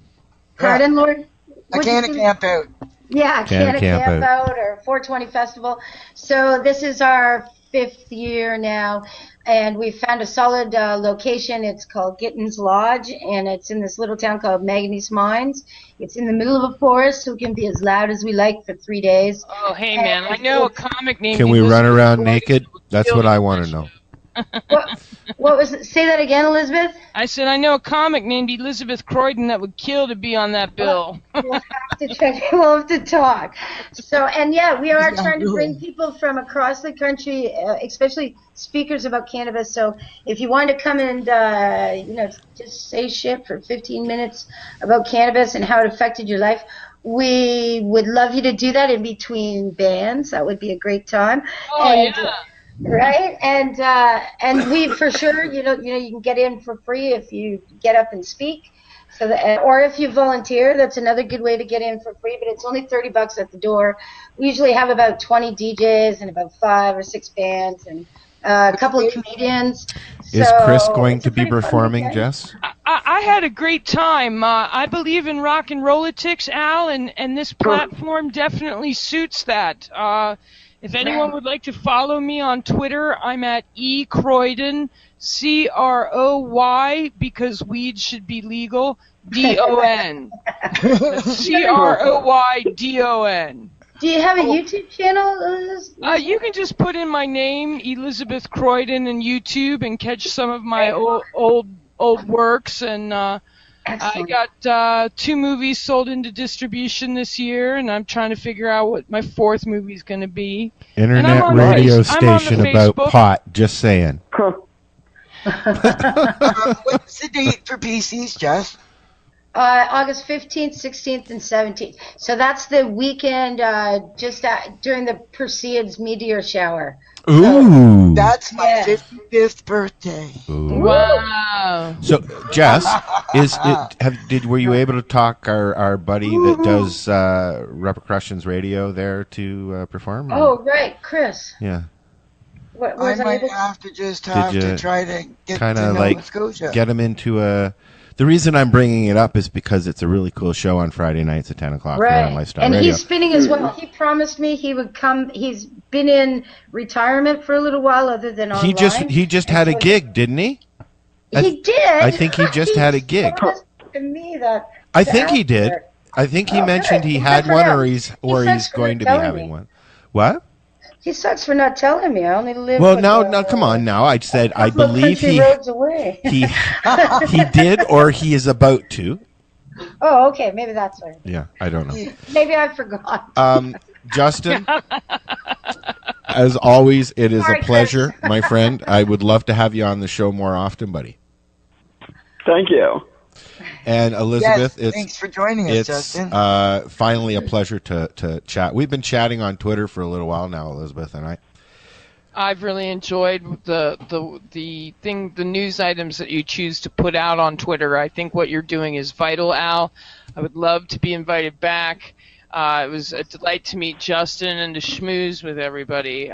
Speaker 14: Pardon, Lord?
Speaker 11: A Canna Camp Out.
Speaker 14: Yeah, Canna Camp Out or 420 Festival. So this is our 5th year now, and we found a solid location. It's called Gittins Lodge, and it's in this little town called Manganese Mines. It's in the middle of a forest, so we can be as loud as we like for 3 days.
Speaker 9: Oh, hey, man, I know a comic named...
Speaker 10: Can we run around naked? That's what I want to know.
Speaker 14: What was it? Say that again, Elizabeth?
Speaker 9: I said I know a comic named Elizabeth Croydon that would kill to be on that bill.
Speaker 14: We'll have to talk. So, and yeah, we are trying to bring people from across the country, especially speakers about cannabis. So if you want to come and, just say shit for 15 minutes about cannabis and how it affected your life, we would love you to do that in between bands. That would be a great time.
Speaker 9: Oh, yeah.
Speaker 14: Right, and we for sure, you can get in for free if you get up and speak. So that, or if you volunteer, that's another good way to get in for free. But it's only $30 at the door. We usually have about 20 DJs and about 5 or 6 bands and a couple of comedians.
Speaker 10: Is Chris going to be performing, Jess?
Speaker 9: I had a great time. I believe in rock and rollitics, Al, and this platform definitely suits that. If anyone would like to follow me on Twitter, I'm at ecroydon, CROY, because weed should be legal, DON. CROYDON.
Speaker 14: Do you have a YouTube channel?
Speaker 9: You can just put in my name, Elizabeth Croydon, in YouTube and catch some of my old works. And I got 2 movies sold into distribution this year, and I'm trying to figure out what my 4th movie is going to be.
Speaker 10: Internet radio station about pot, just saying.
Speaker 11: What's the date for PCs, Jess?
Speaker 14: August 15th, 16th, and 17th. So that's the weekend during the Perseids meteor shower.
Speaker 10: Ooh.
Speaker 11: That's my 55th birthday.
Speaker 10: Ooh.
Speaker 9: Wow.
Speaker 10: So, Jess, were you able to talk our buddy that does Repercussions Radio there to perform?
Speaker 14: Oh, right, Chris.
Speaker 10: Yeah.
Speaker 11: I might have to try to get to Nova Scotia.
Speaker 10: Get him into a... The reason I'm bringing it up is because it's a really cool show on Friday nights at 10 o'clock here on Lifestyle Radio.
Speaker 14: And he's spinning as well. He promised me he would come. He's been in retirement for a little while other than online.
Speaker 10: He just had a gig, didn't he?
Speaker 14: He did?
Speaker 10: I think he just had a gig.
Speaker 14: To me that
Speaker 10: I think he did. I think he mentioned he had one or he's going to be having one. What?
Speaker 14: He sucks for not telling me. I only live.
Speaker 10: Well, no, come on. Now I said I believe he did, or he is about to.
Speaker 14: Oh, okay. Maybe that's right.
Speaker 10: Yeah, I don't know.
Speaker 14: Maybe I forgot.
Speaker 10: Justin, as always, it is a pleasure, my friend. I would love to have you on the show more often, buddy.
Speaker 13: Thank you.
Speaker 10: And Elizabeth,
Speaker 11: thanks for joining us, Justin.
Speaker 10: Finally a pleasure to chat. We've been chatting on Twitter for a little while now, Elizabeth and I.
Speaker 9: I've really enjoyed the news items that you choose to put out on Twitter. I think what you're doing is vital, Al. I would love to be invited back. It was a delight to meet Justin and to schmooze with everybody.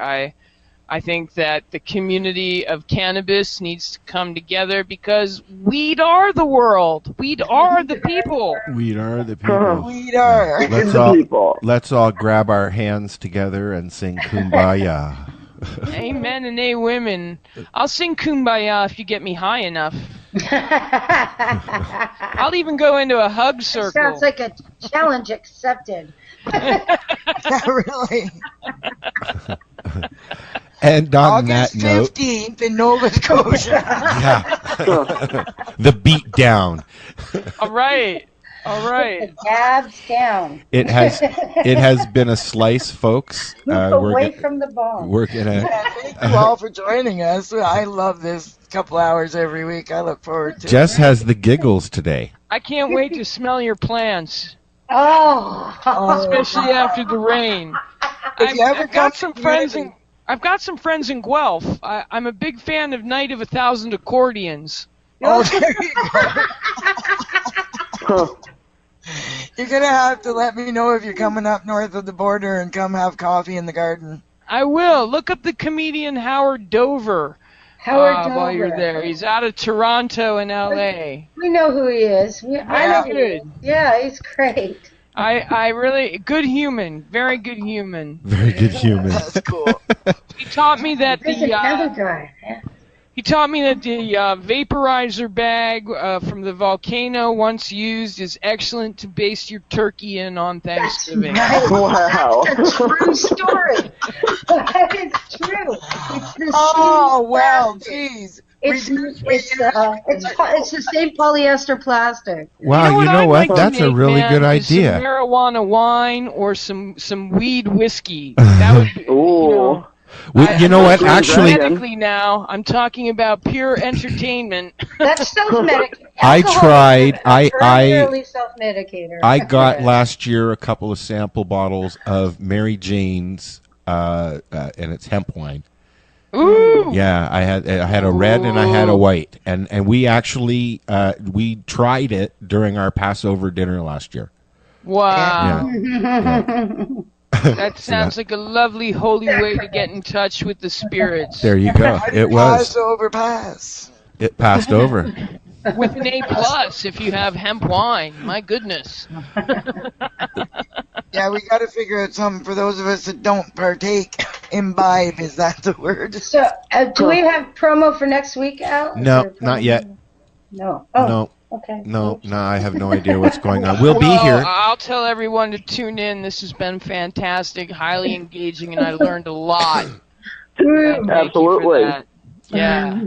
Speaker 9: I think that the community of cannabis needs to come together because weed are the world. Weed are the people.
Speaker 10: Weed are the people.
Speaker 11: Weed are
Speaker 10: the people. Let's all grab our hands together and sing Kumbaya.
Speaker 9: Amen and a women. I'll sing Kumbaya if you get me high enough. I'll even go into a hug circle.
Speaker 14: Sounds like a challenge accepted.
Speaker 11: Really?
Speaker 10: And on that note,
Speaker 11: August 15th in Nova Scotia.
Speaker 10: Yeah. The beat down.
Speaker 9: All right. All right.
Speaker 14: Dabs down.
Speaker 10: It has been a slice, folks.
Speaker 14: Away from the bone.
Speaker 10: We're gonna.
Speaker 11: Thank you all for joining us. I love this couple hours every week. I look forward to it.
Speaker 10: Jess has the giggles today.
Speaker 9: I can't wait to smell your plants.
Speaker 14: Oh.
Speaker 9: Especially after the rain. I've got some friends in Guelph. I'm a big fan of Night of 1,000 Accordions.
Speaker 11: Oh, there you go. You're going to have to let me know if you're coming up north of the border and come have coffee in the garden.
Speaker 9: I will. Look up the comedian Howard Dover. While you're there. He's out of Toronto and L.A.
Speaker 14: We know who he is. I know
Speaker 9: good.
Speaker 14: Yeah, he's great.
Speaker 9: I really, good human. Very good human.
Speaker 10: Very good human.
Speaker 11: That's cool.
Speaker 9: He taught me that
Speaker 14: He
Speaker 9: taught me that the vaporizer bag from the volcano once used is excellent to baste your turkey in on Thanksgiving.
Speaker 14: That's right.
Speaker 13: Wow.
Speaker 14: That's a true story. That is true. It's the
Speaker 11: Oh, well, geez.
Speaker 14: It's the same polyester plastic.
Speaker 10: Wow, you know what? That's a really good idea.
Speaker 9: Some marijuana wine or some weed whiskey. That would be,
Speaker 10: you know what? Actually,
Speaker 9: medically now, I'm talking about pure entertainment.
Speaker 14: That's self-medicated.
Speaker 10: I tried. I
Speaker 14: self-medicator.
Speaker 10: I got last year a couple of sample bottles of Mary Jane's, and it's hemp wine.
Speaker 9: Ooh.
Speaker 10: Yeah, I had a red and I had a white, and we actually we tried it during our Passover dinner last year.
Speaker 9: Wow.
Speaker 10: Yeah.
Speaker 9: That sounds like a lovely, holy way to get in touch with the spirits.
Speaker 10: There you go. It was. It passed over.
Speaker 9: With an A+ if you have hemp wine. My goodness.
Speaker 11: Yeah, we got to figure out something for those of us that don't partake. Imbibe, is that the word?
Speaker 14: So, do we have promo for next week, Al?
Speaker 10: No, not yet.
Speaker 14: No. Oh,
Speaker 10: no.
Speaker 14: Okay.
Speaker 10: No, I have no idea what's going on. We'll be here.
Speaker 9: I'll tell everyone to tune in. This has been fantastic, highly engaging, and I learned a lot.
Speaker 13: Absolutely.
Speaker 9: Yeah.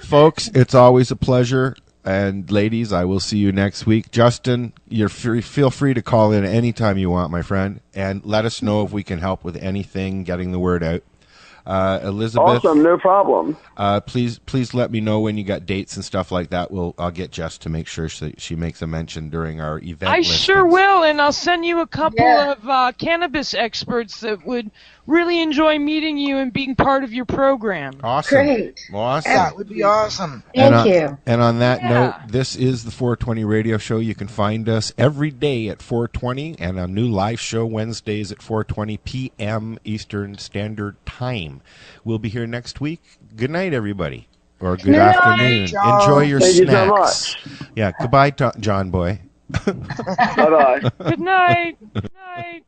Speaker 10: Folks, it's always a pleasure. And ladies, I will see you next week. Justin, feel free to call in anytime you want, my friend, and let us know if we can help with anything, getting the word out. Elizabeth,
Speaker 13: awesome, no problem.
Speaker 10: Please let me know when you got dates and stuff like that. I'll get Jess to make sure she makes a mention during our event.
Speaker 9: I sure will, and I'll send you a couple of cannabis experts that would really enjoy meeting you and being part of your program.
Speaker 10: Awesome.
Speaker 14: Great.
Speaker 10: Awesome.
Speaker 11: That would be awesome.
Speaker 14: Thank you.
Speaker 10: And on that note, this is the 420 Radio Show. You can find us every day at 420 and a new live show Wednesdays at 4:20 p.m. Eastern Standard Time. We'll be here next week. Good night, everybody. Or good afternoon.
Speaker 11: John.
Speaker 10: Enjoy your
Speaker 13: Thank
Speaker 10: snacks.
Speaker 13: you so much.
Speaker 10: Yeah, goodbye, John Boy.
Speaker 13: Bye-bye.
Speaker 9: Good night. Good night.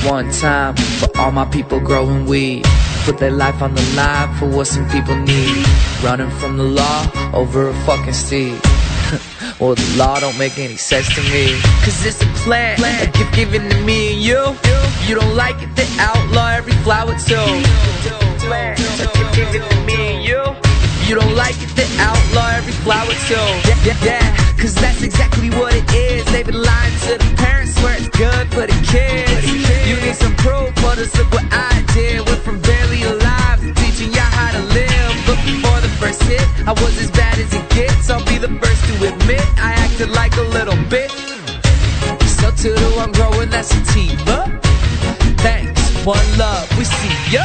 Speaker 17: One time for all my people growing weed. Put their life on the line for what some people need. Running from the law over a fucking steed. Well, the law don't make any sense to me. Cause it's a plan, a gift given to me and you. If you don't like it, then outlaw every flower too. A gift given to me and you. If you don't like it, then outlaw every flower too. Yeah, cause that's exactly what it is. They've been lying to the parents where it's good for the kids. You need some proof, but it's look what I did. Went from barely alive to teaching y'all how to live. But before the first hit, I was as bad as it gets. I'll be the first to admit I acted like a little bitch. So to the one growing, that's a sativa. Thanks, one love, we see ya.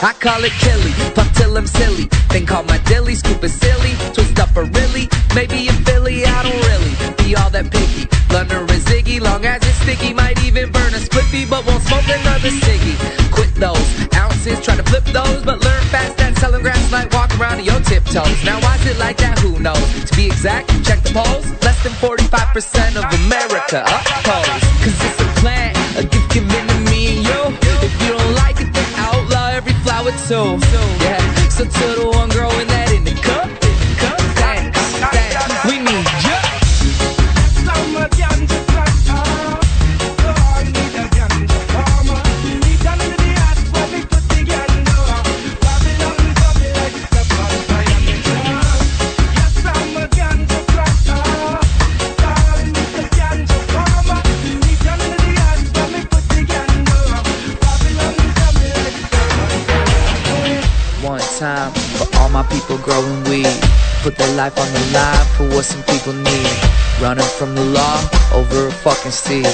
Speaker 17: I call it Killy, puff till I'm silly. Then call my dilly, scoop it silly. Twist up a really, maybe a Philly, I don't really be all that picky. Lunner and Ziggy, long as it's sticky, might even burn a split. coffee, but won't smoke another ciggy. Quit those ounces, try to flip those, but learn fast that selling grass like walk around on your tiptoes. Now why is it like that? Who knows? To be exact, check the polls. Less than 45% of America oppose. Cause it's a plant, a gift given to me and you. If you don't like it, then outlaw every flower too. Yeah, so to the one growing that indica, thanks, we need you. Time for all my people growing weed. Put their life on the line for what some people need. Running from the law over a fucking steed.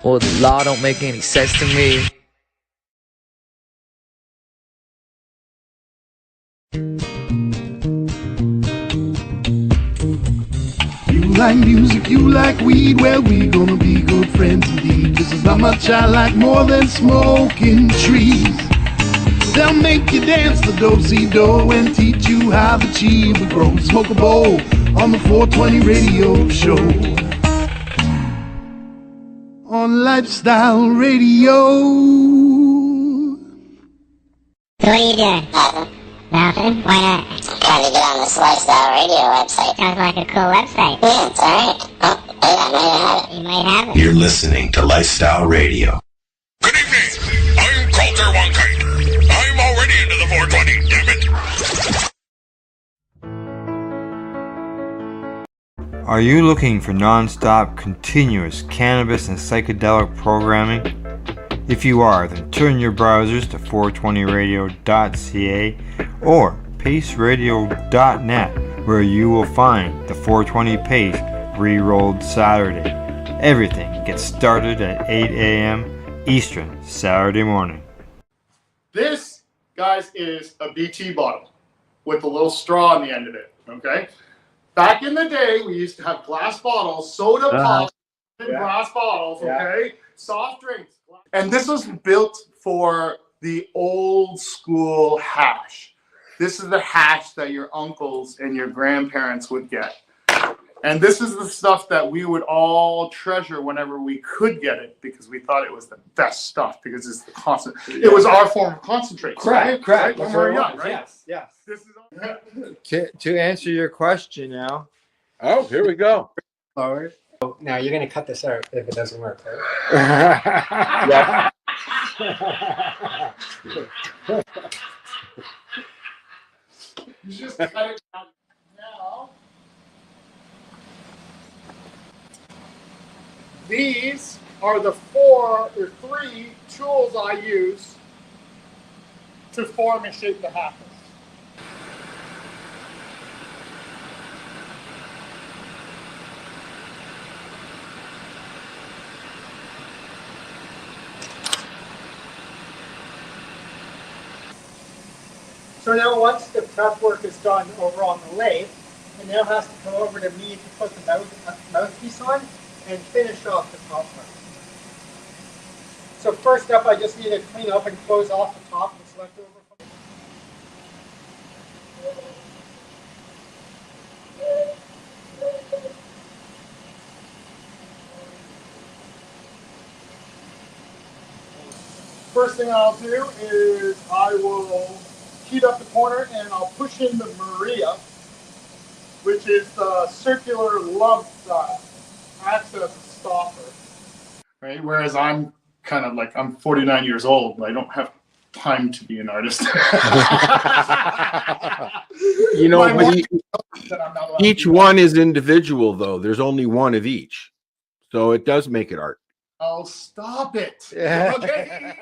Speaker 17: Well, the law don't make any sense to me.
Speaker 12: You like music, you like weed, well, we gonna be good friends indeed. This is how much I like more than smoking trees. They'll make you dance the do-si-do and teach you how the chiba grows. Smoke a bowl on the 420 radio show. On Lifestyle Radio.
Speaker 4: What are you doing? Nothing? Why not?
Speaker 5: Trying to get on this Lifestyle Radio website.
Speaker 4: Sounds like a cool website.
Speaker 5: Yeah, it's alright. Oh, hey, I might have it.
Speaker 4: You might have it.
Speaker 6: You're listening to Lifestyle Radio.
Speaker 7: Good evening. I'm Coulter Wonkinder. I'm already into the 420, damn it.
Speaker 1: Are you looking for non-stop, continuous cannabis and psychedelic programming? If you are, then turn your browsers to 420radio.ca or paceradio.net, where you will find the 420 Pace re-rolled Saturday. Everything gets started at 8 a.m. Eastern Saturday morning.
Speaker 18: This, guys, is a BT bottle with a little straw on the end of it, okay? Back in the day, we used to have glass bottles, soda pops in glass bottles, okay? Soft drinks. And this was built for the old school hash. This is the hash that your uncles and your grandparents would get. And this is the stuff that we would all treasure whenever we could get it, because we thought it was the best stuff, because it's the constant. It was our form of concentrate.
Speaker 1: Correct.
Speaker 18: Right? When we were young, right?
Speaker 19: Yes.
Speaker 18: This is
Speaker 1: To answer your question now.
Speaker 19: Oh, here we go.
Speaker 20: Forward. Oh, now you're going to cut this out if it doesn't work, right?
Speaker 19: Yeah.
Speaker 18: You just cut it out now. These are the 3 tools I use to form and shape the happens.
Speaker 20: So now once the prep work is done over on the lathe, it now has to come over to me to put the mouthpiece on and finish off the top part. So first up, I just need to clean up and close off the top that's left over.
Speaker 18: First thing I'll do is I will heat up the corner and I'll push in the Maria, which is the circular lump that acts as a stopper. Right? Whereas I'm kind of like, I'm 49 years old and I don't have time to be an artist.
Speaker 19: You know, but each one is individual, though. There's only one of each. So it does make it art.
Speaker 18: Oh, stop it. Okay.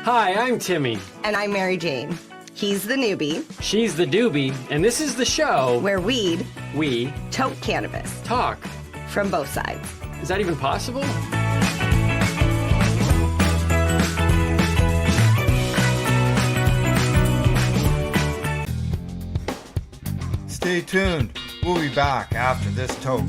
Speaker 21: Hi, I'm Timmy.
Speaker 22: And I'm Mary Jane. He's the newbie.
Speaker 21: She's the doobie. And this is the show
Speaker 22: where we
Speaker 21: tote
Speaker 22: cannabis.
Speaker 21: Talk.
Speaker 22: From both sides.
Speaker 21: Is that even possible?
Speaker 1: Stay tuned. We'll be back after this toke.